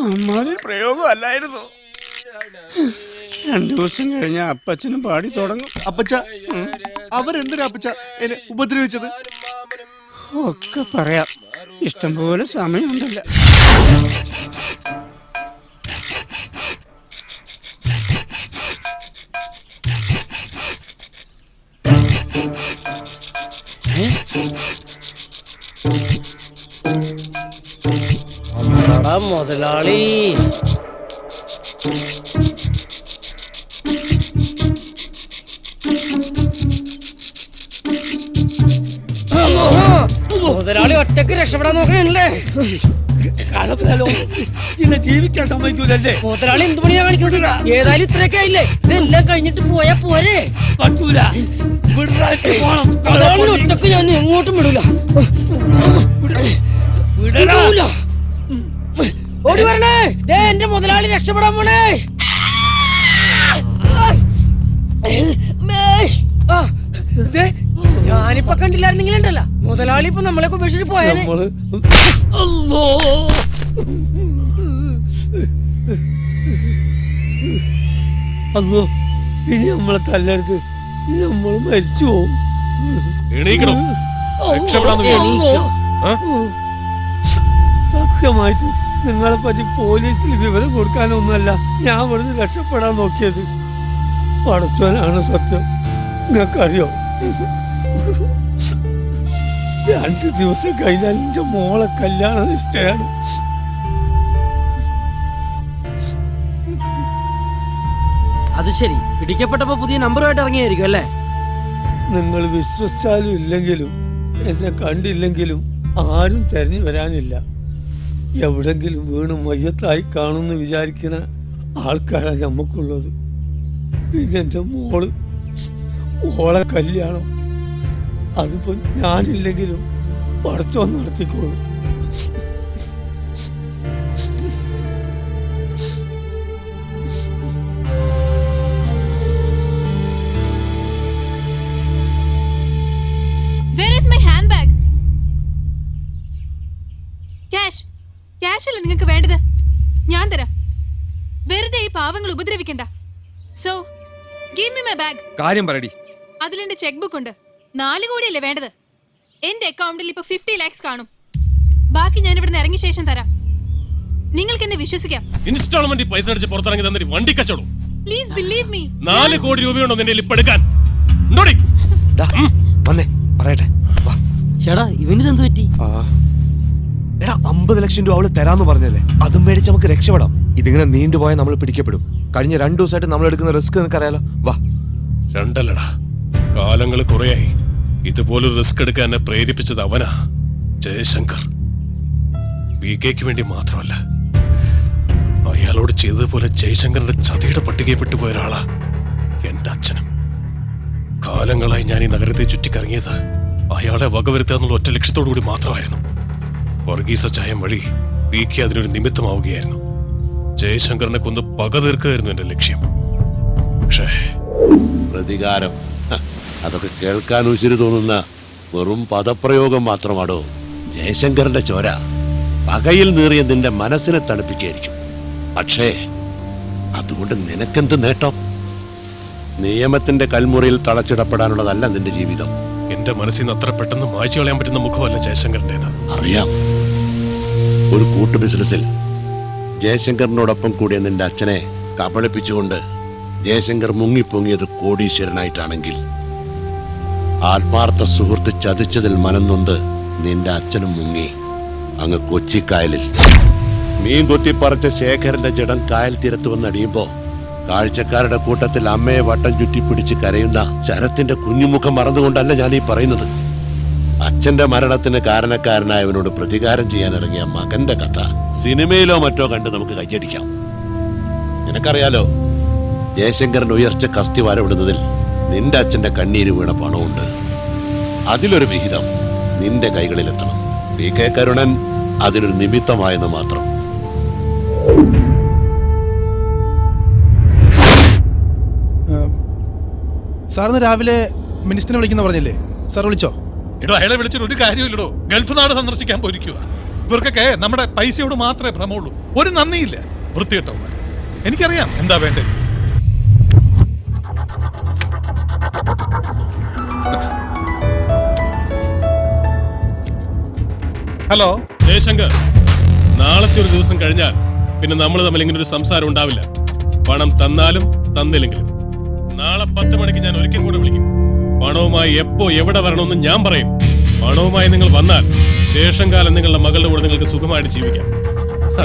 അമ്മാതിരി പ്രയോഗം അല്ലായിരുന്നു. 2 ദിവസം കഴിഞ്ഞ അപ്പച്ചനും പാടി തുടങ്ങും. അപ്പച്ച അവരെന്തിനാ അപ്പച്ച എന്നെ ഉപദ്രവിച്ചത്? ഒക്കെ പറയാം, ഇഷ്ടംപോലെ സമയമുണ്ടല്ലോ. മുതലാളി മുതലാളി ഒറ്റക്ക് രക്ഷപ്പെടാൻ നോക്കണല്ലേ? ഇന്നെ ജീവിക്കാൻ സമ്മതിക്കൂലല്ലേ? മുതലാളി എന്ത് പണിയാ കാണിക്കുന്നത്? ഏതായാലും ഇത്രയൊക്കെ ആയില്ലേ, ഇതെല്ലാം കഴിഞ്ഞിട്ട് പോയാ പോരെ? പറ്റൂല. മുതലാളി ഒറ്റക്ക് ഞാൻ എങ്ങോട്ടും വിടൂല. ഓടി വരണേ, എന്റെ മുതലാളി രക്ഷപ്പെടാൻ പോണേ. ഞാനിപ്പൊ കണ്ടില്ലായിരുന്നെങ്കിലുണ്ടല്ല മുതലാളി ഇപ്പൊ നമ്മളെ ഉപേക്ഷിച്ച് പോയാലേ. അല്ലോ, ഇനി നമ്മളെ തല്ലരുത്, നമ്മള് മരിച്ചു പോവും. സത്യമായിട്ടും നിങ്ങളെ പറ്റി പോലീസിൽ വിവരം കൊടുക്കാനൊന്നുമല്ല ഞാൻ ഇവിടുന്ന് രക്ഷപ്പെടാൻ നോക്കിയത്. പടച്ചോനാണ് സത്യം. നിങ്ങൾക്കറിയോ, 2 ദിവസം കഴിഞ്ഞാൽ എന്റെ മോളെ കല്യാണ നിശ്ചയാണ്. അത് ശരി, പിടിക്കപ്പെട്ടപ്പോ പുതിയ നമ്പറുമായിട്ട് ഇറങ്ങിയായിരിക്കും അല്ലേ? നിങ്ങൾ വിശ്വസിച്ചാലും ഇല്ലെങ്കിലും എന്നെ കണ്ടില്ലെങ്കിലും ആരും തെരഞ്ഞു വരാനില്ല. എവിടെങ്കിലും വീണ് മയ്യത്തായി കാണുമെന്ന് വിചാരിക്കുന്ന ആൾക്കാരാണ് നമുക്കുള്ളത്. പിന്നെ എൻ്റെ മോള്, ഓളെ കല്യാണം അതിപ്പോ ഞാനില്ലെങ്കിലും പടച്ചോൻ നടത്തിക്കോളും. ക്യാഷല്ലേ നിങ്ങൾക്ക് വേണ്ടത്? ഞാൻ തരാം. വെറുതെ ഈ പാവങ്ങൾ ഉപദ്രവിക്കണ്ട. So give me my bag. കാര്യം പറയടി. അതിലെന്റെ ചെക്ക് ബുക്ക് ഉണ്ട്. 4 കോടിയല്ലേ വേണ്ടത്? എന്റെ അക്കൗണ്ടിൽ ഇപ്പൊ 50 lakhs കാണും. ബാക്കി ഞാൻ ഇവിടെ ഇറങ്ങിയ ശേഷം തരാം. നിങ്ങൾക്ക് എന്നെ വിശ്വസിക്കാം. ഇൻസ്റ്റാൾമെന്റ് പൈസ അടിച്ച് പുറത്തിറങ്ങി തന്നിട്ട് വണ്ടി കച്ചവടം. Please believe me. 4 കോടി രൂപയുണ്ടോ നിന്റെ ലിപ്പ് എടുക്കാൻ? വന്നേ പറയട്ടെ. ചേടാ ഇവനിതെന്ത് പറ്റി? എടാ 50 ലക്ഷം രൂപ അവള് തരാന്ന് പറഞ്ഞല്ലേ, അതും മേടിച്ച് നമുക്ക് രക്ഷപ്പെടാം. ഇതിങ്ങനെ നീണ്ടുപോയാൽ നമ്മൾ പിടിക്കപ്പെടും. കഴിഞ്ഞ 2 ദിവസമായിട്ട് നമ്മൾ എടുക്കുന്ന റിസ്ക് നിനക്കറിയാലോ. വാ. രണ്ടല്ലടാ, കാലങ്ങൾ കുറയായി ഇതുപോലൊരു റിസ്ക് എടുക്കാൻ എന്നെ പ്രേരിപ്പിച്ചത് അവനാ, ജയശങ്കർ. VKക്ക് വേണ്ടി മാത്രമല്ല, അയാളോട് ചെയ്തതുപോലെ ജയശങ്കറിന്റെ ചതിയുടെ പട്ടികയിൽ പെട്ടുപോയ ഒരാളാ എന്റെ അച്ഛനും. കാലങ്ങളായി ഞാൻ ഈ നഗരത്തെ ചുറ്റിക്കറങ്ങിയത് അയാളെ വകവരുത്തുക ഒറ്റ ലക്ഷ്യത്തോടു കൂടി മാത്രമായിരുന്നു. വർഗീസ ചായം വഴി VK അതിനൊരു നിമിത്തമാവുകയായിരുന്നു. ജയശങ്കറിനെ കൊന്ന് പക തീർക്കുകയായിരുന്നു എന്റെ ലക്ഷ്യം. പക്ഷേ പ്രതികാരം, അതൊക്കെ കേൾക്കാൻ ഉശിരി തോന്നുന്ന വെറും പദപ്രയോഗം മാത്രമാണോ. ജയശങ്കറിന്റെ ചോര പകയിൽ നീറിയ നിന്റെ മനസ്സിനെ തണുപ്പിക്കുകയായിരിക്കും. പക്ഷേ അതുകൊണ്ട് നിനക്കെന്ത് നേട്ടം? നിയമത്തിന്റെ കൽമുറിയിൽ തളച്ചിടപ്പെടാനുള്ളതല്ല നിന്റെ ജീവിതം. എന്റെ മനസ്സിൽ നിന്ന് അത്ര പെട്ടെന്ന് മായ്ച്ചു കളയാൻ പറ്റുന്ന മുഖമല്ല ജയശങ്കറിന്റേത്. അറിയാം, ഒരു കൂട്ടു ബിസിനസ്സിൽ ജയശങ്കറിനോടൊപ്പം കൂടിയ നിന്റെ അച്ഛനെ കബളിപ്പിച്ചുകൊണ്ട് ജയശങ്കർ മുങ്ങിപ്പൊങ്ങിയത് കോടീശ്വരനായിട്ടാണെങ്കിൽ, ആത്മാർത്ഥ സുഹൃത്ത് ചതിച്ചതിൽ മനംനൊന്ത് നിന്റെ അച്ഛനും മുങ്ങി അങ്ങ് കൊച്ചിക്കായലിൽ. മീൻ കൊത്തിപ്പറിച്ച ശേഖരന്റെ ജഡം കായൽ തീരത്ത് വന്നടിയുമ്പോ കാഴ്ചക്കാരുടെ കൂട്ടത്തിൽ അമ്മയെ വട്ടം ചുറ്റിപ്പിടിച്ച് കരയുന്ന ശരത്തിന്റെ കുഞ്ഞുമുഖം മറന്നുകൊണ്ടല്ല ഞാൻ ഈ പറയുന്നത്. അച്ഛന്റെ മരണത്തിന് കാരണക്കാരനായവനോട് പ്രതികാരം ചെയ്യാൻ ഇറങ്ങിയ മകന്റെ കഥ സിനിമയിലോ മറ്റോ കണ്ട് നമുക്ക് കയ്യടിക്കാം. നിനക്കറിയാലോ, ജയശങ്കറിന്റെ ഉയർച്ച കസ്തി വരവിടുന്നതിൽ നിന്റെ അച്ഛന്റെ കണ്ണീര് വീണ പണമുണ്ട്. അതിലൊരു വിഹിതം നിന്റെ കൈകളിലെത്തണം. VK കരുണൻ അതിനൊരു നിമിത്തമായെന്ന് മാത്രം. സാറിന് രാവിലെ മിനിസ്റ്ററിനെ വിളിക്കുന്ന പറഞ്ഞില്ലേ? സാർ വിളിച്ചോ? എടോ, അയാളെ വിളിച്ചിട്ട് ഒരു കാര്യമില്ലടോ. ഗൾഫ് നാട് സന്ദർശിക്കാൻ പോയിരിക്കുക. ഇവർക്കൊക്കെ നമ്മുടെ പൈസയോട് മാത്രമേ ഭ്രമമുള്ളൂ, ഒരു നന്ദിയില്ല. വൃത്തികെട്ടവന്മാർ. എനിക്കറിയാം എന്താ വേണ്ടത്. ഹലോ ജയശങ്കർ, നാളത്തെ ഒരു ദിവസം കഴിഞ്ഞാൽ പിന്നെ നമ്മൾ തമ്മിൽ ഇങ്ങനെ ഒരു സംസാരം ഉണ്ടാവില്ല. പണം തന്നാലും തന്നില്ലെങ്കിലും നാളെ 10 മണിക്ക് ഞാൻ ഒരിക്കൽ കൂടെ വിളിക്കും. പണവുമായി എപ്പോ എവിടെ വരണമെന്ന് ഞാൻ പറയും. പണവുമായി നിങ്ങൾ വന്നാൽ ശേഷം കാലം നിങ്ങളുടെ മകളുടെ കൂടെ നിങ്ങൾക്ക് സുഖമായിട്ട് ജീവിക്കാം.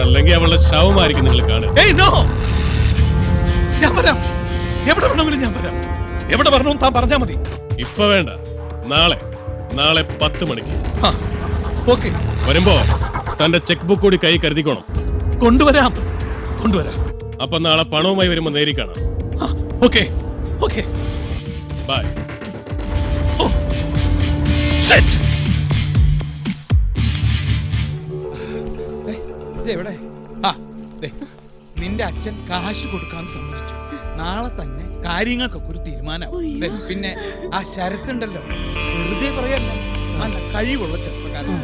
അല്ലെങ്കിൽ അവളുടെ ശവമായിരിക്കും നിങ്ങൾ കാണുക. ഞാൻ വരാം, എവിടെ വേണമെങ്കിലും ഞാൻ വരാം. എവിടെ വരണമെന്ന് താൻ പറഞ്ഞാൽ മതി. ഇപ്പൊ വേണ്ട, നാളെ 10 മണിക്ക്. ഓക്കെ. വരുമ്പോ തന്റെ ചെക്ക് ബുക്ക് കൂടി കൈ കരുതിക്കോണം. കൊണ്ടുവരാം. അപ്പൊ നാളെ പണവുമായി വരുമ്പോ നേരി കാണാം. Okay okay, bye. എവിടെ? നിന്റെ അച്ഛൻ കാശ് കൊടുക്കാന്ന് സമ്മതിച്ചു. നാളെ തന്നെ കാര്യങ്ങൾക്കൊക്കെ ഒരു തീരുമാനമാവും. പിന്നെ ആ ശരത്തുണ്ടല്ലോ, വെറുതെ പറയല്ല, നല്ല കഴിവുള്ള ചെറുപ്പക്കാരൻ.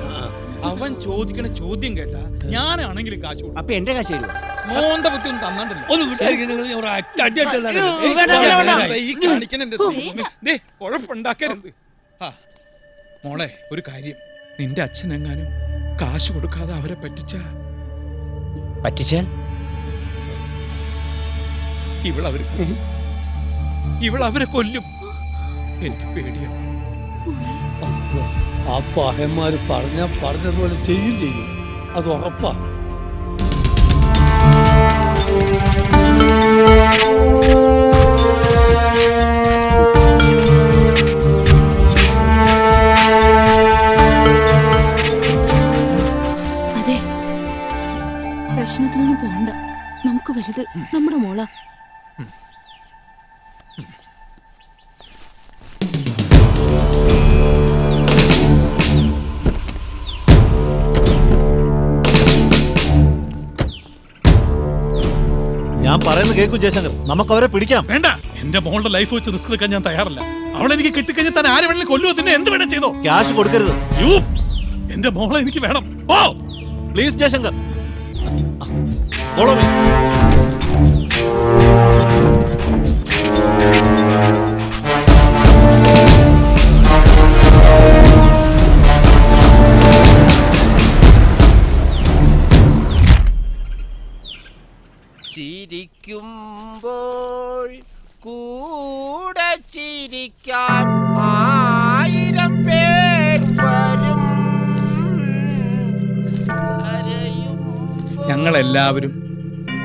അവൻ ചോദിക്കണ ചോദ്യം കേട്ടാ ഞാനാണെങ്കിലും കാശ് കൊടുക്കും. അപ്പൊ എന്റെ കാശ് തരുവാ? മോന്ത ബുദ്ധി ഒന്നും തന്നിട്ടില്ല. കുഴപ്പമുണ്ടാക്കരുത്. മോളെ, ഒരു കാര്യം, നിന്റെ അച്ഛനെങ്ങാനും കാശ് കൊടുക്കാതെ അവരെ പറ്റിച്ചാൽ ഇവളവരെ കൊല്ലും. എനിക്ക് പേടിയാണ്. ആ പഹന്മാര് പറഞ്ഞതുപോലെ ചെയ്യും. അത് ഉറപ്പാ. അതെ, പ്രശ്നത്തിനൊന്നും പോണ്ട. നമുക്ക് വലുത് നമ്മുടെ മോളാ. ഞാൻ പറയുന്നത് കേൾക്കൂ ജയശങ്കർ, നമുക്ക് അവരെ പിടിക്കാം. വേണ്ട, എന്റെ മോളുടെ ലൈഫ് വെച്ച് റിസ്ക് എടുക്കാൻ ഞാൻ തയ്യാറല്ല. അവളെനിക്ക് കിട്ടിക്കഴിഞ്ഞാൽ തന്നെ ആര് വേണമെങ്കിലും കൊല്ലുവോ, തന്നെ എന്ത് വേണം ചെയ്തോ. ക്യാഷ് കൊടുക്കരുത്. എന്റെ മോളെ എനിക്ക് വേണം. ഓ പ്ലീസ് ജയശങ്കർ, ഫോളോ മീ. ചിരിക്കുമ്പോൾ കൂടെ ചിരിക്കാം, 1000 പേർ വരും. ഞങ്ങളെല്ലാവരും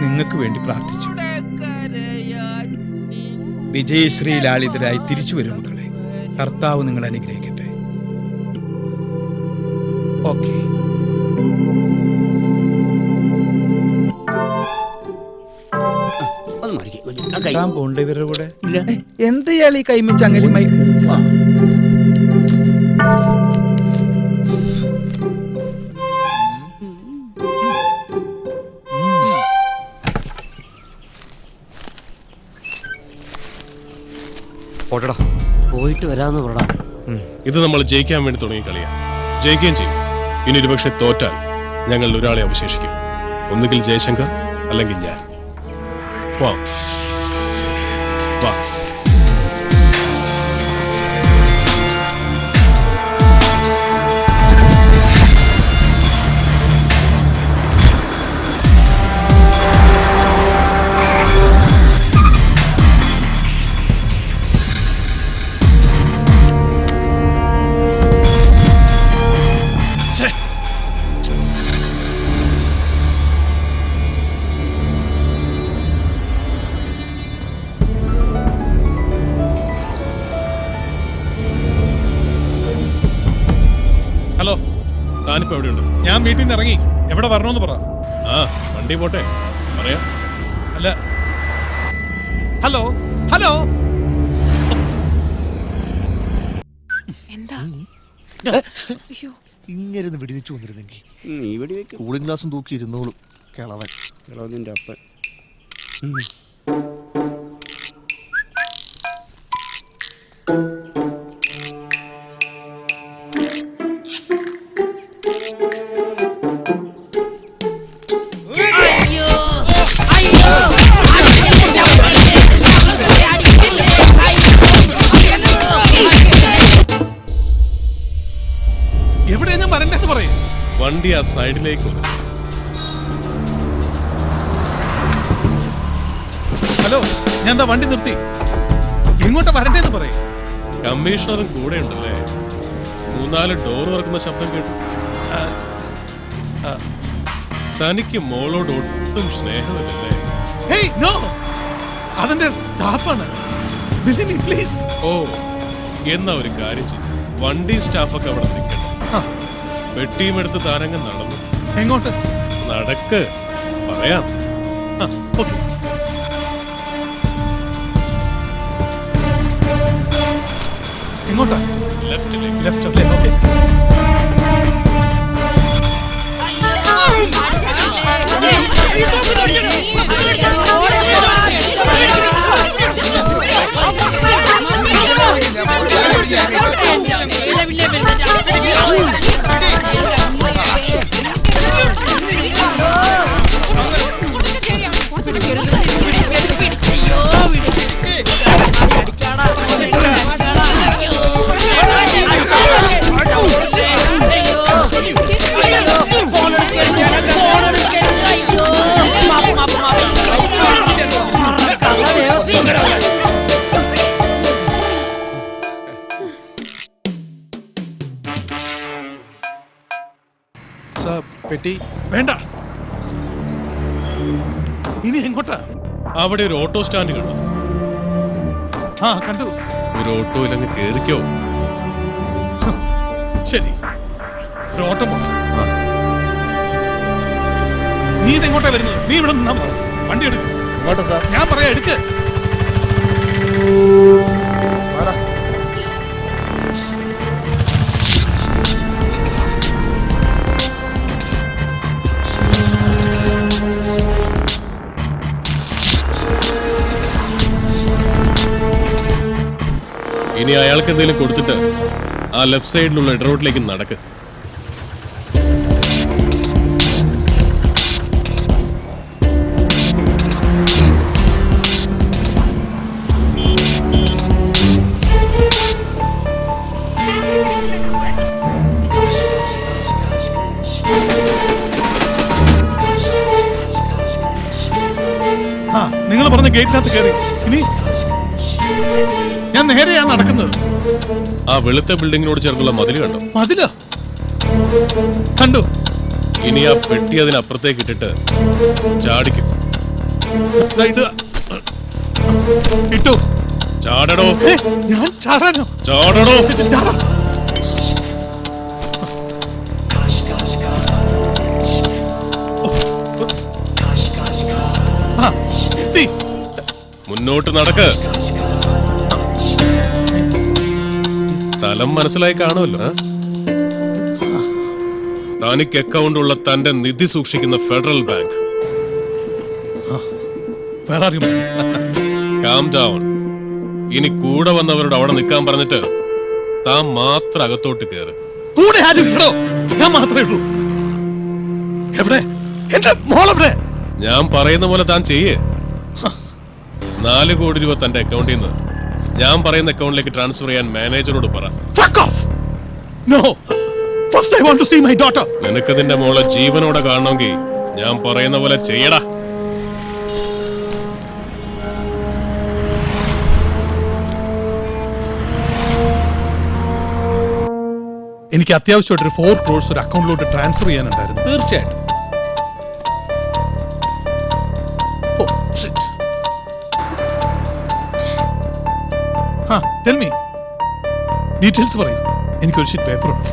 നിങ്ങൾക്ക് വേണ്ടി പ്രാർത്ഥിച്ചു. വിജയശ്രീ ലാളിതരായി തിരിച്ചു വരും മക്കളെ. കർത്താവ് നിങ്ങൾ അനുഗ്രഹിക്കട്ടെ. ഓക്കെ. പോണ്ട ഇവരുടെ കൂടെ എന്തയാൾ ഈ കൈമിച്ച് അങ്ങനെ പോയിട്ട് വരാന്ന് പറടാ. ഇത് നമ്മൾ ജയിക്കാൻ വേണ്ടി തുടങ്ങിയ കളിയാ. ജയിക്കുകയും ചെയ്യും. ഇനി ഒരുപക്ഷെ തോറ്റാൽ ഞങ്ങൾ ഒരാളെ അവശേഷിക്കും. ഒന്നുകിൽ ജയശങ്കർ അല്ലെങ്കിൽ ഞാൻ. വാ വാ. ഹലോ, താനിപ്പോ എവിടെയുണ്ട്? ഞാൻ വീട്ടിൽ നിന്ന് ഇറങ്ങി. എവിടെ വരണോന്ന് പറ. ആ, വണ്ടി പോട്ടെ, പറയാം. അല്ല, ഹലോ ഹലോ, എന്താ ഇങ്ങനെ വെടിവെച്ചു വന്നിരുന്നെങ്കിൽ കൂളിംഗ് ഗ്ലാസും തൂക്കി ഇരുന്നോളും കിളവൻ. കിളവന്റെ അപ്പൻ. എവിടെയാ ഞാൻ വരണ്ടെന്ന് പറയും. വണ്ടി ആ സൈഡിലേക്ക് ഒതുക്കി. ഹലോ, ഞാൻ എന്താ വണ്ടി നിർത്തി. എങ്ങോട്ടാ വരണ്ടേന്ന് പറയും. കമ്മീഷണറും കൂടെ ഉണ്ടല്ലേ? 3-4 ഡോർ തുറക്കുന്ന ശബ്ദം കേട്ടു. തനിക്ക് മോളോട് ഒട്ടും സ്നേഹമില്ലല്ലേ? ഹേയ്, നോ, അതെന്റെ സ്റ്റാഫാണ്. പ്ലീസ്. ഓ, എന്നാ ഒരു കാര്യം ചെയ്യും. വണ്ടി സ്റ്റാഫൊക്കെ അവിടെ നിൽക്കണം. പെട്ടിയും എടുത്ത് താരങ്ങ് നടന്നു. എങ്ങോട്ട്? നടക്ക്, പറയാം. ഓക്കെ. എങ്ങോട്ടാ? ലെഫ്റ്റിലേക്ക്. ലെഫ്റ്റ് അല്ലേ? ഓക്കെ. പെട്ടി വേണ്ട. ഇനി എങ്ങോട്ടാ? അവിടെ ഒരു ഓട്ടോ സ്റ്റാൻഡ് കണ്ടു. ആ, കണ്ടു. ഒരു ഓട്ടോയിൽ അങ്ങ് കേറിക്കോ. ശരി, ഒരു ഓട്ടം പോണം. നീ ഇതെങ്ങോട്ടാ വരുന്നത്? നീ ഇവിടെ നിന്നാ പോ. വണ്ടി എടുക്ക്. ഇങ്ങോട്ടാ സാർ? ഞാൻ പറയാ, എടുക്ക്. ഇനി അയാൾക്ക് എന്തെങ്കിലും കൊടുത്തിട്ട് ആ ലെഫ്റ്റ് സൈഡിലുള്ള ഇടറോട്ടിലേക്ക് നടക്ക്. ആ, നിങ്ങൾ പറഞ്ഞ ഗേറ്റിനകത്ത് കയറി. ഇനി ഞാൻ നേരെയാ നടക്കുന്നത്. ആ വെളുത്ത ബിൽഡിങ്ങിനോട് ചേർന്നുള്ള മതിൽ കണ്ടോ? മതിലോ? കണ്ടു. ഇനി ആ പെട്ടി അതിനപ്പുറത്തേക്ക് ഇട്ടിട്ട് ചാടിക്കും. ഇട്ടു. ചാടടോ. ഞാൻ ചാടാനോ? ചാടടോ. മുന്നോട്ട് നടക്ക്. സ്ഥലം മനസ്സിലായി കാണുമല്ലോ. തനിക്ക് അക്കൗണ്ട് ഉള്ള തന്റെ നിധി സൂക്ഷിക്കുന്ന ഫെഡറൽ ബാങ്ക്. Calm down. ഇനി കൂടെ വന്നവരോട് അവിടെ നിൽക്കാൻ പറഞ്ഞിട്ട് താൻ മാത്രം അകത്തോട്ട് കയറ്. കൂടെ ആരും ഇല്ലടോ, ഞാൻ മാത്രമേ ഉള്ളൂ. എവിടെ എന്റെ മോളെവിടെ? ഞാൻ പറയുന്ന പോലെ താൻ ചെയ്യേ. 4 കോടി രൂപ തന്റെ അക്കൗണ്ടിൽ നിന്ന് ഞാൻ പറയുന്ന അക്കൗണ്ടിലേക്ക് ട്രാൻസ്ഫർ ചെയ്യാൻ മാനേജറോട് പറ. Fuck off! No! First I want to see my daughter. നിനക്ക് നിന്റെ മോളെ ജീവനോടെ കാണണമെങ്കിൽ ഞാൻ പറയുന്ന പോലെ ചെയ്യടാ. എനിക്ക് അത്യാവശ്യമായിട്ട് ഒരു 4 crores ഒരു അക്കൗണ്ടിലോട്ട് ട്രാൻസ്ഫർ ചെയ്യാനുണ്ടായിരുന്നു. തീർച്ചയായിട്ടും. Tell me. ഡീറ്റെയിൽസ് പറയൂ. എനിക്കൊരു ഷീറ്റ് പേപ്പർ ഉണ്ട്.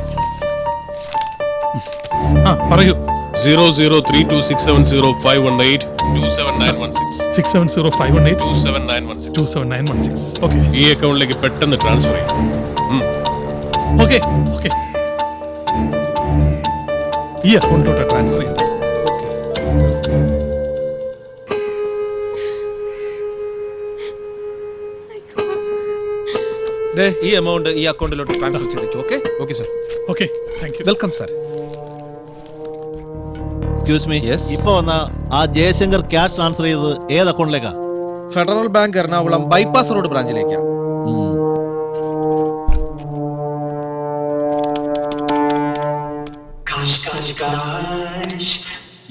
പറയൂ. 0032670518 27916 670-518 27916 27916. Okay. ഈ അക്കൗണ്ടിലേക്ക് പെട്ടെന്ന് ട്രാൻസ്ഫർ ചെയ്യും. Okay. Okay. ഈ അക്കൗണ്ടിലോട്ട് ട്രാൻസ്ഫർ ചെയ്യും. ഈ എമൗണ്ട് ഈ അക്കൗണ്ടിലോട്ട് ട്രാൻസ്ഫർ ചെയ്തേക്കും. Okay okay sir. Okay, thank you. Welcome sir. Excuse me, ഇപ്പൊ വന്ന ആ ജയശങ്കർ ക്യാഷ് ട്രാൻസ്ഫർ ചെയ്തത് ഏത് അക്കൗണ്ടിലേക്കാ? Federal bank Ernakulam bypass road ബ്രാഞ്ചിലേക്കാ.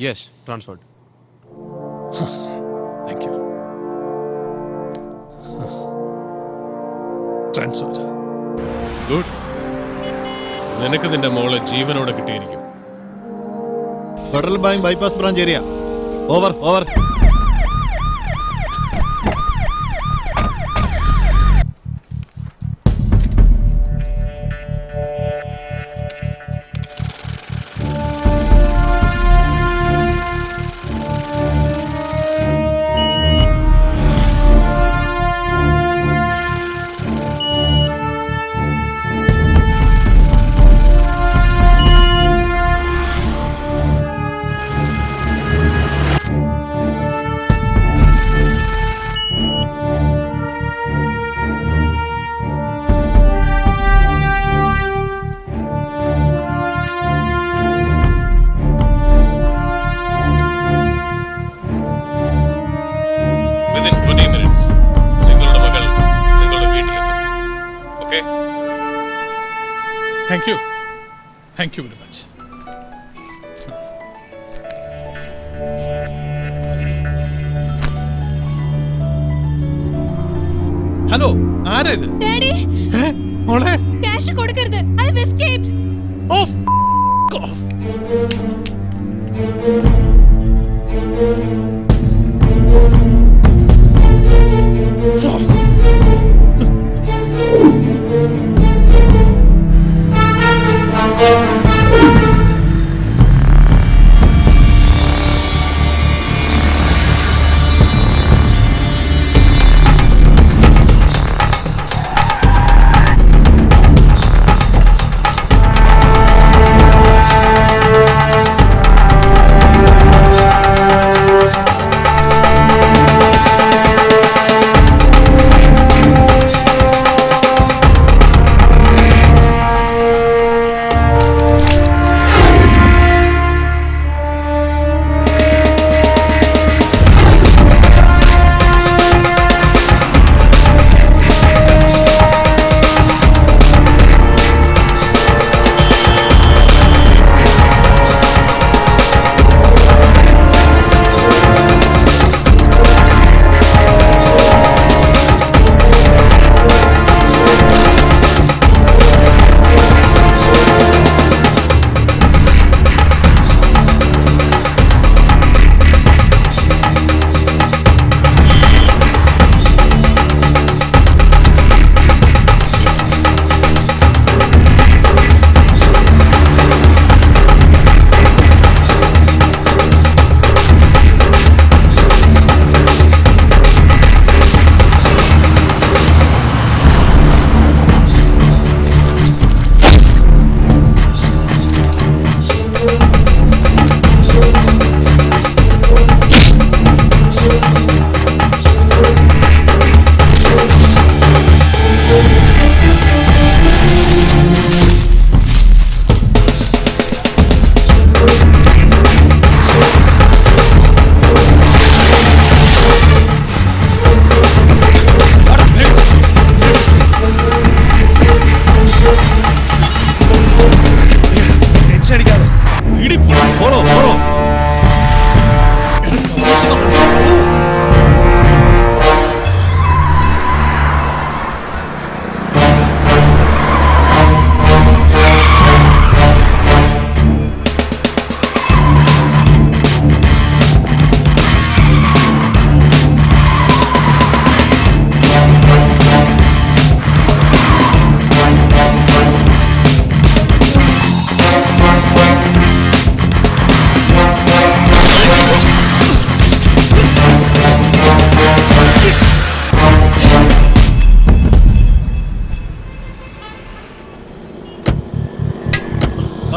Yes, transferred. Thank you. Transfer. Good. നിനക്ക് നിന്റെ മോളെ ജീവനോടെ കിട്ടിയിരിക്കും. Federal bank bypass branch area. Over over. Within 20 minutes നിങ്ങളുടെ മകൾ നിങ്ങളുടെ വീട്ടിലെത്തും. Okay? Thank you. Thank you very much. Hello, ആരാ ഇത്? ഡാഡി, മോളെ ക്യാഷ് കൊടുക്കരുത്. I have escaped. Off off.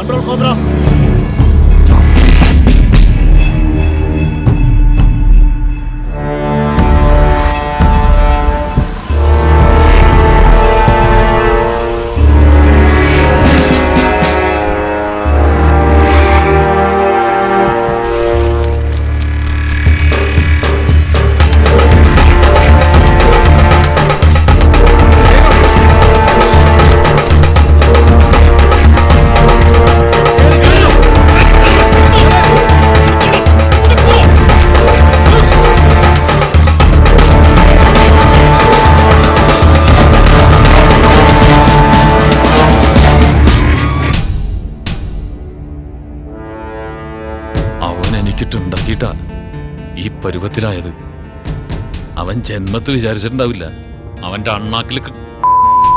Control cobra. എനിക്കിട്ടുണ്ടാക്കിയിട്ടാ ഈ പരുവത്തിലായത്. അവൻ ജന്മത്തിൽ വിചാരിച്ചിട്ടുണ്ടാവില്ല അവന്റെ അണ്ണാക്കിൽ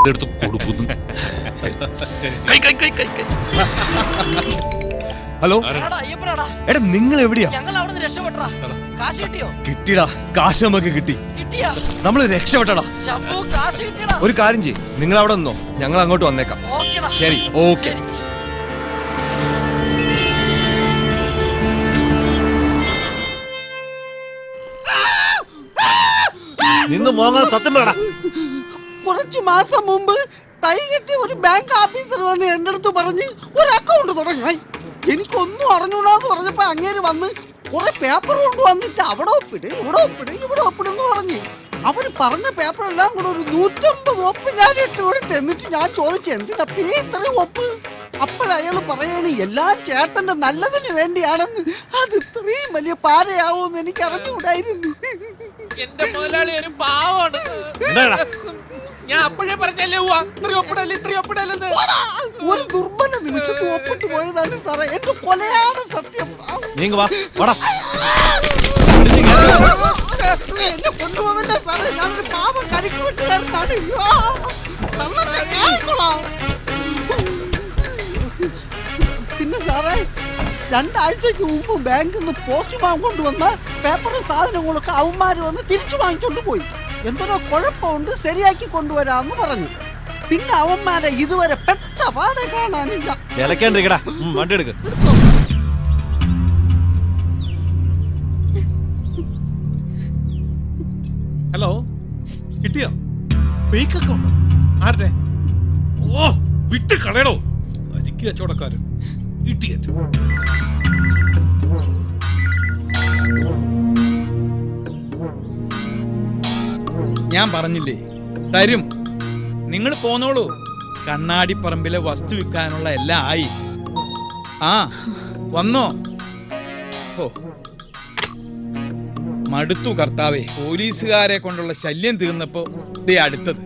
എടുത്ത് കൊടുക്കുന്നു. ഹലോ എടാ, നിങ്ങൾ എവിടെയാ? കിട്ടിയടാ, കാശ് നമുക്ക് കിട്ടി. നമ്മൾ രക്ഷപ്പെട്ടടാ. ഒരു കാര്യം ചെയ്യ്, നിങ്ങൾ അവിടെ നിന്നോ, ഞങ്ങൾ അങ്ങോട്ട് വന്നേക്കാം. ശരി, ഓക്കെ. നിന്ന് മോങ്ങാൻ സത്യം പറയടാ. കുറച്ചു മാസം മുമ്പ് തൈ കെട്ടി ഒരു ബാങ്ക് ഓഫീസർ വന്ന് എന്റെ അടുത്ത് പറഞ്ഞ് ഒരു അക്കൗണ്ട് തുടങ്ങാൻ. എനിക്കൊന്നും അറിഞ്ഞൂടാന്ന് പറഞ്ഞപ്പോ അങ്ങേര് വന്ന് കുറെ പേപ്പർ കൊണ്ട് വന്നിട്ട് അവിടെ ഒപ്പിട്, ഇവിടെ ഒപ്പിട്, ഇവിടെ ഒപ്പിടെന്ന് പറഞ്ഞ് അവര് പറഞ്ഞ പേപ്പറെല്ലാം കൂടെ ഒരു 150 ഒപ്പ് ഞാൻ ഇട്ട് കൊടുത്ത്. എന്നിട്ട് ഞാൻ ചോദിച്ചു എന്തിനപ്പ ഇത്രയും ഒപ്പ്? അപ്പോഴയാള് പറയാണ് എല്ലാം ചേട്ടന്റെ നല്ലതിന് വേണ്ടിയാണെന്ന്. അത് ഇത്രയും വലിയ പാരയാവുമെന്ന് എനിക്ക് അറിഞ്ഞുകൂടായിരുന്നു. എന്റെ മുതലാളി ഒരു പാവാണ്. ഞാൻ അപ്പോഴേ പറഞ്ഞല്ലേ ഇത്രയൊപ്പിടല്ലെന്ന്. ഒരു ദുർബല നിമിഷത്ത് ഒപ്പിട്ട് പോയതാണ് സാറേ. എന്റെ കൊലയാണ് സത്യം. എന്നെ കൊണ്ടുപോകല്ലേ സാറേ, ഞാനൊരു പാവം കരിക്ക് വെട്ടുകാരനാണ്. പിന്നെ സാറേ, 2 ആഴ്ചക്ക് മുമ്പ് ബാങ്കിൽ നിന്ന് പോസ്റ്റ്മാൻ കൊണ്ടുവന്ന പേപ്പറും സാധനങ്ങളൊക്കെ അവന്മാര് വന്ന് തിരിച്ചു വാങ്ങിച്ചോണ്ട് പോയി. എന്തൊരോ കുഴപ്പമുണ്ട്, ശരിയാക്കി കൊണ്ടുവരാന്ന് പറഞ്ഞു. പിന്നെ അവന്മാരെ ഇതുവരെ പെട്ട പാടെ കാണാനില്ല. വണ്ടി എടുക്ക്. ഹലോ, കിട്ടിയോ? ഫേക്ക് അക്കൗണ്ടോ? ആരുടെ? ഓ, വിട്ട് കളയടോ, അരിക്ക് കച്ചവടക്കാരൻ. ഇഡിയറ്റ്. ഞാൻ പറഞ്ഞില്ലേ തരും, നിങ്ങൾ പോന്നോളൂ. കണ്ണാടിപ്പറമ്പിലെ വസ്തു വിൽക്കാനുള്ള എല്ലാം ആയി. ആ വന്നോ? ഓ മടുത്തു കർത്താവേ, പോലീസുകാരെ കൊണ്ടുള്ള ശല്യം തീർന്നപ്പോ ദേ അടുത്തത്.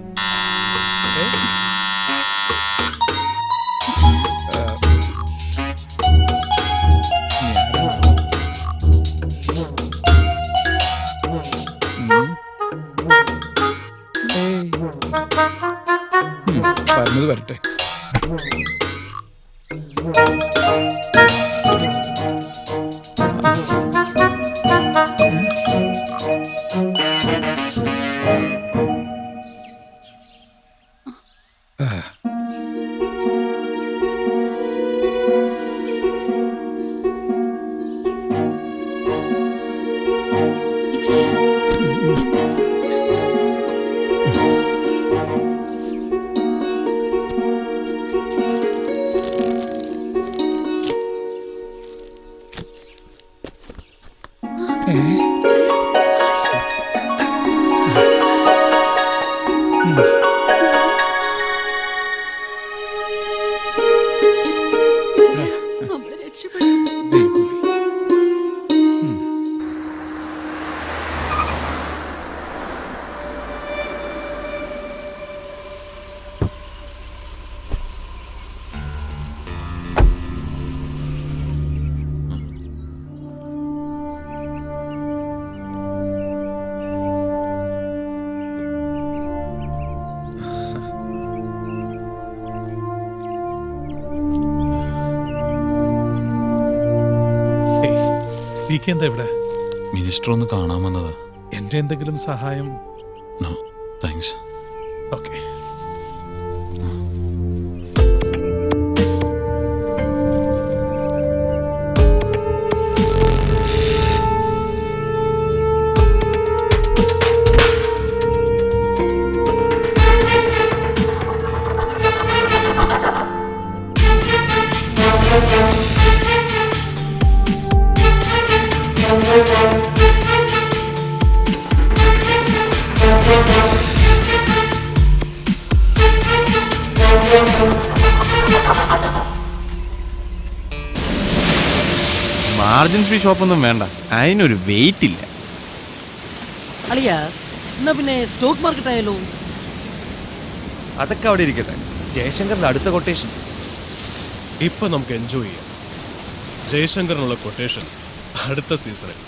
പറഞ്ഞത് വരട്ടെ. എന്താ ഇവിടെ? മിനിസ്റ്റർ ഒന്ന് കാണാൻ വന്നതാ. എന്റെ എന്തെങ്കിലും സഹായം? No thanks. Okay. Margin free ഷോപ്പൊന്നും വേണ്ട, അതിനൊരു വെയിറ്റ് ഇല്ല. അളിയ എന്നാ പിന്നെ സ്റ്റോക്ക് മാർക്കറ്റ് ആയാലോ? അതൊക്കെ അവിടെ ഇരിക്കട്ടെ. ജയശങ്കറിന്റെ അടുത്ത കൊട്ടേഷൻ ഇപ്പൊ നമുക്ക് എൻജോയ് ചെയ്യാം. ജയശങ്കറിനുള്ള കൊട്ടേഷൻ അടുത്ത സീസണിൽ.